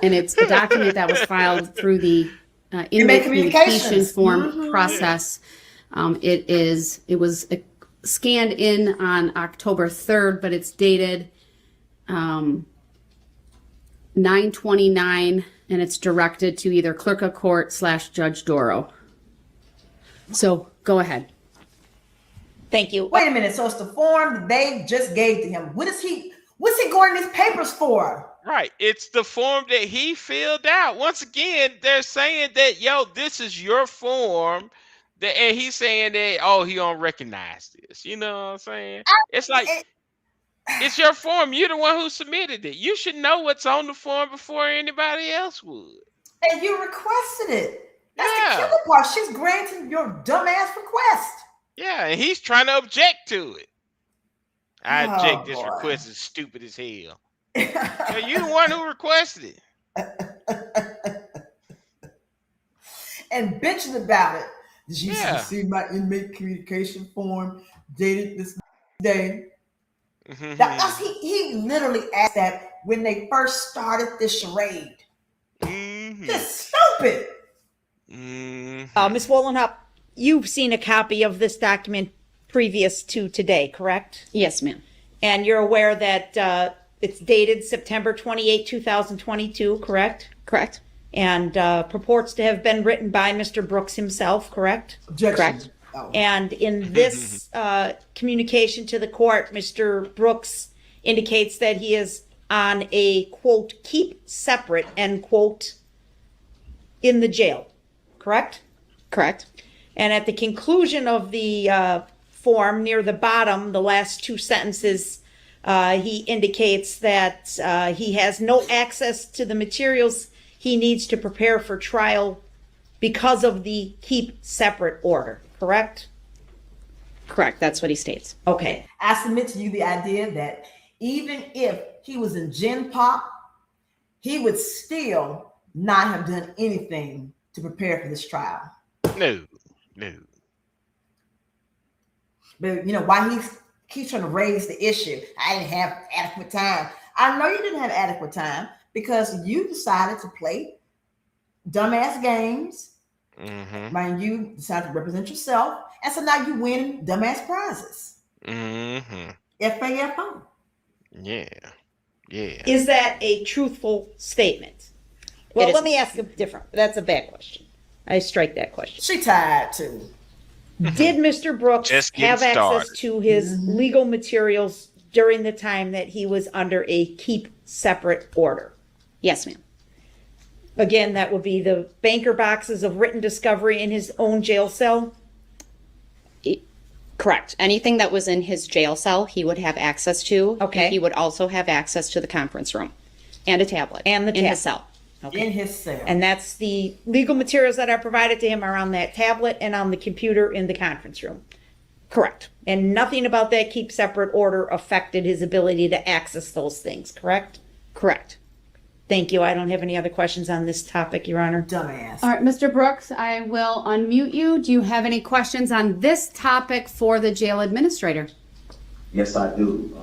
it's a document that was filed through the inmate communication form process. It was scanned in on October 3rd, but it's dated 9/29 and it's directed to either clerk of court / Judge Duh-Rell. So go ahead. Thank you. Wait a minute. So it's the form that they just gave to him. What's he going to these papers for? Right. It's the form that he filled out. Once again, they're saying that, yo, this is your form. And he's saying that, oh, he don't recognize this. You know what I'm saying? It's like, it's your form. You're the one who submitted it. You should know what's on the form before anybody else would. And you requested it. That's Yeah. the killer part. She's granting your dumbass request. Yeah, and he's trying to object to it. I object. This boy. request is stupid as hell. Yeah, you the one who requested it. And bitching about it. Did you Yeah. receive my inmate communication form dated this day? Mhm. He literally asked that when they first started this charade. Mhm. Just stupid. Mhm. Ms. Wollenhop, you've seen a copy of this document previous to today, correct? Yes, ma'am. And you're aware that it's dated September 28, 2022, correct? Correct. And purports to have been written by Mr. Brooks himself, correct? Objection. Correct. Oh. And in this communication to the court, Mr. Brooks indicates that he is on a, quote, keep separate, end quote, in the jail, correct? Correct. And at the conclusion of the form, near the bottom, the last two sentences, he indicates that he has no access to the materials he needs to prepare for trial because of the keep separate order, correct? Correct. That's what he states. Okay. I submit to you the idea that even if he was in Gen Pop, he would still not have done anything to prepare for this trial. No. But you know why he keeps trying to raise the issue? I didn't have adequate time. I know you didn't have adequate time because you decided to play dumbass games. Mhm. Mind you, decided to represent yourself, and so now you win dumbass prizes. Mhm. FAFO. Yeah. Is that a truthful statement? Well, It is. let me ask a different. That's a bad question. I strike that question. She tired too. Did Mr. Brooks Just getting have access started. to his legal materials during the time that he was under a keep separate order? Yes, ma'am. Again, that would be the banker boxes of written discovery in his own jail cell. Correct. Anything that was in his jail cell, he would have access to. Okay. And he would also have access to the conference room and a tablet. And the in tab- his cell. In his cell. And that's the legal materials that are provided to him are on that tablet and on the computer in the conference room. Correct. And nothing about that keep separate order affected his ability to access those things, correct? Correct. Thank you. I don't have any other questions on this topic, Your Honor. Dumbass. All right, Mr. Brooks, I will unmute you. Do you have any questions on this topic for the jail administrator? Yes, I do.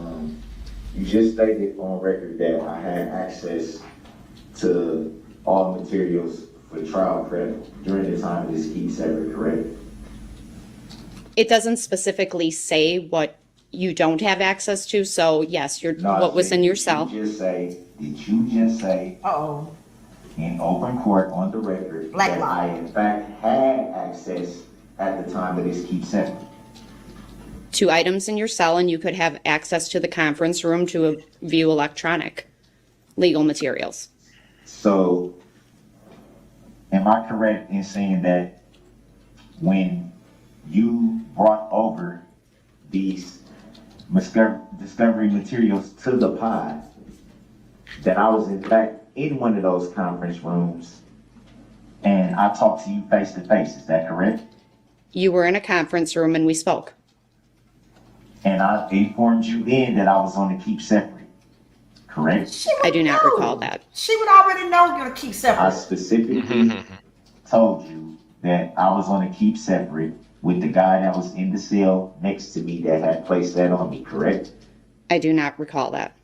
You just stated on record that I had access to all materials for trial prep during the time of this keep separate, correct? It doesn't specifically say what you don't have access to. So yes, what was in your cell. Did you just say Uh-oh. in open court on the record Black that law. I in fact had access at the time of this keep separate? 2 items in your cell, and you could have access to the conference room to view electronic legal materials. So, am I correct in saying that when you brought over these discovery materials to the pod, that I was in fact in one of those conference rooms and I talked to you face to face? Is that correct? You were in a conference room and we spoke. And I informed you then that I was on the keep separate, correct? I do not recall that. She would already know you're gonna keep I separate. specifically told you that I was on a keep separate with the guy that was in the cell next to me that had placed that on me, correct? I do not recall that.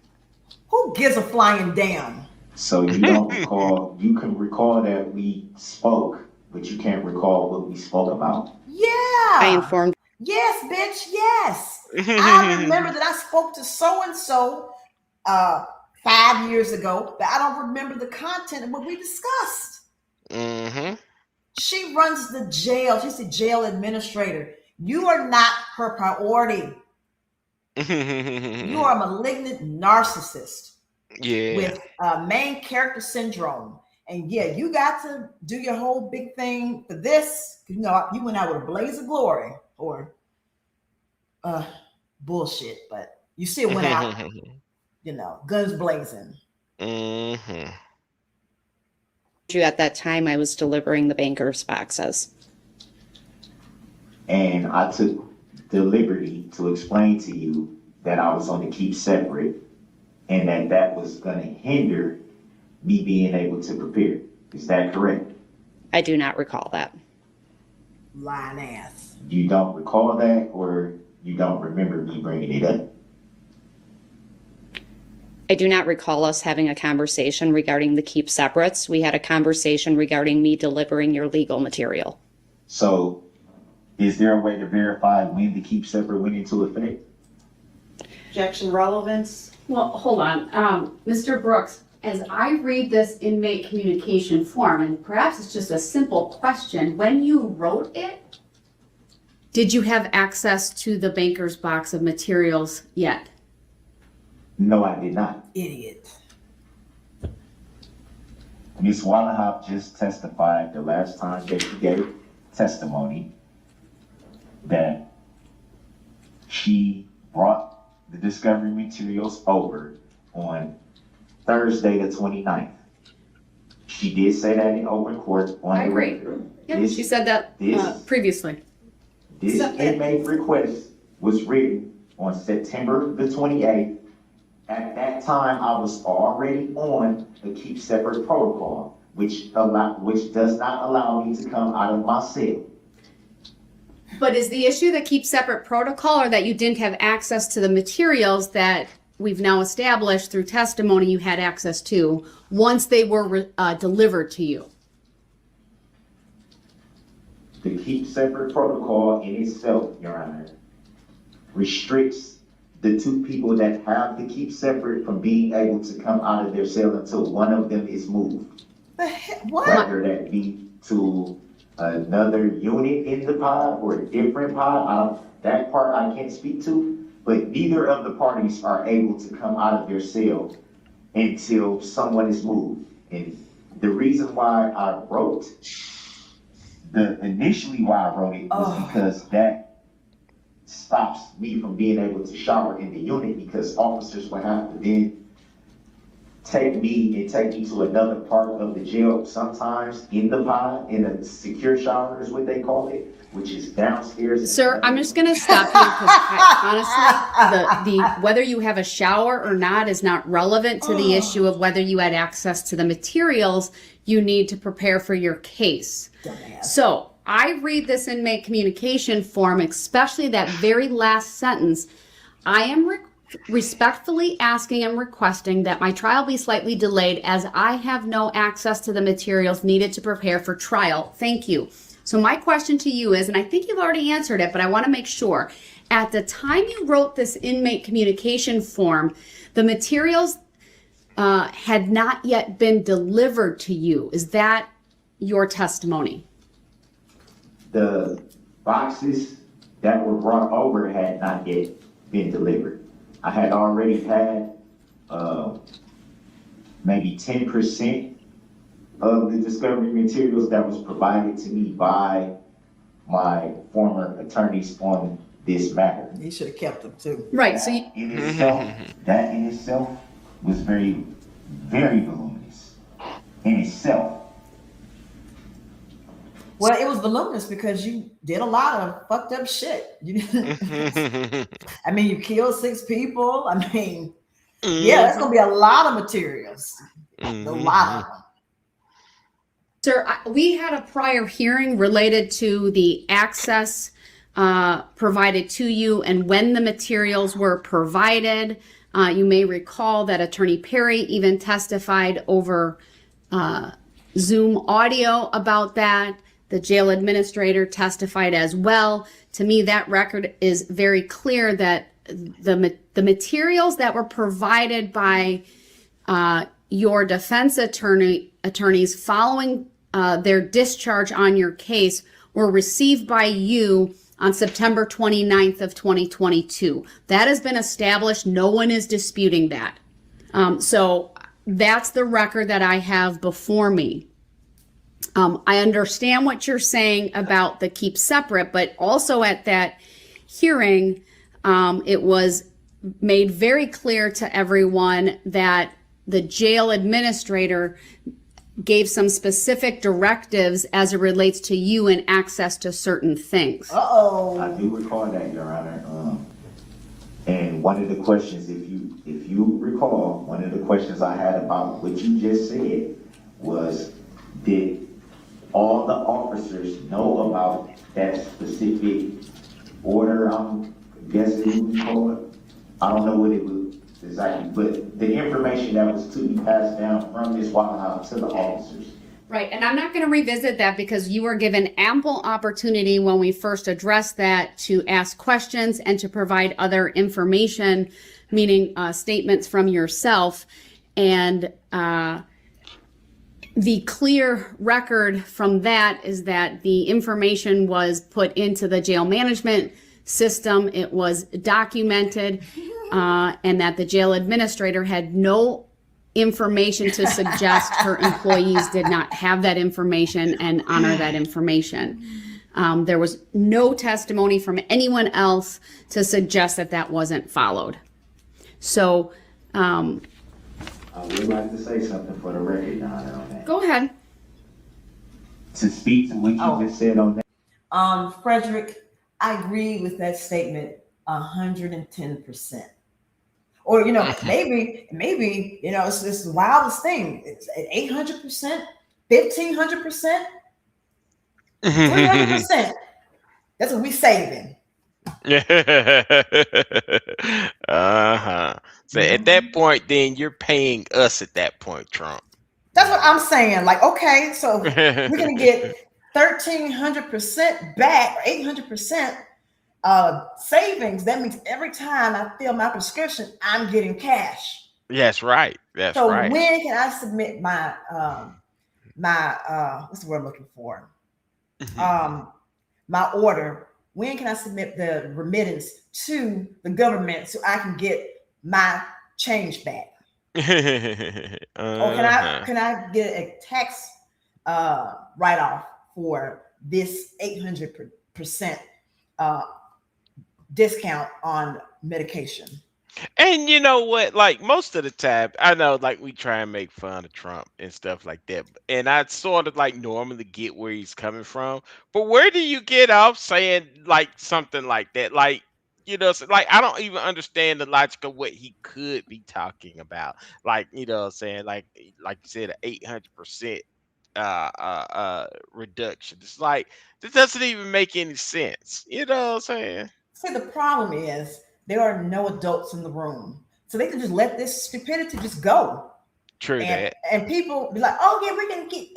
Who gives a flying damn? So you don't recall, you can recall that we spoke, but you can't recall what we spoke about. Yeah. I informed. Yes, bitch, yes. I remember that I spoke to so-and-so 5 years ago, but I don't remember the content of what we discussed. Mm-hmm. She runs the jail. She's the jail administrator. You are not her priority. You are a malignant narcissist Yeah. with main character syndrome. And yeah, you got to do your whole big thing for this. You know, you went out with a blaze of glory or bullshit, but you still went out, you know, guns blazing. Mm-hmm. At that time, I was delivering the banker's boxes. And I took the liberty to explain to you that I was going to keep separate and that was going to hinder me being able to prepare. Is that correct? I do not recall that. Lying ass. You don't recall that, or you don't remember me bringing it up? I do not recall us having a conversation regarding the keep separates. We had a conversation regarding me delivering your legal material. So, is there a way to verify when the keep separate went into effect? Objection relevance. Well, hold on. Mr. Brooks, as I read this inmate communication form, and perhaps it's just a simple question, when you wrote it, did you have access to the banker's box of materials yet? No, I did not. Idiot. Ms. Wallenhoff just testified the last time that she gave testimony that she brought the discovery materials over on Thursday the 29th. She did say that in open court on I the agree. record. Yeah, she said that previously. This inmate request was written on September the 28th. At that time, I was already on the keep separate protocol, which does not allow me to come out of my cell. But is the issue the keep separate protocol, or that you didn't have access to the materials that we've now established through testimony you had access to once they were delivered to you? The keep separate protocol in itself, Your Honor, restricts the two people that have to keep separate from being able to come out of their cell until one of them is moved. What? Whether that be to another unit in the pod or a different pod, that part I can't speak to, but neither of the parties are able to come out of their cell until someone is moved. And the reason why I wrote, initially why I wrote it was because that stops me from being able to shower in the unit, because officers will have to then take me to another part of the jail, sometimes in the pod, in a secure shower is what they call it, which is downstairs. Sir, I'm just going to stop you because honestly, the whether you have a shower or not is not relevant to the issue of whether you had access to the materials you need to prepare for your case. Dumbass. So I read this inmate communication form, especially that very last sentence. I am respectfully asking and requesting that my trial be slightly delayed as I have no access to the materials needed to prepare for trial. Thank you. So my question to you is, and I think you've already answered it, but I want to make sure, at the time you wrote this inmate communication form, the materials had not yet been delivered to you. Is that your testimony? The boxes that were brought over had not yet been delivered. I had already had maybe 10% of the discovery materials that was provided to me by my former attorneys on this matter. You should have kept them too. Right. So you, That in itself was very, very voluminous in itself. Well, it was voluminous because you did a lot of fucked up shit. I mean, you killed 6 people. I mean, yeah, that's gonna be a lot of materials. A lot of them. sir, we had a prior hearing related to the access provided to you and when the materials were provided. You may recall that Attorney Perry even testified over Zoom audio about that. The jail administrator testified as well. To me, that record is very clear that the materials that were provided by your defense attorneys following their discharge on your case were received by you on September 29th of 2022. That has been established. No one is disputing that. So that's the record that I have before me. I understand what you're saying about the keep separate, but also at that hearing, it was made very clear to everyone that the jail administrator gave some specific directives as it relates to you and access to certain things. I do recall that, Your Honor. And one of the questions, if you recall, one of the questions I had about what you just said was, did all the officers know about that specific order? I'm guessing you call it. I don't know what it was exactly, but the information that was to be passed down from Ms. Waterhouse to the officers. Right, and I'm not going to revisit that because you were given ample opportunity when we first addressed that to ask questions and to provide other information, meaning statements from yourself. And the clear record from that is that the information was put into the jail management system. It was documented, and that the jail administrator had no information to suggest her employees did not have that information and honor that information. There was no testimony from anyone else to suggest that that wasn't followed. So, I would like to say something for the record, Your Honor, on that. Go ahead. To speak to what you just said on that. Frederick, I agree with that statement 110%. Or, maybe, it's this wildest thing. It's at 800%, 1,500%, 300%. That's what we saving. So at that point, then you're paying us at that point, Trump. That's what I'm saying. Like, okay, so we're going to get 1,300% back, or 800% savings. That means every time I fill my prescription, I'm getting cash. That's right. That's so right. When can I submit my what's the word I'm looking for? My order. When can I submit the remittance to the government so I can get my change back? Or can I get a tax write-off for this 800% discount on medication? And you know what? Like most of the time, I know like we try and make fun of Trump and stuff like that. And I sort of like normally get where he's coming from. But where do you get off saying like something like that? Like, so, like I don't even understand the logic of what he could be talking about. Like, saying like you said, 800% reduction. It's like this doesn't even make any sense. You know what I'm saying? See, the problem is there are no adults in the room. So they can just let this stupidity just go. True that. And people be like, oh yeah, we're gonna get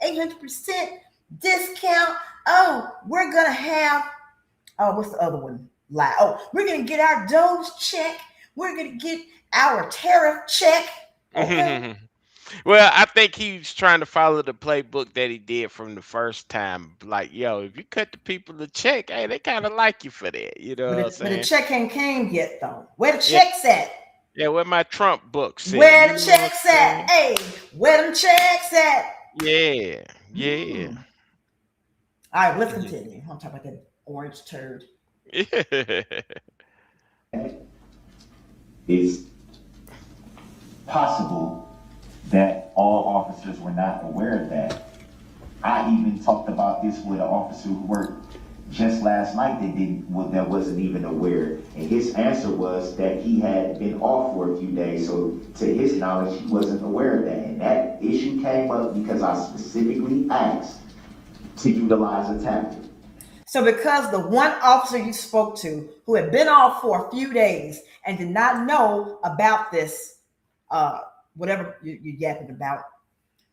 800% discount. Oh, we're gonna have what's the other one? We're gonna get our dose check. We're gonna get our tariff check. Okay. Well, I think he's trying to follow the playbook that he did from the first time. Like, if you cut the people a check, hey, they kind of like you for that. You know what I'm saying? But the check ain't came yet, though. Where the check's at? Yeah, where my Trump books at? Where the check's at? Hey, where them checks at? Yeah. All right, let's continue. I'm talking about that orange turd. It's possible that all officers were not aware of that. I even talked about this with an officer who worked just last night that wasn't even aware. And his answer was that he had been off for a few days, so to his knowledge, he wasn't aware of that. And that issue came up because I specifically asked to utilize a tablet. So because the one officer you spoke to who had been off for a few days and did not know about this, whatever you're yapping about,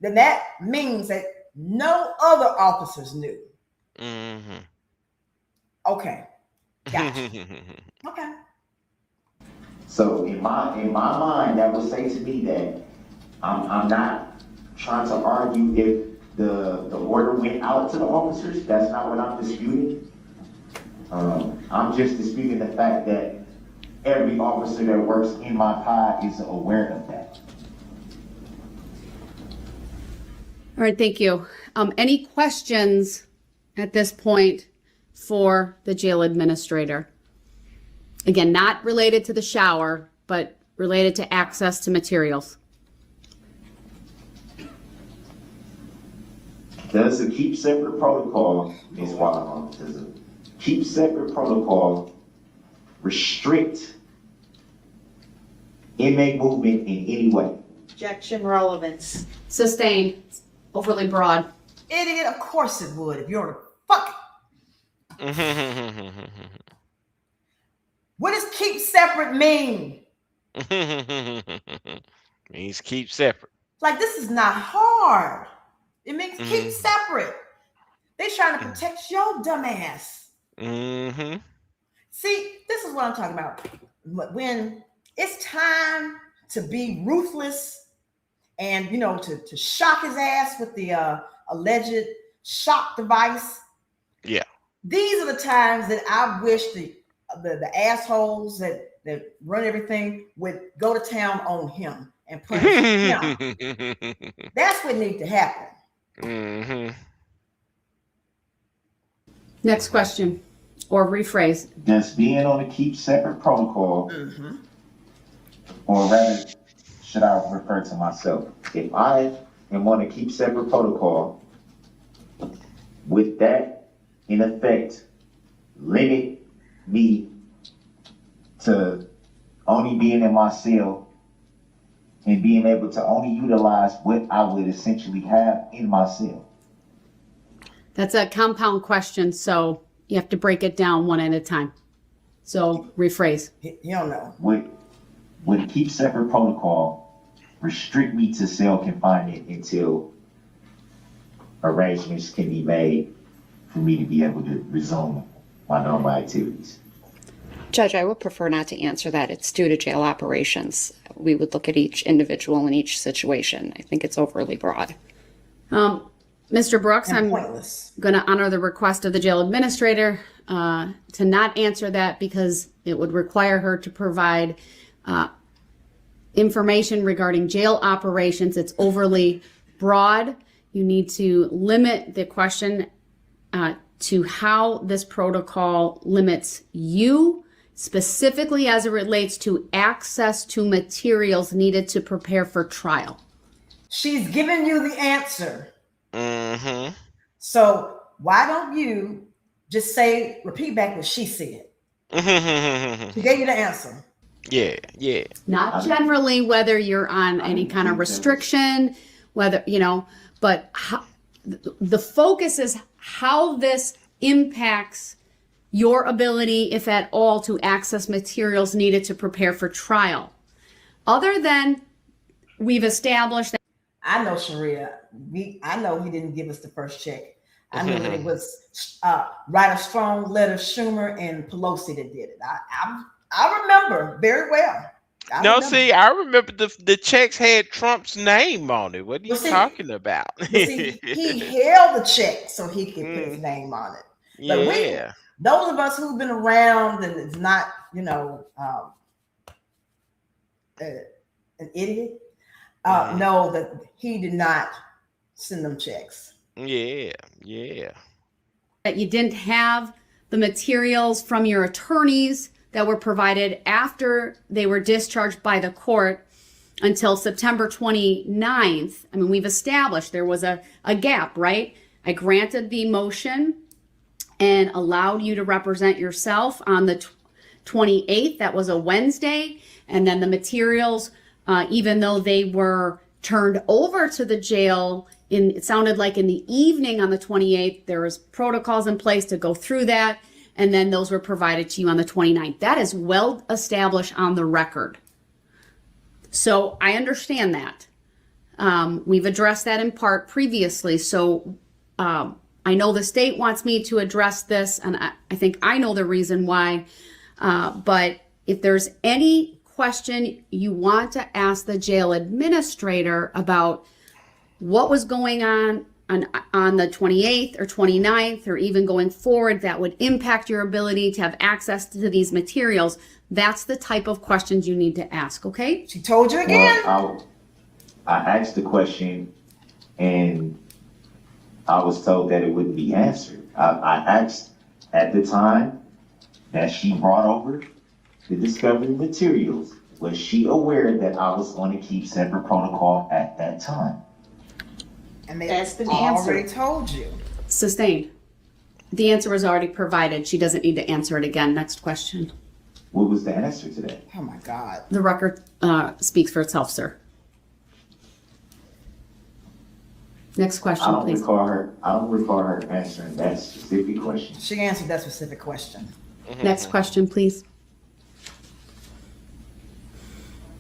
then that means that no other officers knew. Okay. Gotcha. Okay. So in my mind, that would say to me that I'm not trying to argue if the order went out to the officers. That's not what I'm disputing. I'm just disputing the fact that every officer that works in my pod is aware of that. All right, thank you. Any questions at this point for the jail administrator? Again, not related to the shower, but related to access to materials. Does a keep separate protocol, Ms. Waterman, does a keep separate protocol restrict inmate movement in any way? Objection, relevance. Sustained, overly broad. Idiot, of course it would if you're fuck. What does keep separate mean? Means keep separate. Like, this is not hard. It means keep separate. They trying to protect your dumb ass. See, this is what I'm talking about. When it's time to be ruthless and, you know, to shock his ass with the alleged shock device. Yeah. These are the times that I wish the assholes that run everything would go to town on him and punish him. That's what needs to happen. Next question, or rephrase. Does being on a keep separate protocol, or rather, should I refer to myself? If I am on a keep separate protocol, with that in effect, limit me to only being in my cell and being able to only utilize what I would essentially have in my cell? That's a compound question, so you have to break it down one at a time. So rephrase. You don't know. Would a keep separate protocol restrict me to cell confinement until arrangements can be made for me to be able to resume my normal activities? Judge, I would prefer not to answer that. It's due to jail operations. We would look at each individual in each situation. I think it's overly broad. Mr. Brooks, And I'm pointless. going to honor the request of the jail administrator to not answer that because it would require her to provide information regarding jail operations. It's overly broad. You need to limit the question to how this protocol limits you, specifically as it relates to access to materials needed to prepare for trial. She's giving you the answer. So why don't you just repeat back what she said? She gave you the answer. Yeah. Not generally whether you're on any kind of restriction, whether, but how, the focus is how this impacts your ability, if at all, to access materials needed to prepare for trial. Other than we've established that. I know, Sharia. I know he didn't give us the first check. I know that it was Writer Strong, Letter Schumer, and Pelosi that did it. I remember very well. I remember the checks had Trump's name on it. What are you talking about? He held the check so he could put his name on it. But those of us who've been around and it's not, an idiot, know that he did not send them checks. Yeah. That you didn't have the materials from your attorneys that were provided after they were discharged by the court until September 29th. I mean, we've established there was a gap, right? I granted the motion and allowed you to represent yourself on the 28th. That was a Wednesday. And then the materials, even though they were turned over to the jail, it sounded like in the evening on the 28th, there was protocols in place to go through that. And then those were provided to you on the 29th. That is well established on the record. So I understand that. We've addressed that in part previously. So I know the state wants me to address this, and I think I know the reason why. But if there's any question you want to ask the jail administrator about what was going on the 28th or 29th, or even going forward, that would impact your ability to have access to these materials, that's the type of questions you need to ask, okay? She told you again. Well, I asked the question and I was told that it wouldn't be answered. I asked at the time that she brought over the discovery materials, was she aware that I was on a keep separate protocol at that time? And they That's been already answered. told you. Sustained. The answer was already provided. She doesn't need to answer it again. Next question. What was the answer to that? Oh my God. The record speaks for itself, sir. Next I question, don't please. recall her answering that specific question. She answered that specific question. Next question, please.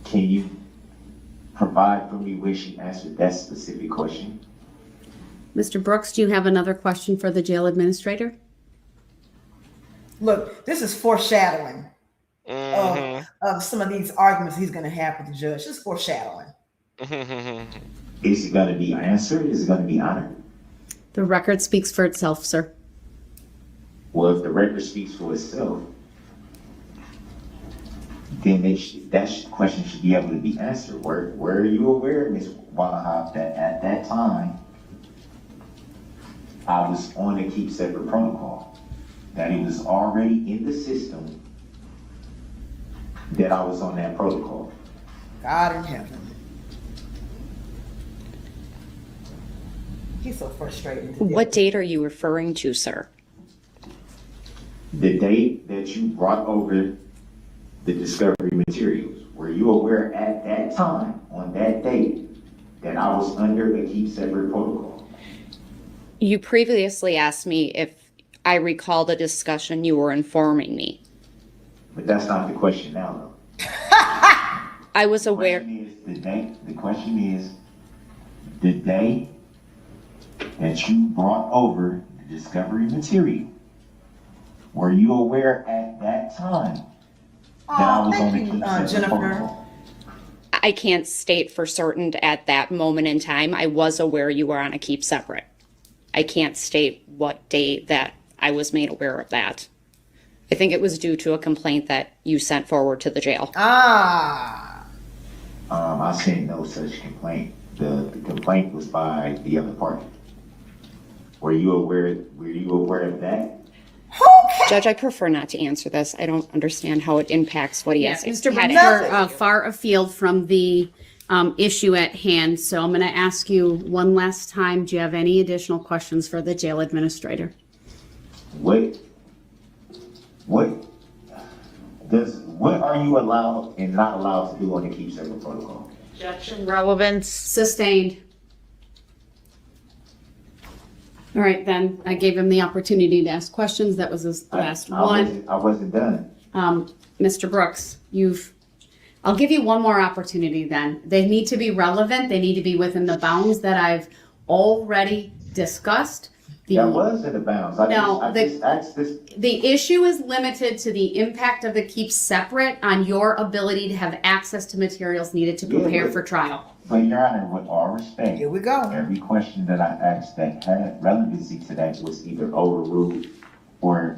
Can you provide for me where she answered that specific question? Mr. Brooks, do you have another question for the jail administrator? Look, this is foreshadowing Mhm. of some of these arguments he's going to have with the judge. This is foreshadowing. Is it going to be answered? Is it going to be honored? The record speaks for itself, sir. Well, if the record speaks for itself, then that question should be able to be answered. Were you aware, Ms. Wallahop, that at that time I was on a keep separate protocol? That it was already in the system that I was on that protocol? God in heaven. He's so frustrating. to deal What with. date are you referring to, sir? The date that you brought over the discovery materials, were you aware at that time, on that date, that I was under a keep separate protocol? You previously asked me if I recall the discussion you were informing me. But that's not the question now, though. I was aware. The question is the day that you brought over the discovery material. Were you aware at that time that I was on the thank you, keep separate Jennifer. protocol? I can't state for certain at that moment in time. I was aware you were on a keep separate. I can't state what date that I was made aware of that. I think it was due to a complaint that you sent forward to the jail. Ah. I sent no such complaint. The complaint was by the other party. Were you aware of that? Judge, I prefer not to answer this. I don't understand how it impacts what he has. Mr. had- Brooks, you're far afield from the issue at hand, so I'm going to ask you one last time. Do you have any additional questions for the jail administrator? What are you allowed and not allowed to do on the keep separate protocol? Objection, relevance. Sustained. All right, then. I gave him the opportunity to ask questions. That was his last one. I wasn't done. Mr. Brooks, I'll give you one more opportunity then. They need to be relevant. They need to be within the bounds that I've already discussed. That was in the bounds. I just asked this. The issue is limited to the impact of the keep separate on your ability to have access to materials needed to prepare for trial. But Your Honor, with all respect, Here we go. every question that I asked that had relevancy to that was either overruled or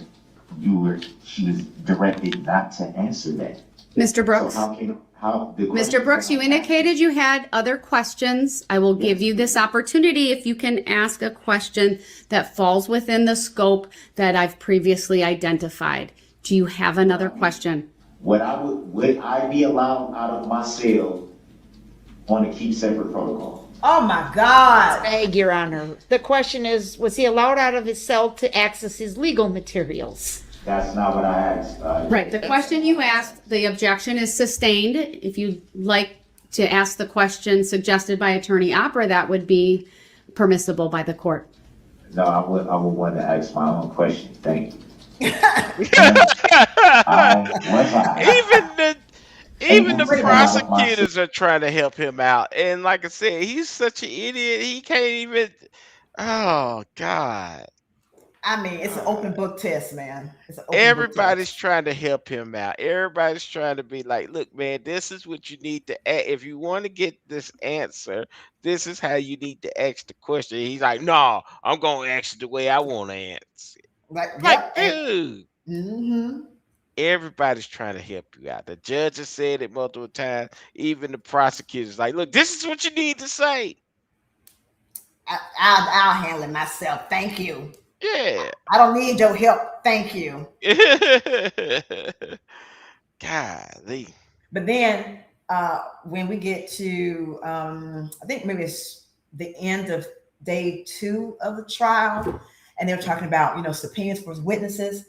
she was directed not to answer that. Mr. Brooks? So Mr. Brooks, you indicated you had other questions. I will give you this opportunity if you can ask a question that falls within the scope that I've previously identified. Do you have another question? would I be allowed out of my cell on a keep separate protocol? Oh my God. Beg, Your Honor. The question is, was he allowed out of his cell to access his legal materials? That's not what I asked. Right, the question you asked, the objection is sustained. If you'd like to ask the question suggested by Attorney Opera, that would be permissible by the court. No, I would want to ask my own question. Thank you. Even the prosecutors are trying to help him out, and like I said, he's such an idiot. He can't even. Oh God. I mean, it's an open book test, man. It's an open book Everybody's test. trying to help him out. Everybody's trying to be like, look, man, this is what you need to if you want to get this answer, this is how you need to ask the question. He's like, no, I'm gonna ask it the way I want to answer. Like, Like, yep. dude, Mm-hmm. everybody's trying to help you out. The judge has said it multiple times. Even the prosecutor's like, look, this is what you need to say. I'll handle it myself. Thank you. Yeah. I don't need your help. Thank you. Golly. But then when we get to, I think maybe it's the end of day 2 of the trial, and they're talking about, subpoenas for witnesses,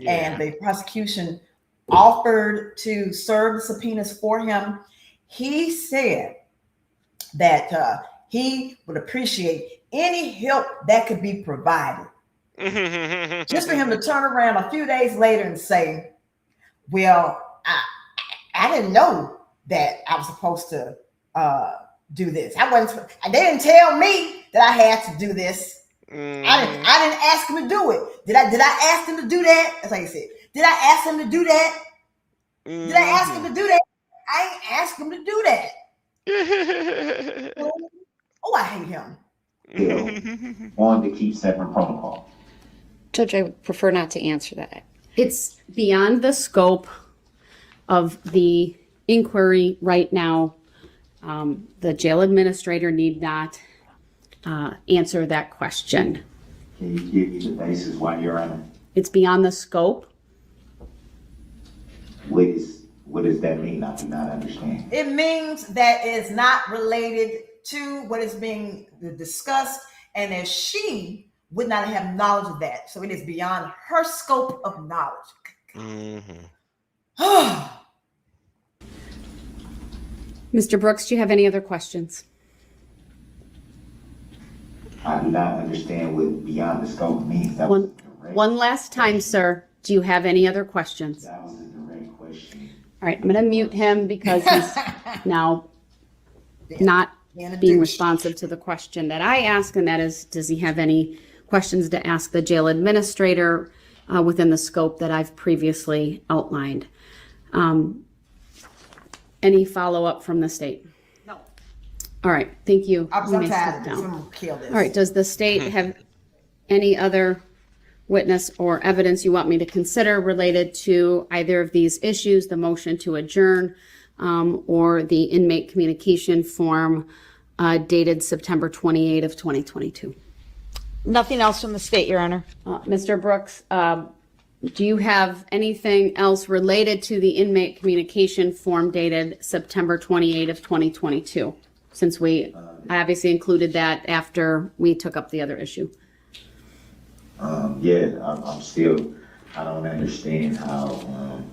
and the prosecution offered to serve the subpoenas for him. He said that he would appreciate any help that could be provided. Just for him to turn around a few days later and say, well, I didn't know that I was supposed to do this. They didn't tell me that I had to do this. I didn't ask him to do it. Did I ask him to do that? That's how you said. Did I ask him to do that? Did I ask him to do that? I ain't asked him to do that. Oh, I hate him. On to keep separate protocol. Judge, I would prefer not to answer that. It's beyond the scope of the inquiry right now. The jail administrator need not answer that question. Can you give me the basis why you're on it? It's beyond the scope. What does that mean? I do not understand. It means that it's not related to what is being discussed, and that she would not have knowledge of that. So it is beyond her scope of knowledge. Mr. Brooks, do you have any other questions? I do not understand what beyond the scope means. That One last time, sir. Do you have any other questions? That was a direct question. All right, I'm going to mute him because he's now not being responsive to the question that I asked, and that is, does he have any questions to ask the jail administrator within the scope that I've previously outlined? Any follow-up from the state? No. All right, thank you. I'm You may tired of sit this. down. I'm gonna kill this. All right, does the state have any other witness or evidence you want me to consider related to either of these issues, the motion to adjourn or the inmate communication form dated September 28 of 2022? Nothing else from the state, Your Honor. Mr. Brooks, do you have anything else related to the inmate communication form dated September 28 of 2022? Since we obviously included that after we took up the other issue. I'm still, I don't understand how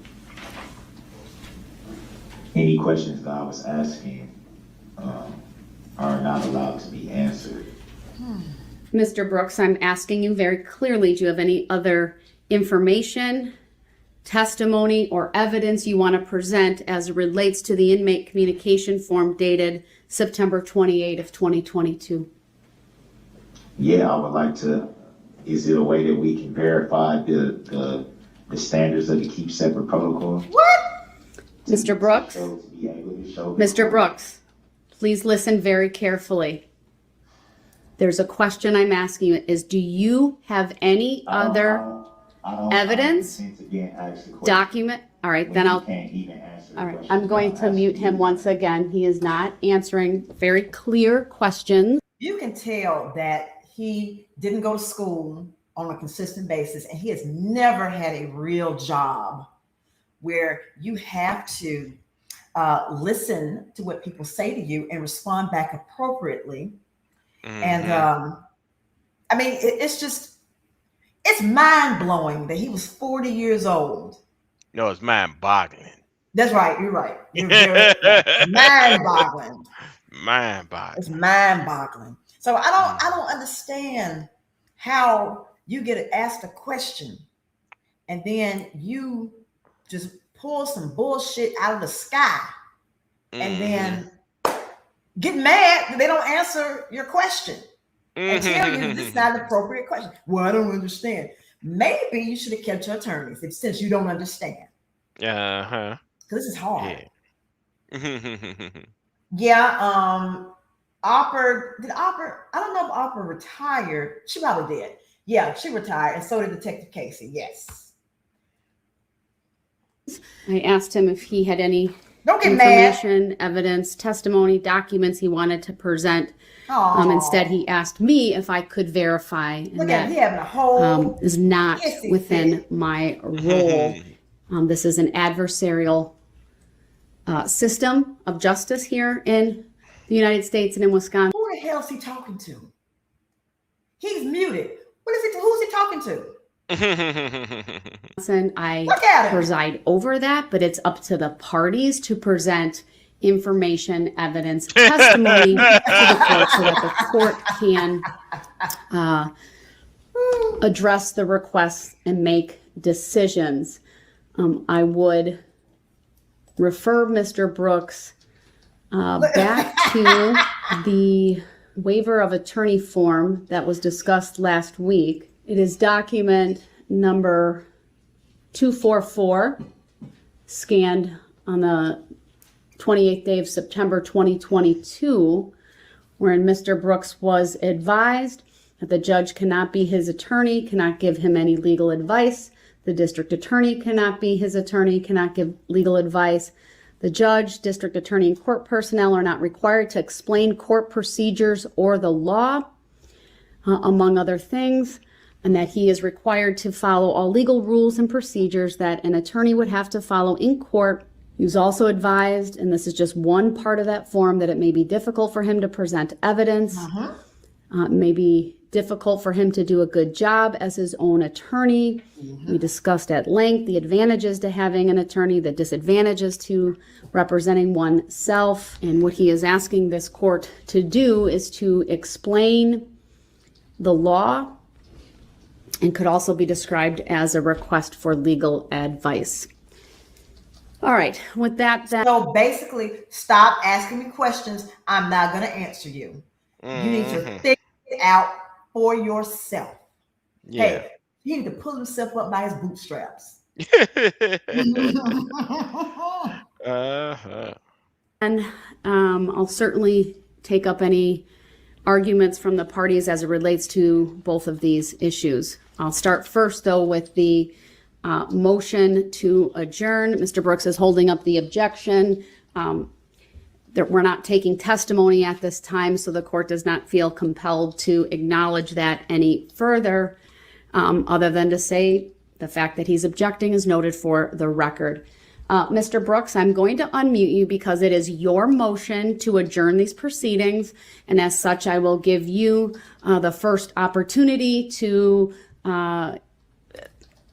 any questions that I was asking are not allowed to be answered. Mr. Brooks, I'm asking you very clearly, do you have any other information, testimony, or evidence you want to present as it relates to the inmate communication form dated September 28 of 2022? Yeah, I would like to. Is it a way that we can verify the standards of the keep separate protocol? What? Mr. Brooks? Mr. Brooks, please listen very carefully. There's a question I'm asking you is, do you have any other evidence, document? All right, then I'll, all right, I'm going to mute him once again. He is not answering very clear questions. You can tell that he didn't go to school on a consistent basis, and he has never had a real job where you have to listen to what people say to you and respond back appropriately. Mm-hmm. And I mean, it's mind-blowing that he was 40 years old. No, it's mind-boggling. That's right. You're right. You're very right. Mind-boggling. Mind-boggling. It's mind-boggling. So I don't understand how you get asked a question and then you just pull some bullshit out of the sky and then get mad that they don't answer your question. and tell you this is not an appropriate question. Well, I don't understand. Maybe you should have kept your attorneys since you don't understand. Uh-huh. Because this is hard. Yeah. Yeah. I don't know if Opera retired. She probably did. Yeah, she retired, and so did Detective Casey. Yes. I asked him if he had any Don't get mad. information, evidence, testimony, documents he wanted to present. Aw. Instead, he asked me if I could verify, and Look at him, he having a whole is not hissy within fit. my role. This is an adversarial system of justice here in the United States and in Wisconsin. Who the hell is he talking to? He's muted. What is it? Who's he talking to? I Look at him. preside over that, but it's up to the parties to present information, evidence, testimony to the court so that the court can address the requests and make decisions. I would refer Mr. Brooks back to the waiver of attorney form that was discussed last week. It is document number 244, scanned on the 28th day of September 2022, wherein Mr. Brooks was advised that the judge cannot be his attorney, cannot give him any legal advice. The district attorney cannot be his attorney, cannot give legal advice. The judge, district attorney, and court personnel are not required to explain court procedures or the law, among other things, and that he is required to follow all legal rules and procedures that an attorney would have to follow in court. He was also advised, and this is just one part of that form, that it may be difficult for him to present evidence. It may be difficult for him to do a good job as his own attorney. We discussed at length the advantages to having an attorney, the disadvantages to representing oneself. And what he is asking this court to do is to explain the law, and could also be described as a request for legal advice. All right, with that, then. So basically, stop asking me questions. I'm not going to answer you. You need to figure it out for yourself. Yeah. Hey, he need to pull himself up by his bootstraps. And I'll certainly take up any arguments from the parties as it relates to both of these issues. I'll start first, though, with the motion to adjourn. Mr. Brooks is holding up the objection that we're not taking testimony at this time, so the court does not feel compelled to acknowledge that any further, other than to say the fact that he's objecting is noted for the record. Mr. Brooks, I'm going to unmute you because it is your motion to adjourn these proceedings, and as such, I will give you the first opportunity to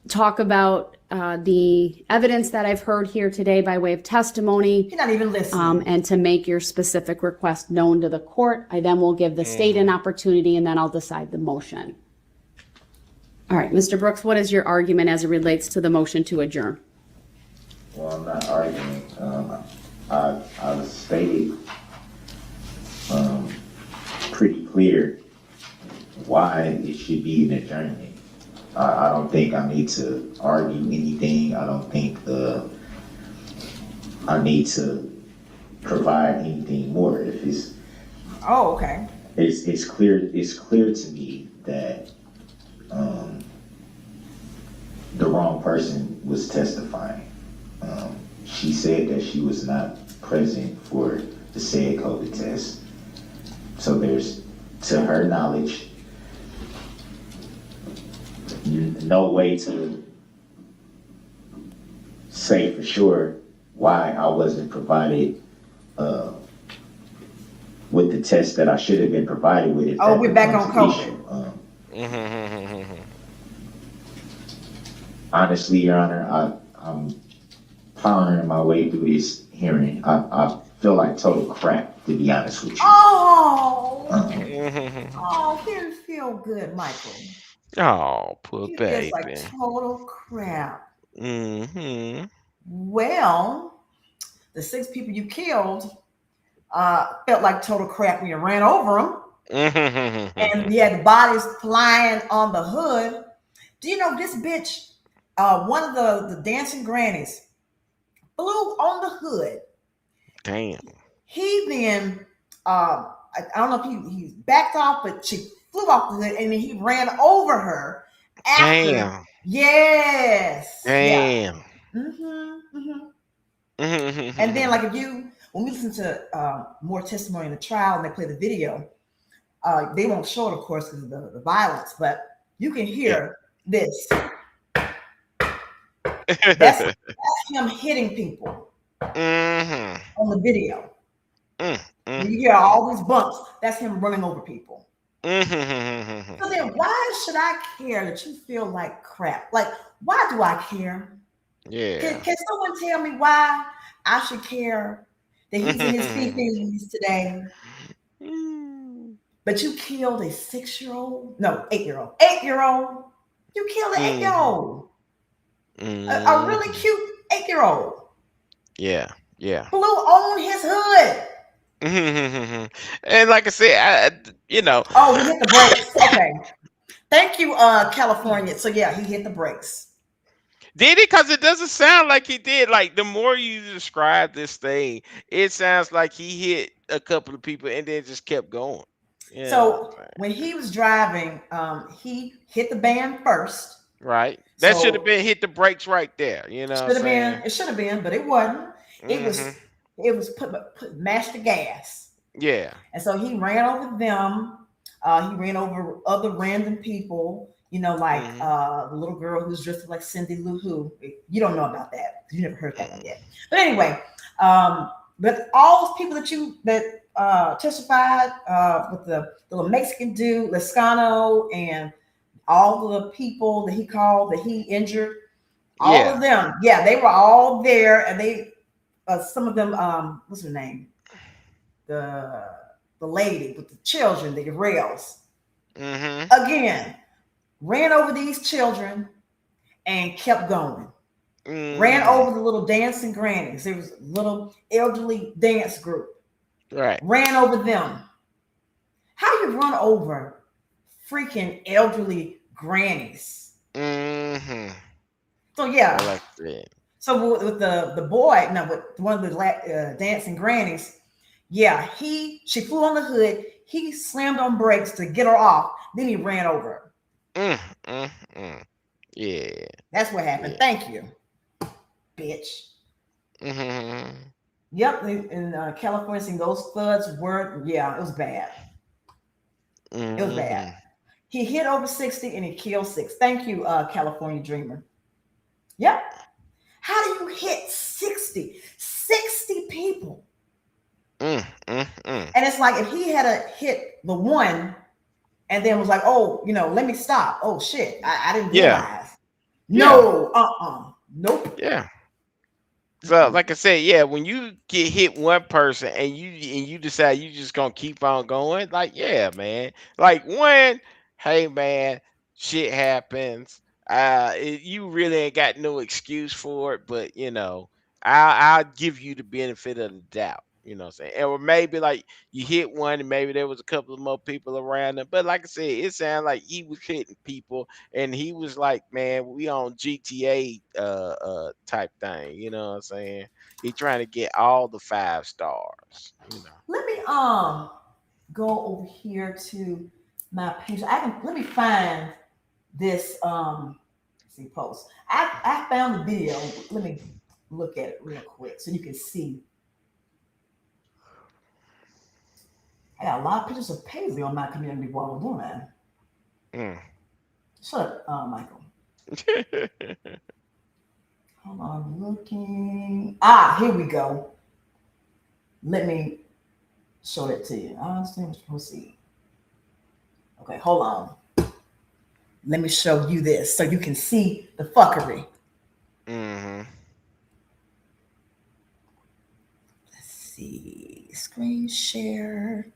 talk about the evidence that I've heard here today by way of testimony. You're not even listening. And to make your specific request known to the court. I then will give the state an opportunity, and then I'll decide the motion. All right, Mr. Brooks, what is your argument as it relates to the motion to adjourn? Well, I'm not arguing. I stated pretty clear why it should be an adjournment. I don't think I need to argue anything. I don't think I need to provide anything more. If it's okay. It's clear. It's clear to me that the wrong person was testifying. She said that she was not present for the said COVID test. So there's, to her knowledge, no way to say for sure why I wasn't provided with the test that I should have been provided with. Oh, we're back on COVID. Honestly, Your Honor, I'm powering my way through this hearing. I feel like total crap, to be honest with you. Oh, didn't feel good, Michael. Oh, poor You baby. feel like total crap. Mm-hmm. Well, the 6 people you killed felt like total crap when you ran over them. And he had the bodies flying on the hood. Do you know this bitch? One of the dancing grannies flew on the hood. Damn. He then, I don't know if he backed off, but she flew off the hood, and then he ran over her after. Damn. Yes, yeah. Damn. And then, like, when we listen to more testimony in the trial, and they play the video, they won't show it, of course, because of the violence, but you can hear this. That's him hitting people on the video. When you hear all these bumps, that's him running over people. So then, why should I care that you feel like crap? Like, why do I care? Yeah. Can someone tell me why I should care that he's in his feces today? But you killed a 6-year-old? No, 8-year-old. 8-year-old. You killed an 8-year-old. A really cute 8-year-old. Yeah. Yeah. Flew on his hood. And like I said, Oh, he hit the brakes. Okay. Thank you, California. So yeah, he hit the brakes. Did he? Because it doesn't sound like he did. Like, the more you describe this thing, it sounds like he hit a couple of people and then just kept going. Yeah. So when he was driving, he hit the band first. Right. That So should have been hit the brakes right there. You know what I'm saying? It should have been, but it wasn't. It was put mashed the gas. Yeah. And so he ran over them. He ran over other random people, like the little girl who's dressed like Cindy Lou Who. You don't know about that. You never heard that one yet. But anyway, but all those people that testified with the little Mexican dude, Lescano, and all the people that he called that he injured, all of them, they were all there, and they some of them, what's her name? The lady with the children, the Duh-Rells, again, ran over these children and kept going. Ran over the little dancing grannies. There was a little elderly dance group. Right. Ran over them. How do you run over freaking elderly grannies? So yeah. I like that. So with the boy, no, with one of the dancing grannies, she flew on the hood. He slammed on brakes to get her off. Then he ran over her. Yeah. That's what happened. Thank you, bitch. Yep. In California, seeing those floods were, it was bad. It was bad. He hit over 60 and he killed 6. Thank you, California Dreamer. Yep. How do you hit 60? 60 people. And it's like if he had hit the one and then was like, oh, let me stop. Oh shit. I didn't realize. No, nope. Yeah. So like I said, when you get hit one person and you decide you just gonna keep on going, like, man. Like, hey man, shit happens. You really ain't got no excuse for it, but I'll give you the benefit of the doubt. You know what I'm saying? Or maybe like you hit one and maybe there was a couple of more people around them. But like I said, it sounded like he was hitting people and he was like, man, we on GTA type thing. You know what I'm saying? He trying to get all the 5 stars. Let me go over here to my page. Let me find this post. I found the video. Let me look at it real quick so you can see. I got a lot of pictures of Paisley on my community wall, don't I? Shut up, Michael. Hold on, I'm looking. Here we go. Let me show it to you. I understand. Proceed. Okay, hold on. Let me show you this so you can see the fuckery. Let's see. Screen share.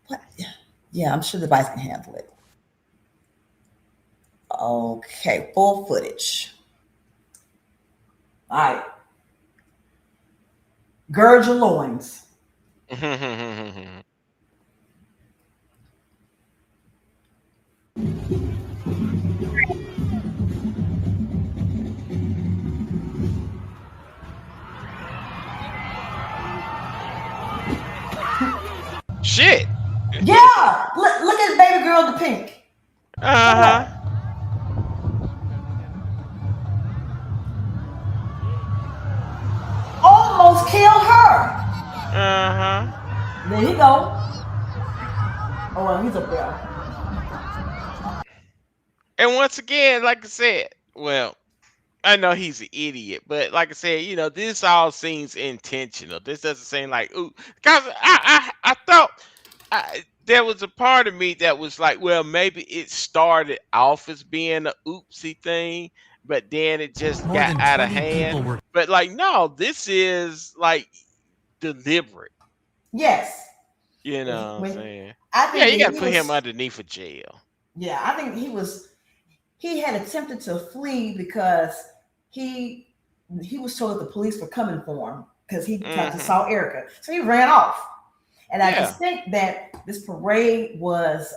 What? Yeah, I'm sure the device can handle it. Okay, full footage. All right. Gird your loins. shit. Yeah, look at baby girl the pink. Uh-huh. Almost killed her. Uh-huh. There you go. Oh, well, he's up there. And once again, like I said, well, I know he's an idiot, but like I said, this all seems intentional. This doesn't seem like ooh, because I thought there was a part of me that was like, well, maybe it started off as being a oopsie thing, but then it just More got than out of 20 people hand. were. But like, no, this is like deliberate. Yes. You know what I'm When saying? I Yeah, think you that got to he put him was, underneath a jail. yeah, I think he had attempted to flee because he was told that the police were coming for him because he got to Hmm. saw Erica. So he ran off. And I Yeah. just think that this parade was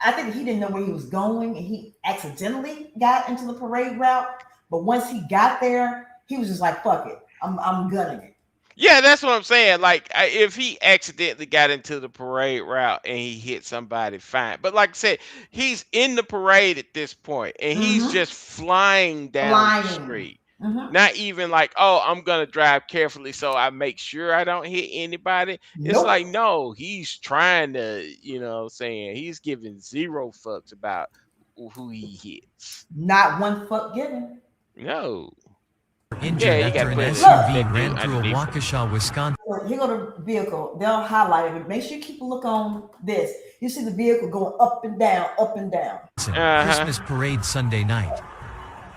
I think he didn't know where he was going and he accidentally got into the parade route. But once he got there, he was just like, fuck it. I'm gunning it. Yeah, that's what I'm saying. Like, if he accidentally got into the parade route and he hit somebody, fine. But like I said, he's in the parade at this point, and he's Mm-hmm. just flying down the Flying. street. Mm-hmm. Not even like, oh, I'm gonna drive carefully so I make sure I don't hit anybody. It's Nope. like, no, he's trying to, what I'm saying, he's giving zero fucks about who he hits. Not one fuck given. No. Yeah, Injured you after gotta an put SUV that dude ran through a underneath him. Waukesha, Wisconsin. So here go the vehicle. They'll highlight it. Make sure you keep a look on this. You see the vehicle going up and down, up and down. Uh-huh. Christmas parade Sunday night.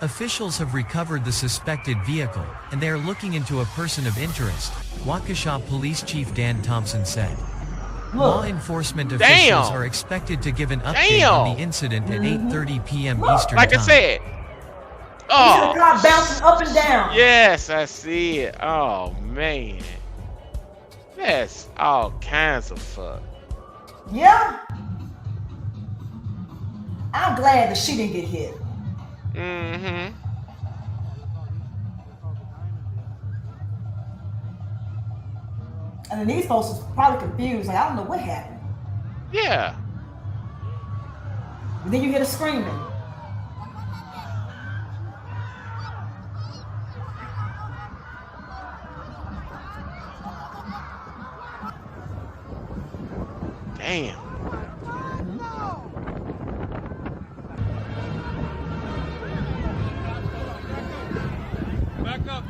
Officials have recovered the suspected vehicle, and they are looking into a person of interest, Waukesha Police Chief Dan Thompson said. Law enforcement officials Damn. are expected to give an update on the incident at 8:30 p.m. Eastern Like Time. I said. You see the Oh, car bouncing up and down. yes, I see it. Oh man, that's all kinds of fuck. Yeah. I'm glad that she didn't get hit. Mm-hmm. And then these folks was probably confused. Like, I don't know what happened. Yeah. And then you hear the screaming. Damn. Back up.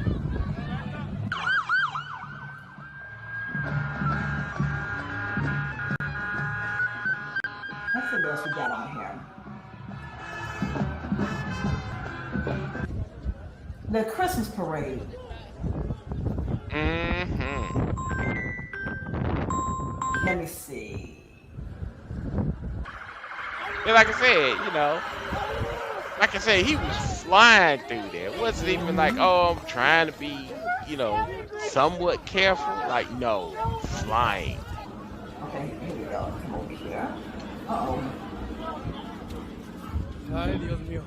Let's see what else we got on here. The Christmas parade. Mm-hmm. Let me see. And like I said, he was flying through there. It wasn't even like, oh, I'm trying to be, somewhat careful. Like, no, flying. Okay, here we go. Come over here. Uh-oh. Ay, Dios mío.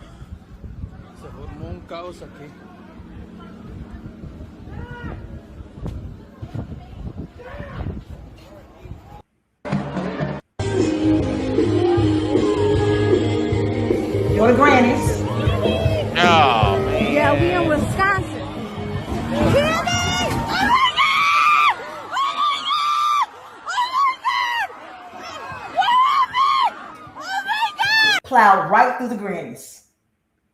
Se formó un caos aquí. Go to Granny's. Oh man. Yeah, we in Wisconsin. You hear me? Oh my God! Oh my God! Plowed right through the Granny's.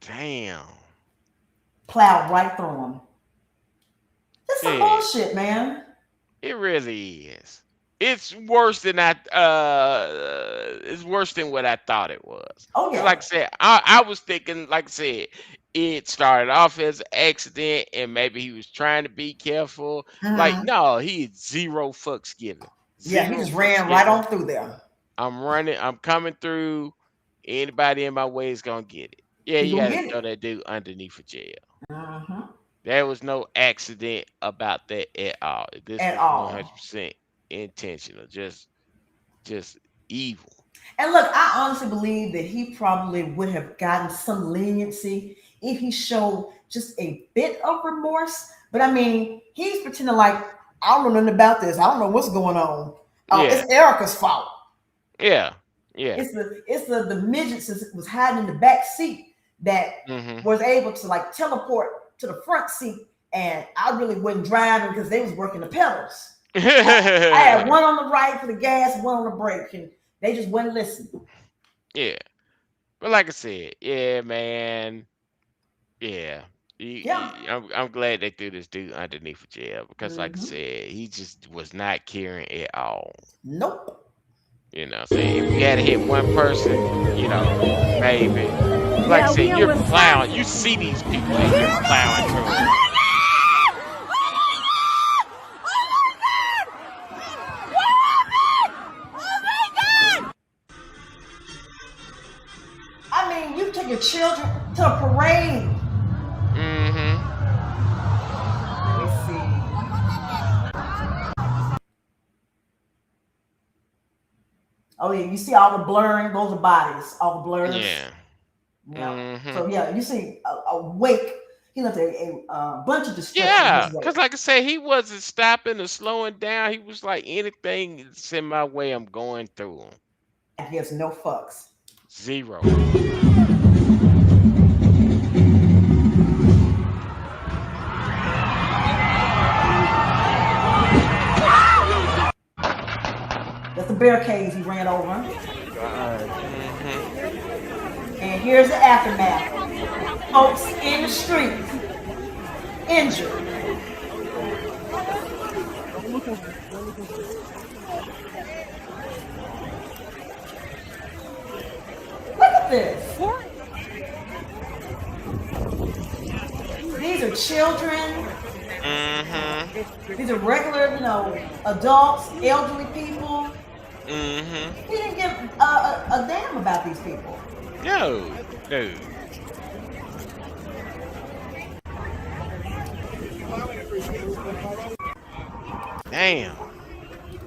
Damn. Plowed right through them. That's some Yeah. bullshit, man. It really is. It's worse than it's worse than what I thought it was. Oh 'Cause yeah. like I said, I was thinking, like I said, it started off as an accident and maybe he was trying to be careful. Like, no, he had zero fucks given. Yeah, he Zero just fucks ran right given. on through there. I'm coming through. Anybody in my way is gonna get it. Yeah, He you gonna gotta get throw it. that dude underneath a jail. Uh-huh. There was no accident about that at all. This At was all. 100% intentional. Just evil. And look, I honestly believe that he probably would have gotten some leniency if he showed just a bit of remorse. But I mean, he's pretending like I don't know nothing about this. I don't know what's going on. Yeah. It's Erica's fault. Yeah. Yeah. It's the midgets that was hiding in the back seat that was able to like teleport to the front seat, and I really wasn't driving because they was working the pedals. I had one on the right for the gas, one on the brake, and they just wouldn't listen. Yeah. But like I said, yeah, man. Yeah. I'm glad they threw this dude underneath the jail because, like I said, he just was not caring at all. Nope. You know, so if we had to hit one person, you know, maybe. Like I said, you're plowing. You see these people and you're plowing through them. I mean, you take your children to a parade. Let me see. Oh yeah, you see all the blurring, those are bodies, all the blurs. Yeah. So yeah, you see a wake. He left a bunch of destruction. Yeah, because like I said, he wasn't stopping or slowing down. He was like, anything that's in my way, I'm going through him. He gives no fucks. Zero. That's the barricades he ran over. And here's the aftermath. Folks in the street, injured. Look at this. These are children. These are regular, adults, elderly people. He didn't give a damn about these people. No. Damn.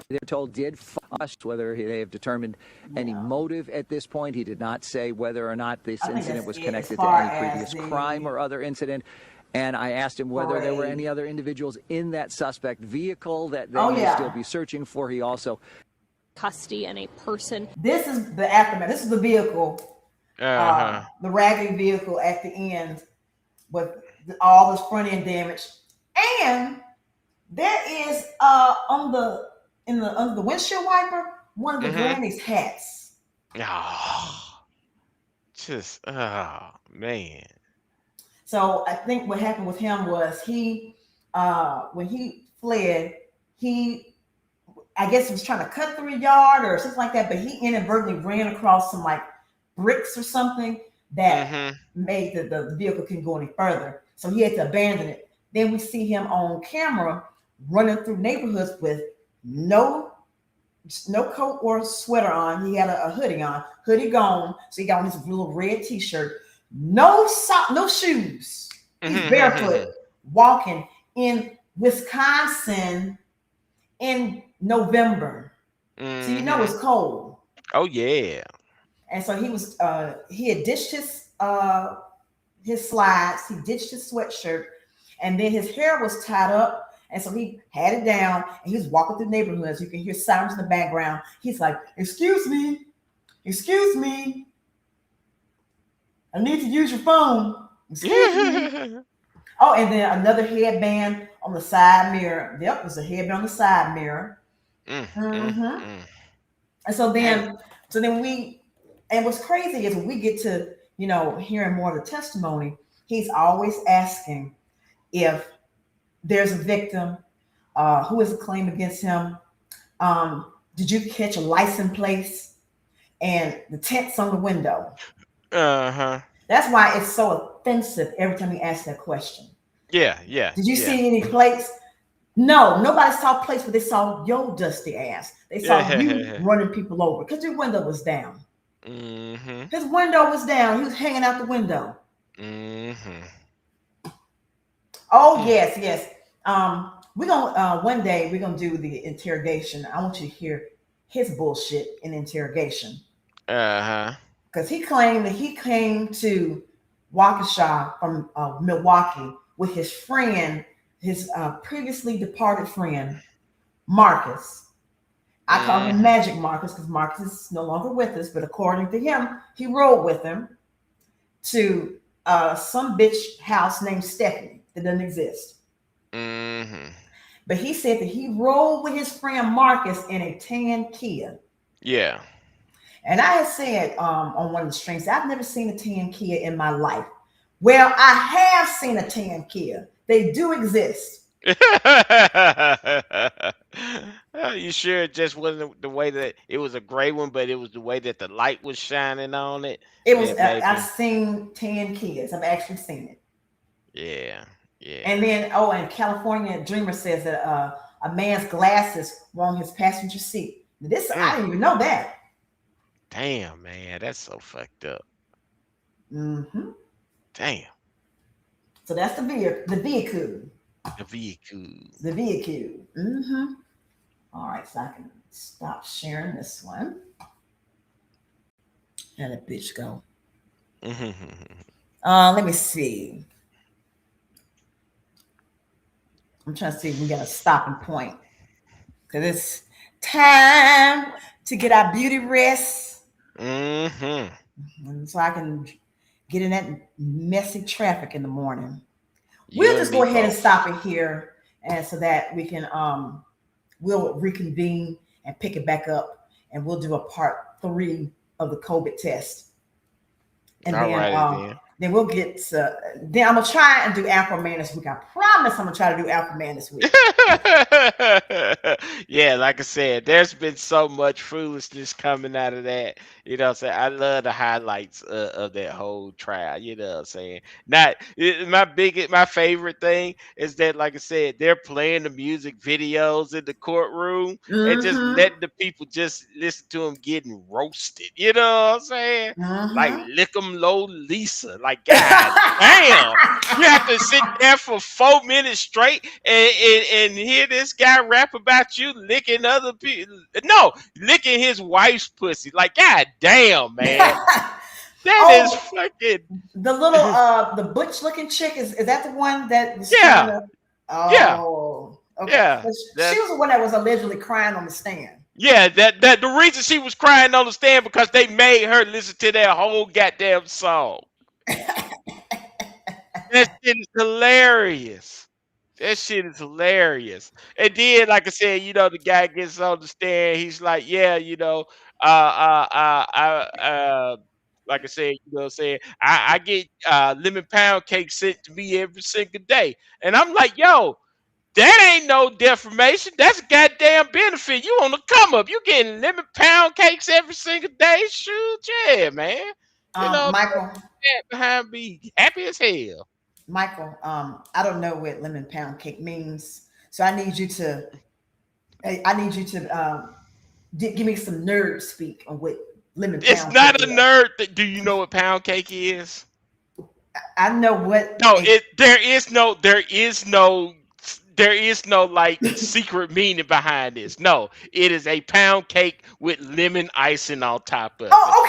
They're told did us whether they have determined any motive at this point. He did not say whether or not this incident was connected to any previous crime or other incident. And I asked him whether there were any other individuals in that suspect vehicle that they may still be searching for. He also custody and a person. This is the aftermath. This is the vehicle, the raggedy vehicle at the end with all this front end damage. And there is under the windshield wiper one of the granny's hats. Man. So I think what happened with him was he when he fled, I guess he was trying to cut through a yard or something like that, but he inadvertently ran across some like bricks or something that made the vehicle couldn't go any further. So he had to abandon it. Then we see him on camera running through neighborhoods with no coat or sweater on. He had a hoodie on, hoodie gone. So he got on his little red t-shirt, no shoes. He's barefoot walking in Wisconsin in November. So you know it's cold. Oh yeah. And so he had ditched his slides, he ditched his sweatshirt, and then his hair was tied up. And so he had it down and he was walking through neighborhoods. You can hear sirens in the background. He's like, excuse me. I need to use your phone. Excuse me. Oh, and then another headband on the side mirror. Yep, there's a headband on the side mirror. And so then what's crazy is when we get to, hearing more of the testimony, he's always asking if there's a victim, who has a claim against him. Did you catch a license plate? And the tent's on the window. That's why it's so offensive every time you ask that question. Yeah. Did you see any plates? No, nobody saw plates, but they saw your dusty ass. They saw you running people over because your window was down. His window was down. He was hanging out the window. Oh, yes. We're gonna one day we're gonna do the interrogation. I want you to hear his bullshit in interrogation. Because he claimed that he came to Waukesha from Milwaukee with his friend his previously departed friend, Marcus. I call him Mm-hmm. Magic Marcus because Marcus is no longer with us, but according to him, he rode with him to some bitch house named Stephanie that doesn't exist. Mm-hmm. But he said that he rode with his friend Marcus in a tan Kia. Yeah. And I had said on one of the streams, I've never seen a tan Kia in my life. Well, I have seen a tan Kia. They do exist. You sure it just wasn't the way that it was a gray one, but it was the way that the light was shining on it? It was, That I've maybe. seen tan Kias. I've actually seen it. Yeah. Yeah. And then, oh, and California Dreamer says that a man's glasses were on his passenger seat. This, I didn't even know that. Damn, man, that's so fucked up. Mm-hmm. Damn. So that's the vehicle. The vehicle. The vehicle. Mm-hmm. All right, so I can stop sharing this one. Let that bitch go. Let me see. I'm trying to see if we got a stopping point. Because it's time to get our beauty rest. Mm-hmm. And so I can get in that messy traffic in the morning. You We'll and just me go ahead and both. stop it here, and so that we can we'll reconvene and pick it back up, and we'll do a part 3 of the COVID test. And All righty then. then we'll get then I'm gonna try and do Afro Man this week. I promise I'm gonna try to do Afro Man this week. Yeah, like I said, there's been so much foolishness coming out of that. You know what I'm saying? I love the highlights of that whole trial. You know what I'm saying? My favorite thing is that, like I said, they're playing the music videos in the courtroom and just Mm-hmm. letting the people just listen to them getting roasted. You know what I'm saying? Like Mm-hmm. lick 'em low Lisa. Like, God damn. You have to sit there for 4 minutes straight and hear this guy rap about you licking other people. No, licking his wife's pussy. Like, God damn, man. That is Oh, fucking. the little the butch looking chick is that the one that was trying Yeah, to? yeah, Oh, okay. yeah. She was the one that was allegedly crying on the stand. Yeah, that the reason she was crying on the stand because they made her listen to that whole goddamn song. That shit is hilarious. That shit is hilarious. And then, like I said, the guy gets on the stand. He's like, yeah, like I said, what I'm saying, I get lemon pound cake sent to me every single day. And I'm like, yo, that ain't no defamation. That's a goddamn benefit. You on the come up. You getting lemon pound cakes every single day. Shoot, yeah, man. Michael, Behind me, happy as hell. I don't know what lemon pound cake means, so I need you to give me some nerd speak on what lemon It's pound cake not a is. nerd. Do you know what pound cake is? I know what. No, there is no like secret meaning behind this. No, it is a pound cake with lemon icing on top of it. Oh,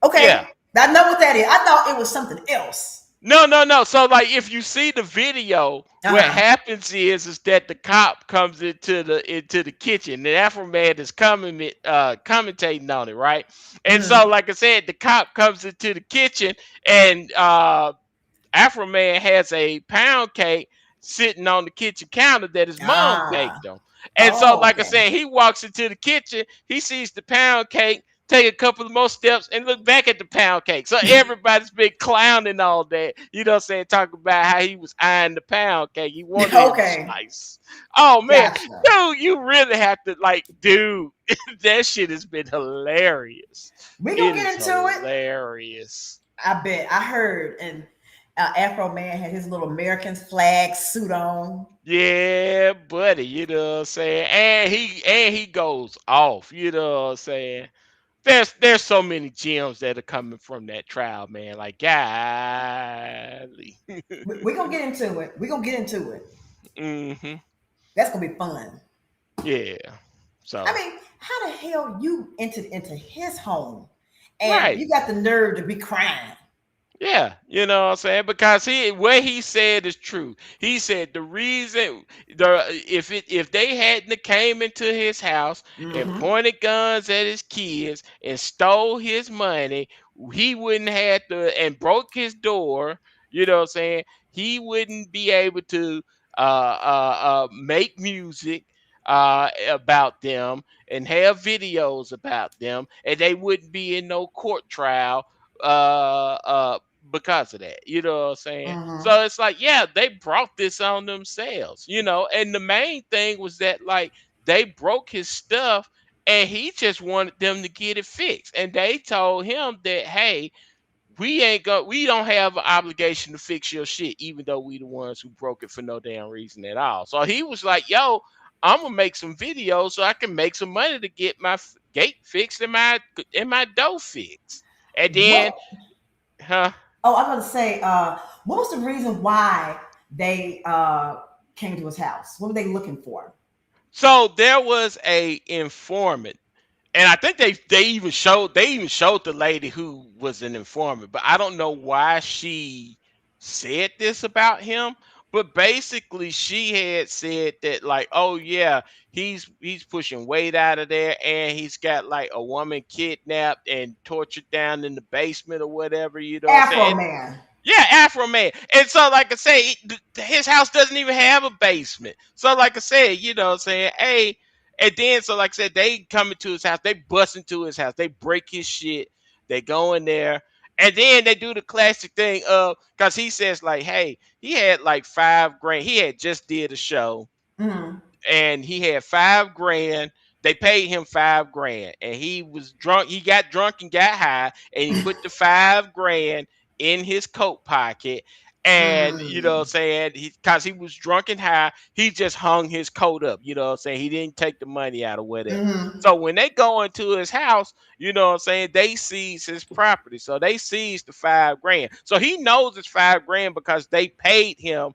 okay. Yeah. I know what that is. I thought it was something else. No. So like if you see the video, what Uh-huh. happens is that the cop comes into the kitchen. The Afro man is commentating on it, right? And so, Mhm. like I said, the cop comes into the kitchen and Afro man has a pound cake sitting on the kitchen counter that his mom Ah. baked him. And so, Oh, like I okay. said, he walks into the kitchen, he sees the pound cake, take a couple of more steps, and look back at the pound cake. So everybody's been clowning all that, talking about how he was eyeing the pound cake. He wanted him to Okay. slice. Oh man, Gotcha. dude, you really have to dude, that shit has been hilarious. We gonna It get is into it. hilarious. I bet. I heard, and Afro Man had his little American flag suit on. Yeah, buddy, you know what I'm saying? And he goes off, you know what I'm saying? There's so many gems that are coming from that trial, man. Like, golly. We gonna get into it. We gonna get into it. Mm-hmm. That's gonna be fun. Yeah. So I mean, how the hell you entered into his home and right. you got the nerve to be crying? Yeah, you know what I'm saying? Because what he said is true. He said the reason if they hadn't came into his house and Mm-hmm. pointed guns at his kids and stole his money, he wouldn't have to and broke his door, you know what I'm saying? He wouldn't be able to make music about them and have videos about them, and they wouldn't be in no court trial uh uh because of that. You know what I'm saying? Mm-hmm. So it's like, yeah, they brought this on themselves, and the main thing was that like they broke his stuff and he just wanted them to get it fixed. And they told him that, hey, we don't have an obligation to fix your shit, even though we the ones who broke it for no damn reason at all. So he was like, yo, I'm gonna make some videos so I can make some money to get my gate fixed and my door fixed. And then, What? huh? Oh, I was going to say, what was the reason why they came to his house? What were they looking for? So there was a informant, and I think they even showed the lady who was an informant, but I don't know why she said this about him. But basically, she had said that like, oh yeah, he's pushing weight out of there, and he's got like a woman kidnapped and tortured down in the basement or whatever. You know what I'm Afro saying? man. Yeah, Afro Man. And so, like I say, his house doesn't even have a basement. So, like I said, you know what I'm saying? Hey, and then, so like I said, they come into his house, they bust into his house, they break his shit, they go in there, and then they do the classic thing of, because he says, like, hey, he had like 5 grand. He had just did a show Mm-hmm. and he had 5 grand. They paid him 5 grand, and he was drunk. He got drunk and got high, and he put the 5 grand in his coat pocket. And you know what I'm Mm-hmm. saying? Because he was drunk and high, he just hung his coat up. You know what I'm saying? He didn't take the money out or whatever. Mm-hmm. So when they go into his house, you know what I'm saying? They seize his property. So they seized the 5 grand. So he knows it's 5 grand because they paid him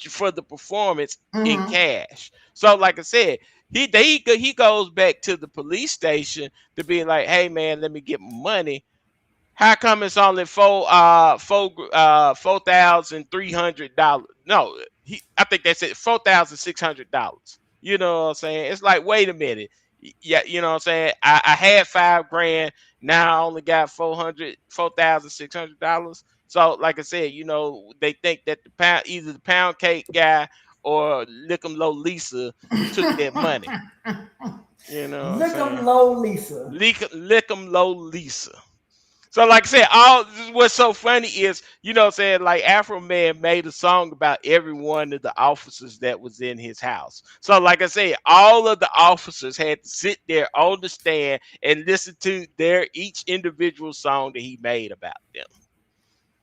for the performance in Mm-hmm. cash. So, like I said, he goes back to the police station to be like, "Hey, man, let me get my money." How come it's only $4,300? No, I think they said $4,600. You know what I'm saying? It's like, wait a minute. Yeah, you know what I'm saying? I had 5 grand. Now I only got $4,600. So, like I said, they think that either the pound cake guy or Lick 'em Low Lisa took that money. You know what I'm Look 'em saying? low, Lisa. Lick 'em Low Lisa. So, like I said, what's so funny is, you know what I'm saying, like Afro Man made a song about every one of the officers that was in his house. So, like I said, all of the officers had to sit there on the stand and listen to their each individual song that he made about them.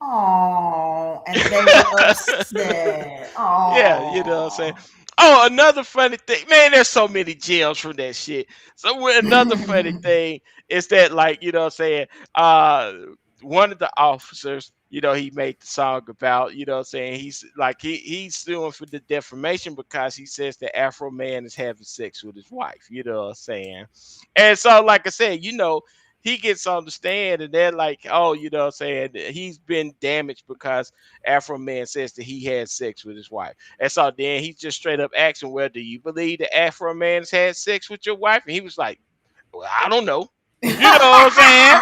Oh, and they were upset. Yeah, you know what I'm saying. Oh. Oh, another funny thing, man. There's so many gems from that shit. So another funny thing is that, like, you know what I'm saying. One of the officers, he made the song about. You know what I'm saying. He's like he's suing for the defamation because he says that Afro Man is having sex with his wife. You know what I'm saying. And so, like I said, he gets on the stand and they're like, oh, you know what I'm saying, he's been damaged because Afro Man says that he had sex with his wife. And so then he just straight up asking, well, do you believe that Afro Man has had sex with your wife? And he was like, well, I don't know. You know what I'm saying?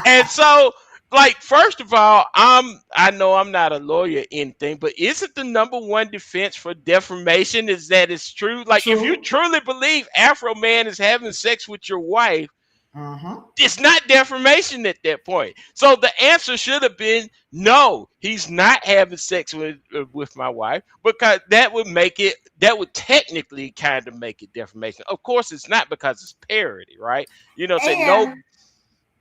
And so, like, first of all, I know I'm not a lawyer or anything, but isn't the number one defense for defamation is that it's true? Like, if you True. truly believe Afro Man is having sex with your wife, Uh-huh. it's not defamation at that point. So the answer should have been no. He's not having sex with my wife, because that would technically kind of make it defamation. Of course, it's not, because it's parody, right? Say no.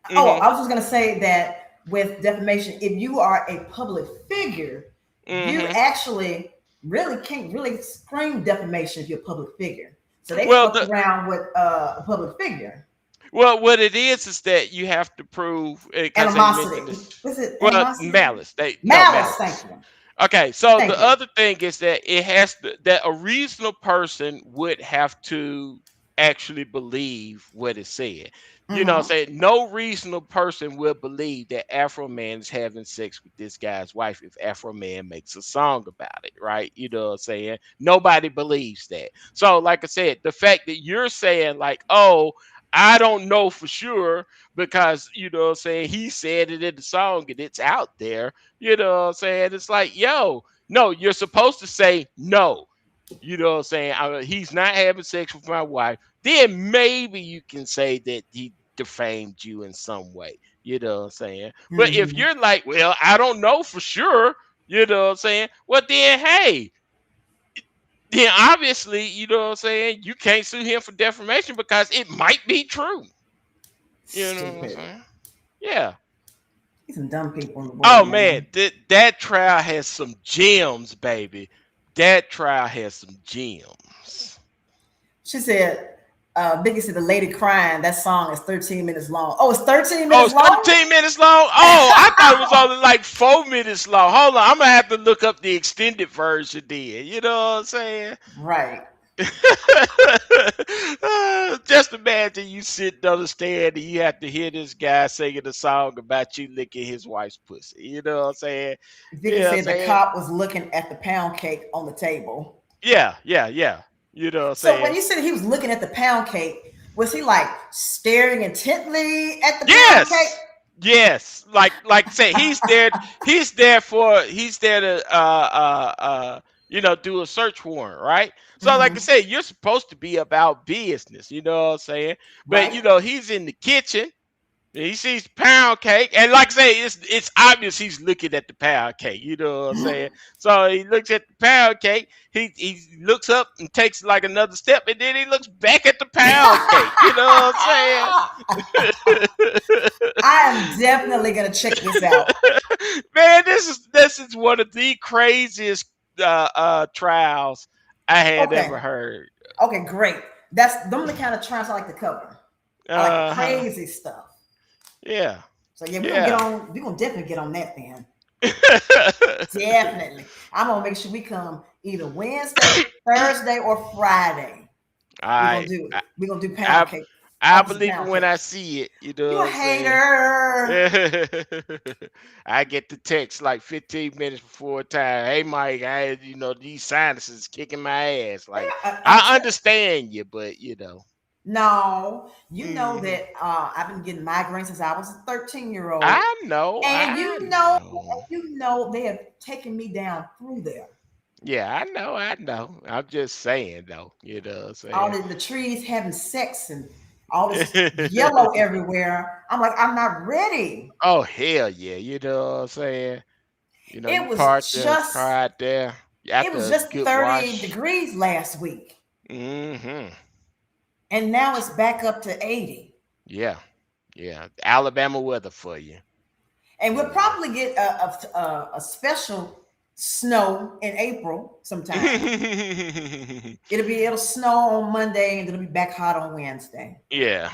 And Mm-hmm, I was just gonna say that with defamation, if you are a public figure, you mm-hmm. actually really can't really scream defamation if you're a public figure. So they Well, fucked around with a public figure. what it is that you have to prove, because they mentioned Animosity. this. Was it Well, animosity? malice. Malice, Malice. thank you. Okay, so Thank the you. other thing is that that a reasonable person would have to actually believe what it said. You know what I'm Mm-hmm. saying? No reasonable person will believe that Afro Man is having sex with this guy's wife if Afro Man makes a song about it, right? You know what I'm saying? Nobody believes that. So, like I said, the fact that you're saying, like, oh, I don't know for sure because, you know what I'm saying, he said it in the song and it's out there, you know what I'm saying? It's like, yo, no, you're supposed to say no. You know what I'm saying? He's not having sex with my wife. Then maybe you can say that he defamed you in some way. You know what I'm saying? But if Mm-hmm. you're like, well, I don't know for sure, you know what I'm saying? Well, then, hey, then obviously, you know what I'm saying? You can't sue him for defamation because it might be true. You know what I'm Stupid. saying? Yeah. There's some dumb people in the Oh world, man, man. that trial has some gems, baby. That trial has some gems. She said, Biggie said the lady crying, that song is 13 minutes long. Oh, it's 13 Oh, minutes it's long? 13 minutes long? Oh, I thought it was only like 4 minutes long. Hold on, I'm gonna have to look up the extended version then. You know what I'm saying? Right. Just imagine you sitting on the stand and you have to hear this guy singing a song about you licking his wife's pussy. You know what I'm saying? You Vicky know what I'm said the saying? cop was looking at the pound cake on the table. Yeah, yeah, yeah. You know what I'm So when saying? you said he was looking at the pound cake, was he like staring intently at the pound cake? Yes. Yes. Like say he's there to do a search warrant, right? So like I Mm-hmm. said, you're supposed to be about business, you know what I'm saying? But Right? he's in the kitchen. He sees pound cake, and like I say, it's obvious he's looking at the pound cake. You know what I'm saying? So he looks at the pound cake. He looks up and takes like another step, and then he looks back at the pound cake. You know what I'm saying? I am definitely gonna check this out. Man, this is one of the craziest trials I had Okay. ever heard. Okay, great. That's them the kind of trends I like to cover. I like the Uh-huh. crazy stuff. Yeah. So yeah, Yeah. we're gonna definitely get on that then. Definitely. I'm gonna make sure we come either Wednesday, Thursday, or Friday. I We're gonna do pound I cake. I Officer believe it pound when cake. I see it. You know You what a I'm saying? hater. I get the text like 15 minutes before time. Hey, Mike, these sinuses kicking my ass. Like, I'm I understand you, but no, you know Mhm. that I've been getting migraines since I was a 13-year-old. I know, And I know. you know they have taken me down through there. Yeah, I know. I'm just saying, though. You know what I'm All saying? the trees having sex and all this yellow everywhere. I'm like, I'm not ready. Oh, hell yeah. You know what I'm saying? It You was park the car just out there it after was a just good 30 wash. degrees last week. Mm-hmm. And now it's back up to 80. Yeah. Yeah. Alabama weather for you. And we'll You know. probably get a special snow in April sometime. It'll snow on Monday and it'll be back hot on Wednesday. Yeah.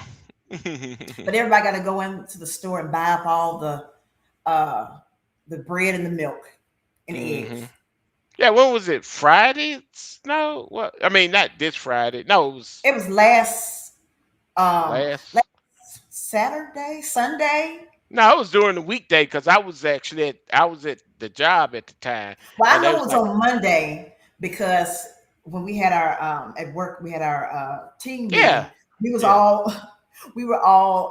But everybody got to go into the store and buy up all the bread and the milk and the hmm eggs. Yeah, when was it? Friday? No, what? I mean, not this Friday. No, it was It was last last. Saturday, Sunday. No, it was during the weekday because I was at the job at the time, Well, I and they know it was was like, on Monday because when we had our at work, we had our team yeah, meeting. We was yeah, all we were all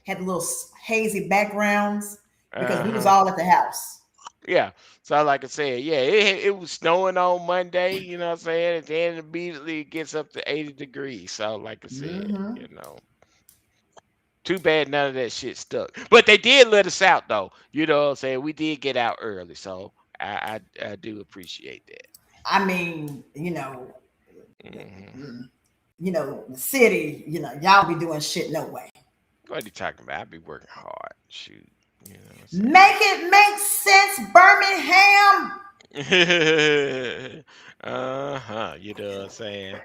had little hazy backgrounds because we was uh-huh, all at the house. yeah. So like I said, yeah, it was snowing on Monday. You know what I'm saying? And then immediately it gets up to 80 degrees. So like I said, Hmm. too bad none of that shit stuck. But they did let us out though. You know what I'm saying? We did get out early, so I do appreciate that. I mean, Hmm the city, y'all be doing shit no way. What are you talking about? I be working hard. Shoot. You know what Make it make sense, Birmingham. I'm saying? Uh-huh. You know what I'm saying?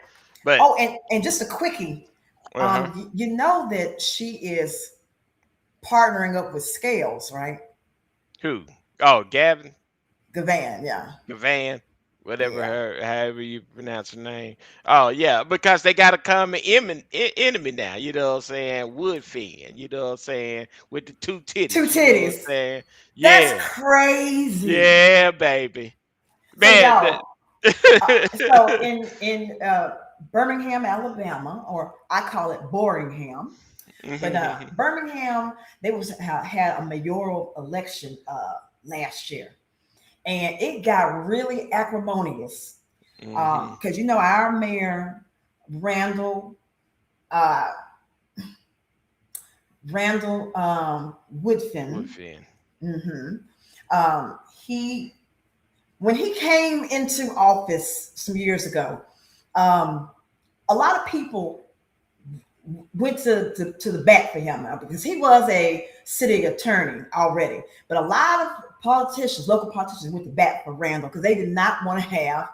But Oh, and just a quickie. uh-huh. You know that she is partnering up with Scales, right? Who? Oh, Gavin? Gavan, yeah. Gavan? whatever Yeah. however you pronounce her name. Oh yeah, because they got a common enemy now. You know what I'm saying? Woodfin. You know what I'm saying? With the two Two titties. You know what I'm titties. saying? That's Yeah, crazy. yeah, baby. So Man, y'all, so in Birmingham, Alabama, or I call it Boringham, but Birmingham, they had a mayoral election last year, and it got really acrimonious because our mayor Randall uh, Woodfin. Woodfin. He when he came into office some years ago, a lot of people went to the bat for him because he was a city attorney already. But a lot of politicians, local politicians, went to bat for Randall because they did not want to have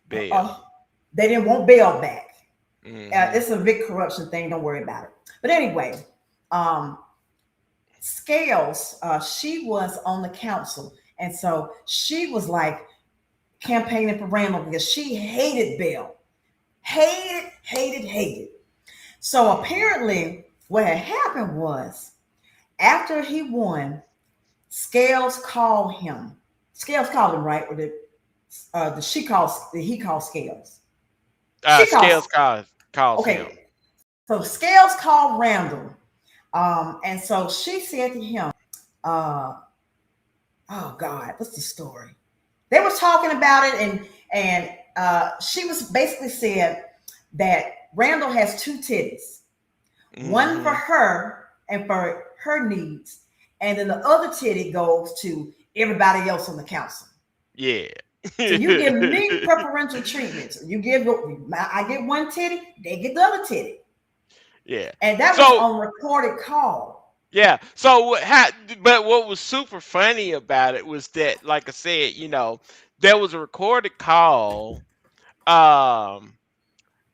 bail. They didn't want bail back. It's a big corruption thing. Don't worry about it. But anyway, Scales, she was on the council, and so she was like campaigning for Randall because she hated bail. Hated. So apparently, what had happened was after he won, Scales called him. Scales called him, right? Or did he call Scales? Scales calls him. Okay. So Scales called Randall. And so she said to him, oh God, what's the story? They were talking about it, and she was basically said that Randall has two titties, one for her and for her needs, and then the other titty goes to everybody else on the council. Yeah. So you give me preferential treatment. So I get one titty, they get the other titty. Yeah. And that was on recorded call. Yeah. So but what was super funny about it was that, like I said, there was a recorded call.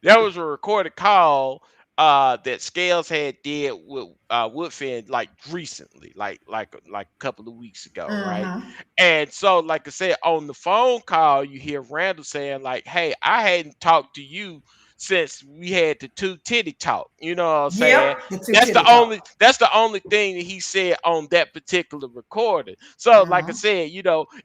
There was a recorded call that Scales had did with Woodfin like recently, like a couple of weeks ago, right? And so, like I said, on the phone call, you hear Randall saying like, "Hey, I hadn't talked to you since we had the two titty talk." You know what I'm saying? That's the only thing that he said on that particular recording. So, like I said,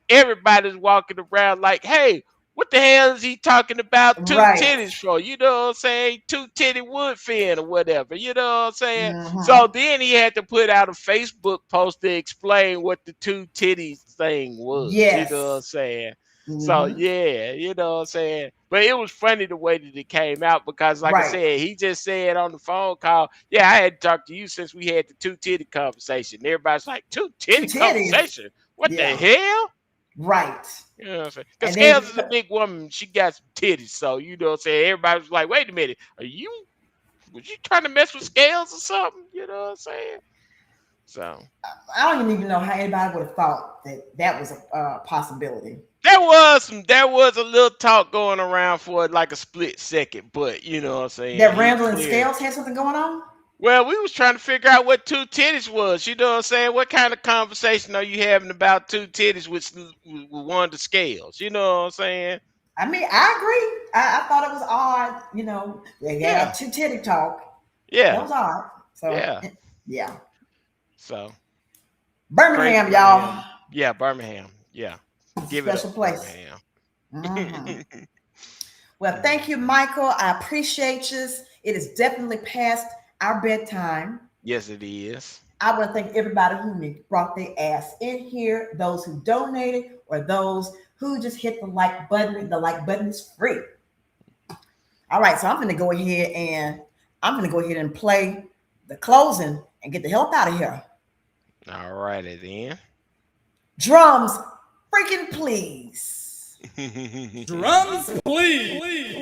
everybody's walking around like, "Hey, what the hell is he talking about two titties for?" You know what I'm saying? Two titty Woodfin or whatever. You know what I'm saying? So then he had to put out a Facebook post to explain what the two titties thing was. You know what I'm saying? So yeah, you know what I'm saying? But it was funny the way that it came out because, like I said, he just said on the phone call, "Yeah, I had talked to you since we had the two titty conversation." And everybody's like, two titty conversation? What the hell? Right. You know what I'm saying? Because Scales is a big woman. She got some titties. So, you know what I'm saying? Everybody was like, "Wait a minute. Was you trying to mess with Scales or something?" You know what I'm saying? So. I don't even know how anybody would have thought that was a possibility. There was a little talk going around for like a split second, but you know what I'm saying? That Randall and Scales had something going on? Well, we was trying to figure out what two titties was. You know what I'm saying? What kind of conversation are you having about two titties with one of the Scales? You know what I'm saying? I mean, I agree. I thought it was odd. They had two titty talk. Yeah. That was odd. So yeah. So Birmingham, y'all. Yeah, Birmingham. Yeah. Give special it up, place. Birmingham. Well, thank you, Michael. I appreciate you. It is definitely past our bedtime. Yes, it is. I want to thank everybody who brought their ass in here, those who donated, or those who just hit the like button. The like button is free. All right, so I'm going to go ahead and play the closing and get the hell out of here. All righty then. Drums, freaking please. Drums, please.